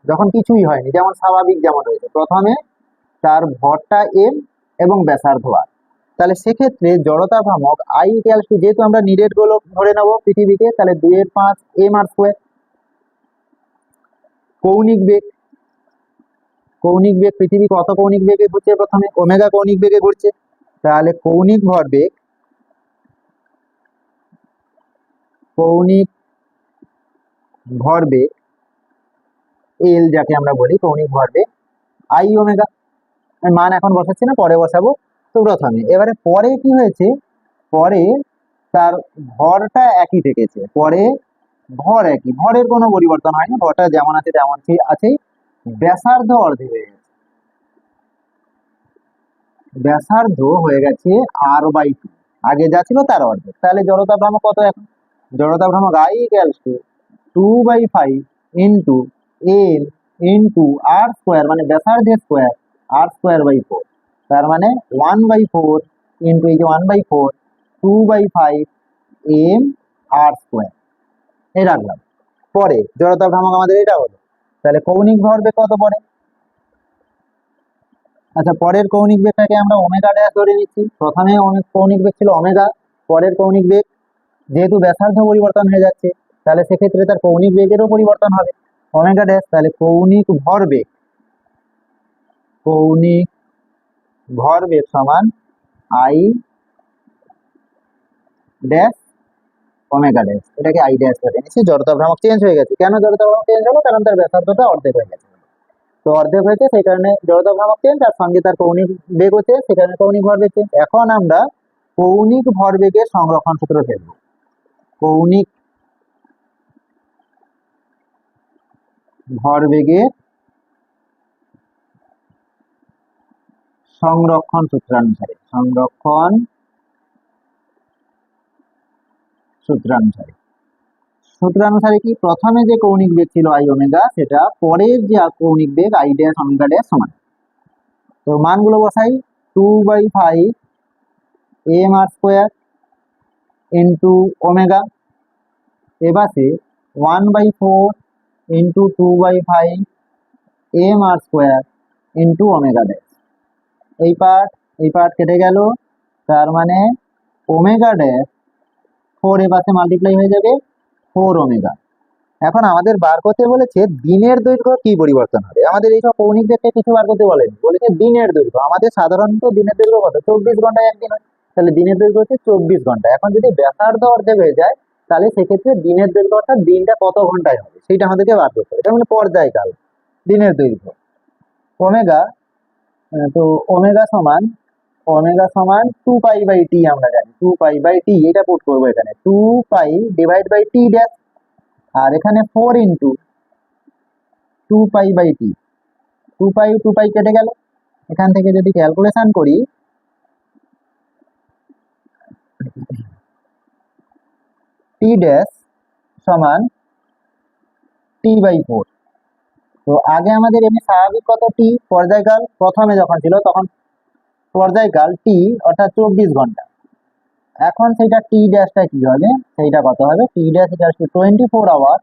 যখন কিছুই হয়নি, যেমন স্বাভাবিক যেমন রয়েছে, প্রথমে তার ভরটা এম এবং ব্যাসার্ধ আর। তাহলে সেক্ষেত্রে জড়তা ভ্রামক আই ইকুয়ালস টু, যেহেতু আমরা নিরেট গোলক ধরে নেব পৃথিবীকে, তাহলে 2/5 এম আর স্কোয়ার। কৌণিক বেগ, পৃথিবী কত কৌণিক বেগে ঘুরছে? প্রথমে ওমেগা কৌণিক বেগে ঘুরছে। তাহলে কৌণিক ভরবেগ এল, যাকে আমরা বলি কৌণিক ভরবেগ, আই ওমেগা। মান এখন বসাচ্ছি না, পরে বসাবো। তো প্রথমে এবারে পরে কি হয়েছে, পরে তার ভরটা একই থেকেছে, পরে ভর একই, ভরের কোনো পরিবর্তন হয়নি, ভরটা যেমন আছে তেমন আছেই। ব্যাসার্ধ অর্ধেক হয়ে গেছে, ব্যাসার্ধ হয়ে গেছে r/2, আগে যা ছিল তার অর্ধেক। তাহলে জড়তা ভ্রামক কত এখন? জড়তা ভ্রামক I equals to 2/5 into M into R square, মানে ব্যাসার্ধের স্কোয়ার, r²/4। তার মানে 1/4 ইন্টু এই যে 1/4, 2/5 এম আর স্কোয়ার, এই রাখলাম। পরে জড়তা ভ্রামক আমাদের এটা হলো। তাহলে কৌণিক ভরবেগ কত পরে? আচ্ছা, পরের কৌণিক বেগটাকে আমরা ওমেগা ড্যাশ ধরে নিচ্ছি। প্রথমে কৌণিক বেগ ছিল ওমেগা, পরের কৌণিক বেগ, যেহেতু ব্যাসার্ধ পরিবর্তন হয়ে যাচ্ছে, তাহলে সেক্ষেত্রে তার কৌণিক বেগেরও পরিবর্তন হবে, ওমেগা ড্যাশ। তাহলে কৌণিক ভরবেগ সমান আই ড্যাশ ওমেগা ড্যাশ, এটাকে আই ড্যাশ ধরে নিচ্ছি। জড়তা ভ্রামক চেঞ্জ হয়ে গেছে। কেন জড়তা ভ্রামক চেঞ্জ হলো? কারণ তার ব্যাসার্ধটা অর্ধেক হয়ে গেছে। তো অর্ধেক হয়েছে সেই কারণে জড়তা ভ্রামক চেঞ্জ, তার সঙ্গে তার কৌণিক বেগ হচ্ছে, সেখানে কৌণিক ভরবেগ চেঞ্জ। এখন আমরা কৌণিক ভরবেগের সংরক্ষণ সূত্র ফেলব। কৌণিক ভরবেগের সংরক্ষণ সূত্রানুসারে কি, প্রথমে যে কৌণিক বেগ ছিল আই ওমেগা, সেটা পরের যে কৌণিক beg I dash omega dash সমান। তো মানগুলো বসাই, 2/5 M R square into omega, এবারে 1/4 into 2/5 M R square into omega dash. এই পার্ট কেটে গেল, তার মানে ওমেগা ড্যাশ 4 এপাশে মাল্টিপ্লাই হয়ে যাবে, 4 ওমেগা। এখন আমাদের বার করতে বলেছে দিনের দৈর্ঘ্য কি পরিবর্তন হবে। আমাদের এইসব কৌণিক বেগকে কিছু বার করতে বলেনি, বলেছে দিনের দৈর্ঘ্য। আমাদের সাধারণত দিনের দৈর্ঘ্য কত? 24 ঘন্টায় একদিন হয়, তাহলে দিনের দৈর্ঘ্য হচ্ছে 24 ঘন্টা। এখন যদি ব্যাসার্ধ অর্ধেক হয়ে যায়, তাহলে সেক্ষেত্রে দিনের দৈর্ঘ্য অর্থাৎ দিনটা কত ঘন্টায় হবে সেটা আমাদেরকে বার করতে হবে। এটা মানে পর্যায়কাল দিনের দৈর্ঘ্য ওমেগা। তো ওমেগা সমান 2π/t, আমরা জানি 2π/t, এটা পুট করবো এখানে 2π/t ড্যাশ, আর এখানে 4 ইন্টু 2π/t, 2π কেটে গেল। এখান থেকে যদি ক্যালকুলেশন করি, t ড্যাশ সমান t/4। তো আগে আমাদের এমনি স্বাভাবিক কত টি পর্যায়কাল প্রথমে যখন ছিল তখন পর্যায়কাল টি অর্থাৎ 24 ঘন্টা। এখন সেইটা টি ড্যাশটা কি হবে, সেইটা কত হবে, T dash equals to 24 hour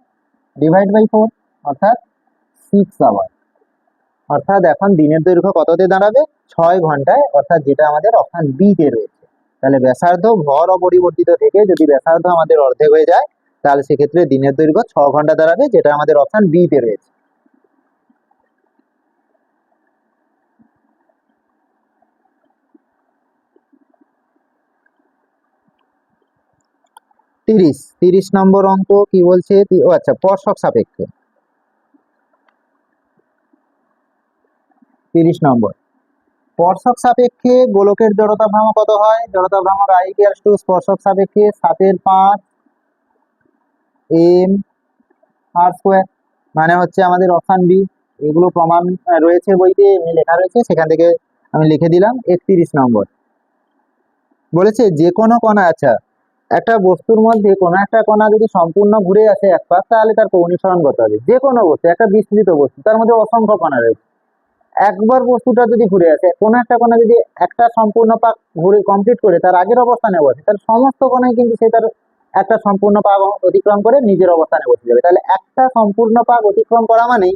divide by 4 অর্থাৎ 6 আওয়ার। অর্থাৎ এখন দিনের দৈর্ঘ্য কততে দাঁড়াবে, 6 ঘন্টায়, অর্থাৎ যেটা আমাদের অপশন বি তে রয়েছে। তাহলে ব্যাসার্ধ ভর অপরিবর্তিত থেকে যদি ব্যাসার্ধ আমাদের অর্ধেক হয়ে যায় তাহলে সেক্ষেত্রে দিনের দৈর্ঘ্য 6 ঘন্টা দাঁড়াবে, যেটা আমাদের অপশন বি তে রয়েছে। তিরিশ নম্বর অঙ্ক কি বলছে, ও আচ্ছা, স্পর্শক সাপেক্ষে 30 নম্বর। স্পর্শক সাপেক্ষে গোলকের জড়তা ভ্রামক কত হয়, জড়তা ভ্রামক I ইকুয়ালস টু স্পর্শক সাপেক্ষে 7/5 m/r², মানে হচ্ছে আমাদের অপশন বি। এগুলো প্রমাণ রয়েছে বইতে, এমনি লেখা রয়েছে, সেখান থেকে আমি লিখে দিলাম। 31 নম্বর বলেছে যে কোনো কণা, আচ্ছা একটা বস্তুর মধ্যে কোনো একটা কণা যদি সম্পূর্ণ ঘুরে আসে এক পাক তাহলে তার কৌণিক সরণ কত হবে। যে কোনো বস্তু, একটা বিস্তৃত বস্তু, তার মধ্যে অসংখ্য কণা রয়েছে, একবার বস্তুটা যদি ঘুরে আসে, কোনো একটা কণা যদি একটা সম্পূর্ণ পাক ঘুরে কমপ্লিট করে তার আগের অবস্থানে বসে, তার সমস্ত কণাই কিন্তু সে তার একটা সম্পূর্ণ পাক অতিক্রম করে নিজের অবস্থানে বসে যাবে। তাহলে একটা সম্পূর্ণ পাক অতিক্রম করা মানেই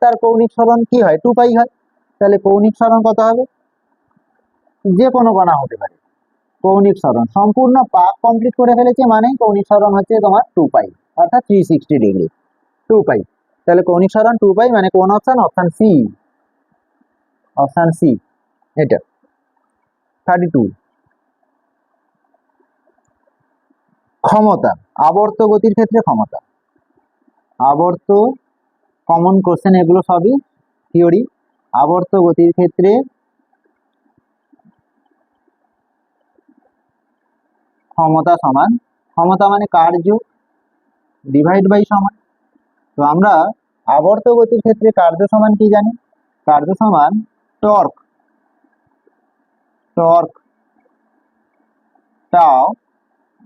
তার কৌণিক সরণ কি হয়, 2π হয়। তাহলে কৌণিক সরণ কত হবে, যে কোনো কণা হতে পারে, কৌণিক সরণ সম্পূর্ণ পাক কমপ্লিট করে ফেলেছে মানেই কৌণিক সরণ হচ্ছে তোমার 2π, অর্থাৎ 360 ডিগ্রি, 2π। তাহলে কৌণিক সরণ 2π, মানে কোন option, option C, option C এটা। 32 ক্ষমতা, আবর্ত গতির ক্ষেত্রে ক্ষমতা, আবর্ত কমন কোশ্চেন, এগুলো সবই থিওরি। আবর্ত গতির ক্ষেত্রে ক্ষমতা সমান, ক্ষমতা মানে কার্য ডিভাইড বাই সময়। তো আমরা আবর্ত গতির ক্ষেত্রে কার্য সমান কি জানি, কার্য সমান টর্ক, টর্ক টাও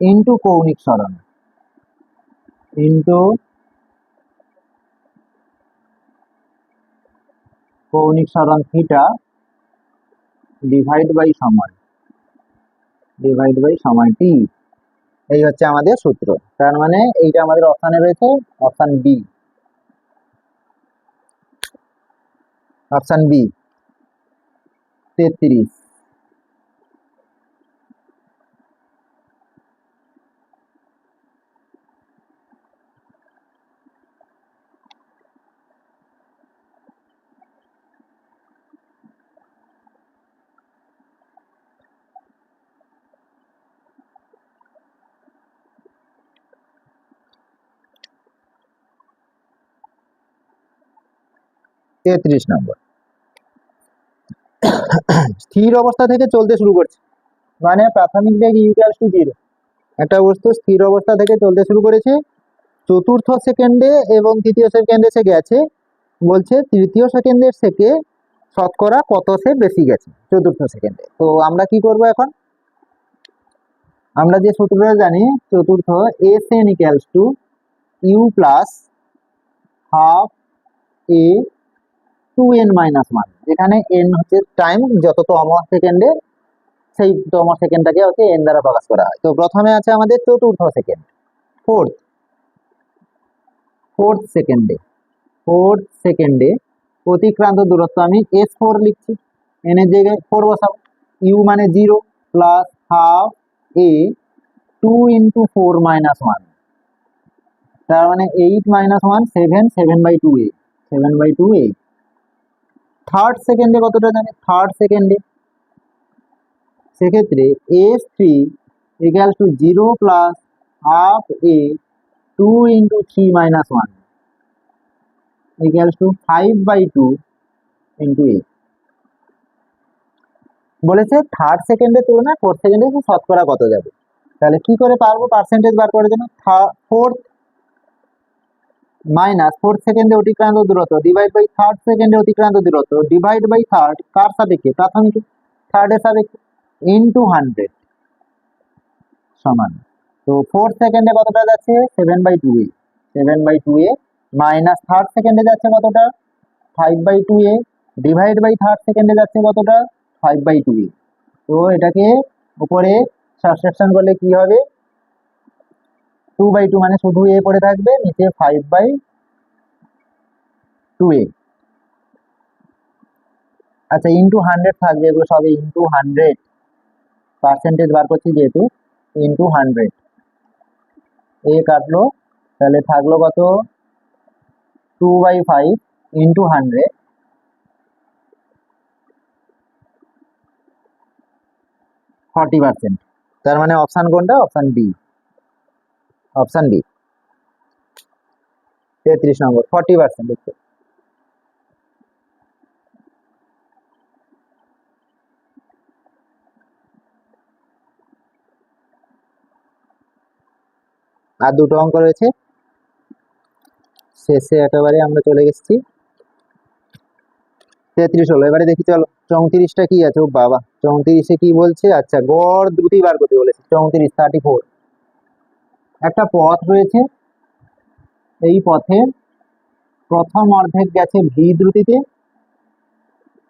ইন্টু কৌণিক সরণ, ইন্টু কৌণিক সরণ থিটা ডিভাইড বাই সময়, ডিভাইড বাই সময় টি। এই হচ্ছে আমাদের সূত্র। তার মানে এইটা আমাদের অপশানে রয়েছে, অপশান বি, অপশান বি। 33 নম্বর। স্থির অবস্থা থেকে চলতে শুরু করছে, মানে প্রাথমিক বেগ ইকুয়ালস টু 0। একটা বস্তু স্থির অবস্থা থেকে চলতে শুরু করেছে, চতুর্থ সেকেন্ডে এবং তৃতীয় সেকেন্ডে সে গেছে, বলছে তৃতীয় সেকেন্ডের থেকে শতকরা কত সে বেশি গেছে চতুর্থ সেকেন্ডে। তো আমরা কি করব এখন, আমরা যে সূত্রটা জানি, চতুর্থ S N equals to U plus half A 2n-1, যেখানে n হচ্ছে টাইম, যততম সেকেন্ডে সেই তম সেকেন্ডটাকে হচ্ছে n দ্বারা প্রকাশ করা হয়। তো প্রথমে আছে আমাদের চতুর্থ সেকেন্ড, ফোর্থ সেকেন্ডে, ফোর্থ সেকেন্ডে অতিক্রান্ত দূরত্ব আমি s4 লিখছি, n এর জায়গায় 4 বসাবো, u মানে 0 প্লাস হাফ a 2 × 4 - 1, তার মানে 8 - 1 7, 7/2 8, 7/2 8। থার্ড সেকেন্ডে কতটা জানি, থার্ড সেকেন্ডে সেক্ষেত্রে s3 equal to 0 plus half a 2 × 3 - 1 equal to 5/2 × 8। বলেছে থার্ড সেকেন্ডের তুলনায় ফোর্থ সেকেন্ডে শতকরা কত যাবে। তাহলে কি করে পারবো পার্সেন্টেজ বার করার জন্য, ফোর্থ মাইনাস ফোর্থ সেকেন্ডে অতিক্রান্ত দূরত্ব ডিভাইড বাই থার্ড সেকেন্ডে অতিক্রান্ত দূরত্ব ডিভাইড বাই থার্ড, কার সাপেক্ষে, প্রাথমিক, থার্ডের সাপেক্ষে, ইনটু 100 সমান। তো ফোর্থ সেকেন্ডে কতটা যাচ্ছে, 7/2 a, 7/2 a মাইনাস থার্ড সেকেন্ডে যাচ্ছে কতটা 5/2a, ডিভাইড বাই থার্ড সেকেন্ডে যাচ্ছে কতটা 5/2a। তো এটাকে উপরে সাবট্রাকশন করলে কি হবে 2/2 মানে শুধু a পড়ে থাকবে, নিচে 5/2a। আচ্ছা ইন্টু 100 থাকবে, এগুলো সবই ইন্টু 100, পার্সেন্টেজ বার করছি যেহেতু, ইন্টু 100 এ কাটলো, তাহলে থাকলো কত 2/5 ইন্টু 100, 40%। তার মানে অপশন কোনটা, অপশন বি, অপশন বি 33 নম্বর 40%। আর দুটো অঙ্ক রয়েছে, শেষে একেবারে আমরা চলে গেছি। 33 হলো, এবারে দেখি চলো 34টা কি আছে। ও বাবা 34-এ কি বলছে, আচ্ছা গড় দ্রুতি বার করতে বলেছে। 34 একটা পথ রয়েছে, এই পথে প্রথম অর্ধেক গেছে ভি দ্রুতিতে,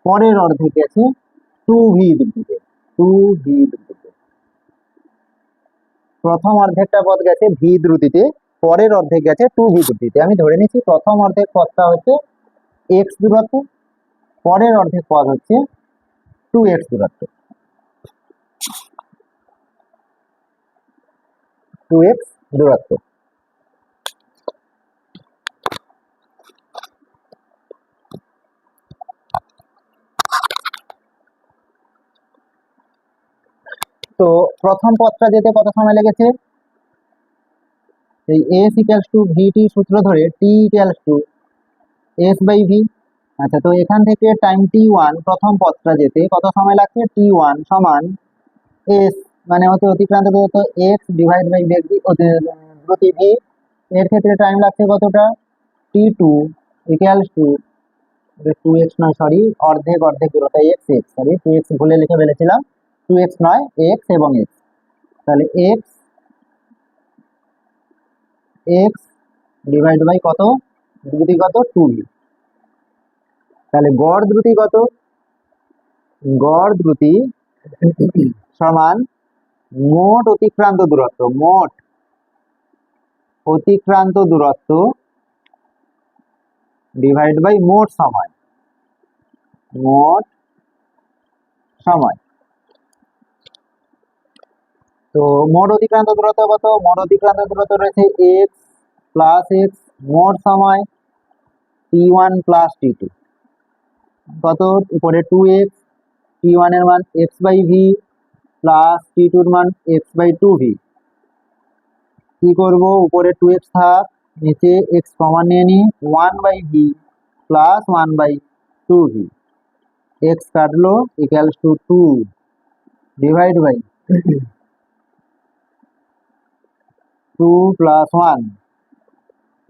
পরের অর্ধেক গেছে 2v দ্রুতিতে। 2v দ্রুতিতে প্রথম অর্ধেকটা পথ গেছে ভি দ্রুতিতে, পরের অর্ধেক গেছে 2v দ্রুতিতে। আমি ধরে নিচ্ছি প্রথম অর্ধেক পথটা হচ্ছে x দূরত্ব, পরের অর্ধেক পথ হচ্ছে 2x দূরত্ব, 2x দূরত্ব। তো প্রথম পথটা যেতে কত সময় লেগেছে, এই s ইকুয়ালস টু ভিটি সূত্র ধরে t ইকুয়ালস টু s/v। আচ্ছা তো এখান থেকে টাইম t1 প্রথম পথটা যেতে কত সময় লাগছে, t1 সমান s মানে হচ্ছে অতিক্রান্ত দূরত্ব x ডিভাইড বাই দ্রুতি v, এর ক্ষেত্রে টাইম লাগছে কতটা t2 ইকুয়ালস টু 2x নয় সরি অর্ধেক অর্ধেক দূরত্ব x, সরি 2x ভুলে লিখে ফেলেছিলাম, 2x নয় x এবং x, তাহলে x ডিভাইড বাই কত দ্রুতি কত 2v। তাহলে গড় দ্রুতি কত, গড় দ্রুতি সমান মোট অতিক্রান্ত দূরত্ব, মোট অতিক্রান্ত দূরত্ব ডিভাইড বাই মোট সময়, মোট সময়। তো মোট অতিক্রান্ত দূরত্ব কত, মোট অতিক্রান্ত দূরত্ব রয়েছে x প্লাস x, মোট সময় t1 প্লাস t2 কত, উপরে 2x, t1 এর মান x/v প্লাস t2 এর মান x/2v। কি করব, উপরে 2x থাক, নিচে x কমন নিয়ে নি, 1/v প্লাস 1/2v, x কাটলো equals to 2 divide by 2 plus 1,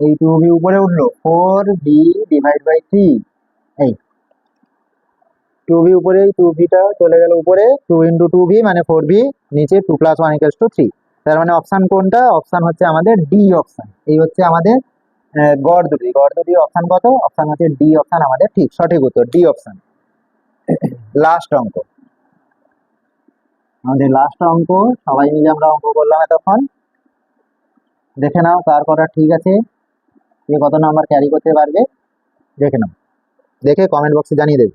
এই 2v উপরে উঠলো 4v ডিভাইড বাই 3, এই 2v উপরে, এই 2vটা চলে গেল উপরে, 2 ইন্টু 2v মানে 4v, নিচে 2 প্লাস 1 ইকুয়ালস টু 3। তার মানে অপশন কোনটা, অপশন হচ্ছে আমাদের ডি অপশন। এই হচ্ছে আমাদের গড় দুটি, গড় দুটি অপশন কত, অপশন হচ্ছে ডি অপশন আমাদের ঠিক সঠিক উত্তর, ডি অপশন। লাস্ট অঙ্ক, আমাদের লাস্ট অঙ্ক, সবাই মিলে আমরা অঙ্ক করলাম এতক্ষণ। দেখে নাও কার করা ঠিক আছে, কে কত নাম্বার ক্যারি করতে পারবে দেখে নাও, দেখে কমেন্ট বক্সে জানিয়ে দেবে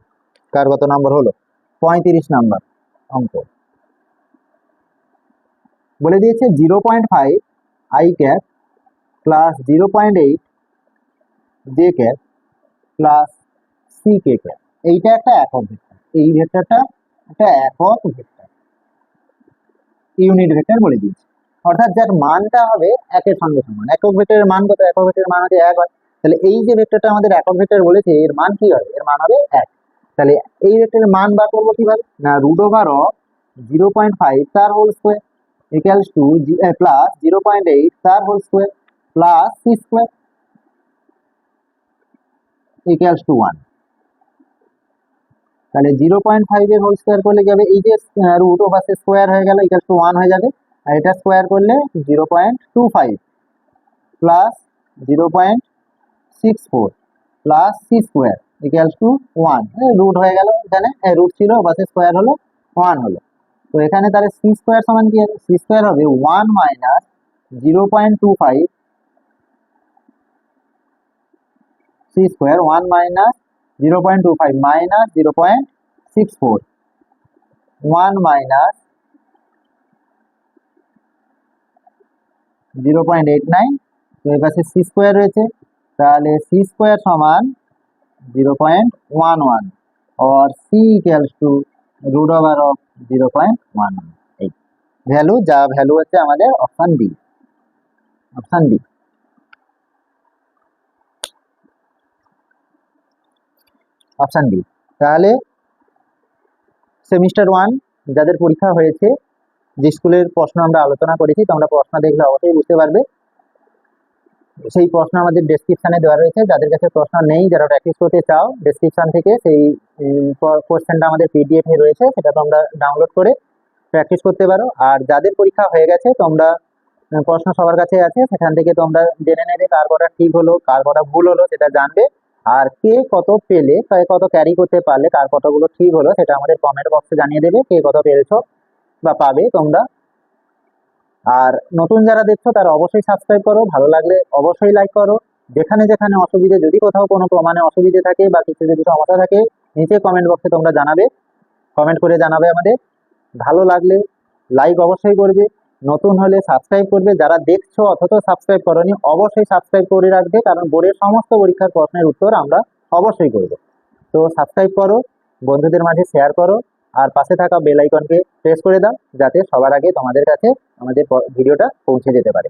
কার কত নাম্বার হলো। 35 নাম্বার অঙ্ক বলে দিয়েছে 0.5 i cap plus 0.8 J cap plus C K cap. এইটা একটা একক ভেক্টর, এই ভেক্টরটা একটা একক ভেক্টর, ইউনিট ভেক্টর বলে দিয়েছে, অর্থাৎ যার মানটা হবে একের সঙ্গে সমান। একক ভেক্টরের মান কত, একক ভেক্টরের মান হচ্ছে 1 হয়। তাহলে এই যে ভেক্টরটা আমাদের একক ভেক্টর বলেছে, এর মান কি হবে, এর মান হবে 1। তাহলে এই ভেক্টরের মান বার করবো কিভাবে, না √0.5 তার whole square equals to plus 0.8 তার whole square plus C square equals to 1। তাহলে 0.5 এর হোল স্কোয়ার করলে কি হবে, এই যে রুট ওভার স্কোয়ার হয়ে গেল ইকুয়ালস টু 1 হয়ে যাবে, আর এটা স্কোয়ার করলে 0.25 plus 6/4 plus C square equals to 1, root হয়ে গেল, এখানে রুট ছিল পাশে স্কোয়ার হলো 1 হলো। তো এখানে তাহলে সি স্কোয়ার সমান কি হবে? সি স্কোয়ার হবে 1 minus 0.25 C square 1 minus 0.25 minus 0.64 1 minus 0.89, তো এর পাশে সি স্কোয়ার রয়েছে, তাহলে সি স্কোয়ার সমান 0.11 और c equals to root over of 0.11 এই ভ্যালু, যা ভ্যালু হচ্ছে আমাদের option B. Option B. Option B. তাহলে সেমিস্টার 1 যাদের পরীক্ষা হয়েছে, যে স্কুলের প্রশ্ন আমরা আলোচনা করেছি, তোমরা প্রশ্ন দেখলে অবশ্যই বুঝতে পারবে। সেই প্রশ্ন আমাদের ডেসক্রিপশনে দেওয়া রয়েছে, যাদের কাছে প্রশ্ন নেই, যারা প্র্যাকটিস করতে চাও, ডেসক্রিপশন থেকে সেই কোশ্চেনটা আমাদের পিডিএফ এ রয়েছে, সেটা তোমরা ডাউনলোড করে প্র্যাকটিস করতে পারো। আর যাদের পরীক্ষা হয়ে গেছে, তোমরা প্রশ্ন সবার কাছে আছে, সেখান থেকে তোমরা জেনে নেবে কার কটা ঠিক হলো, কার কটা ভুল হলো, সেটা জানবে। আর কে কত পেলে, কে কত ক্যারি করতে পারলে, কার কতগুলো ঠিক হলো, সেটা আমাদের কমেন্ট বক্সে জানিয়ে দেবে, কে কত পেরেছো বা পাবে তোমরা। আর নতুন যারা দেখছো তারা অবশ্যই সাবস্ক্রাইব করো, ভালো লাগলে অবশ্যই লাইক করো। যেখানে যেখানে অসুবিধে, যদি কোথাও কোনো প্রমাণে অসুবিধে থাকে বা কিছু যদি সমস্যা থাকে, নিচে কমেন্ট বক্সে তোমরা জানাবে, কমেন্ট করে জানাবে আমাদের। ভালো লাগলে লাইক অবশ্যই করবে, নতুন হলে সাবস্ক্রাইব করবে। যারা দেখছো অথচ সাবস্ক্রাইব করোনি, অবশ্যই সাবস্ক্রাইব করে রাখবে, কারণ বোর্ডের সমস্ত পরীক্ষার প্রশ্নের উত্তর আমরা অবশ্যই করব। তো সাবস্ক্রাইব করো, বন্ধুদের মাঝে শেয়ার করো, আর পাশে থাকা বেল আইকনকে প্রেস করে দাও, যাতে সবার আগে তোমাদের কাছে আমাদের ভিডিওটা পৌঁছে যেতে পারে।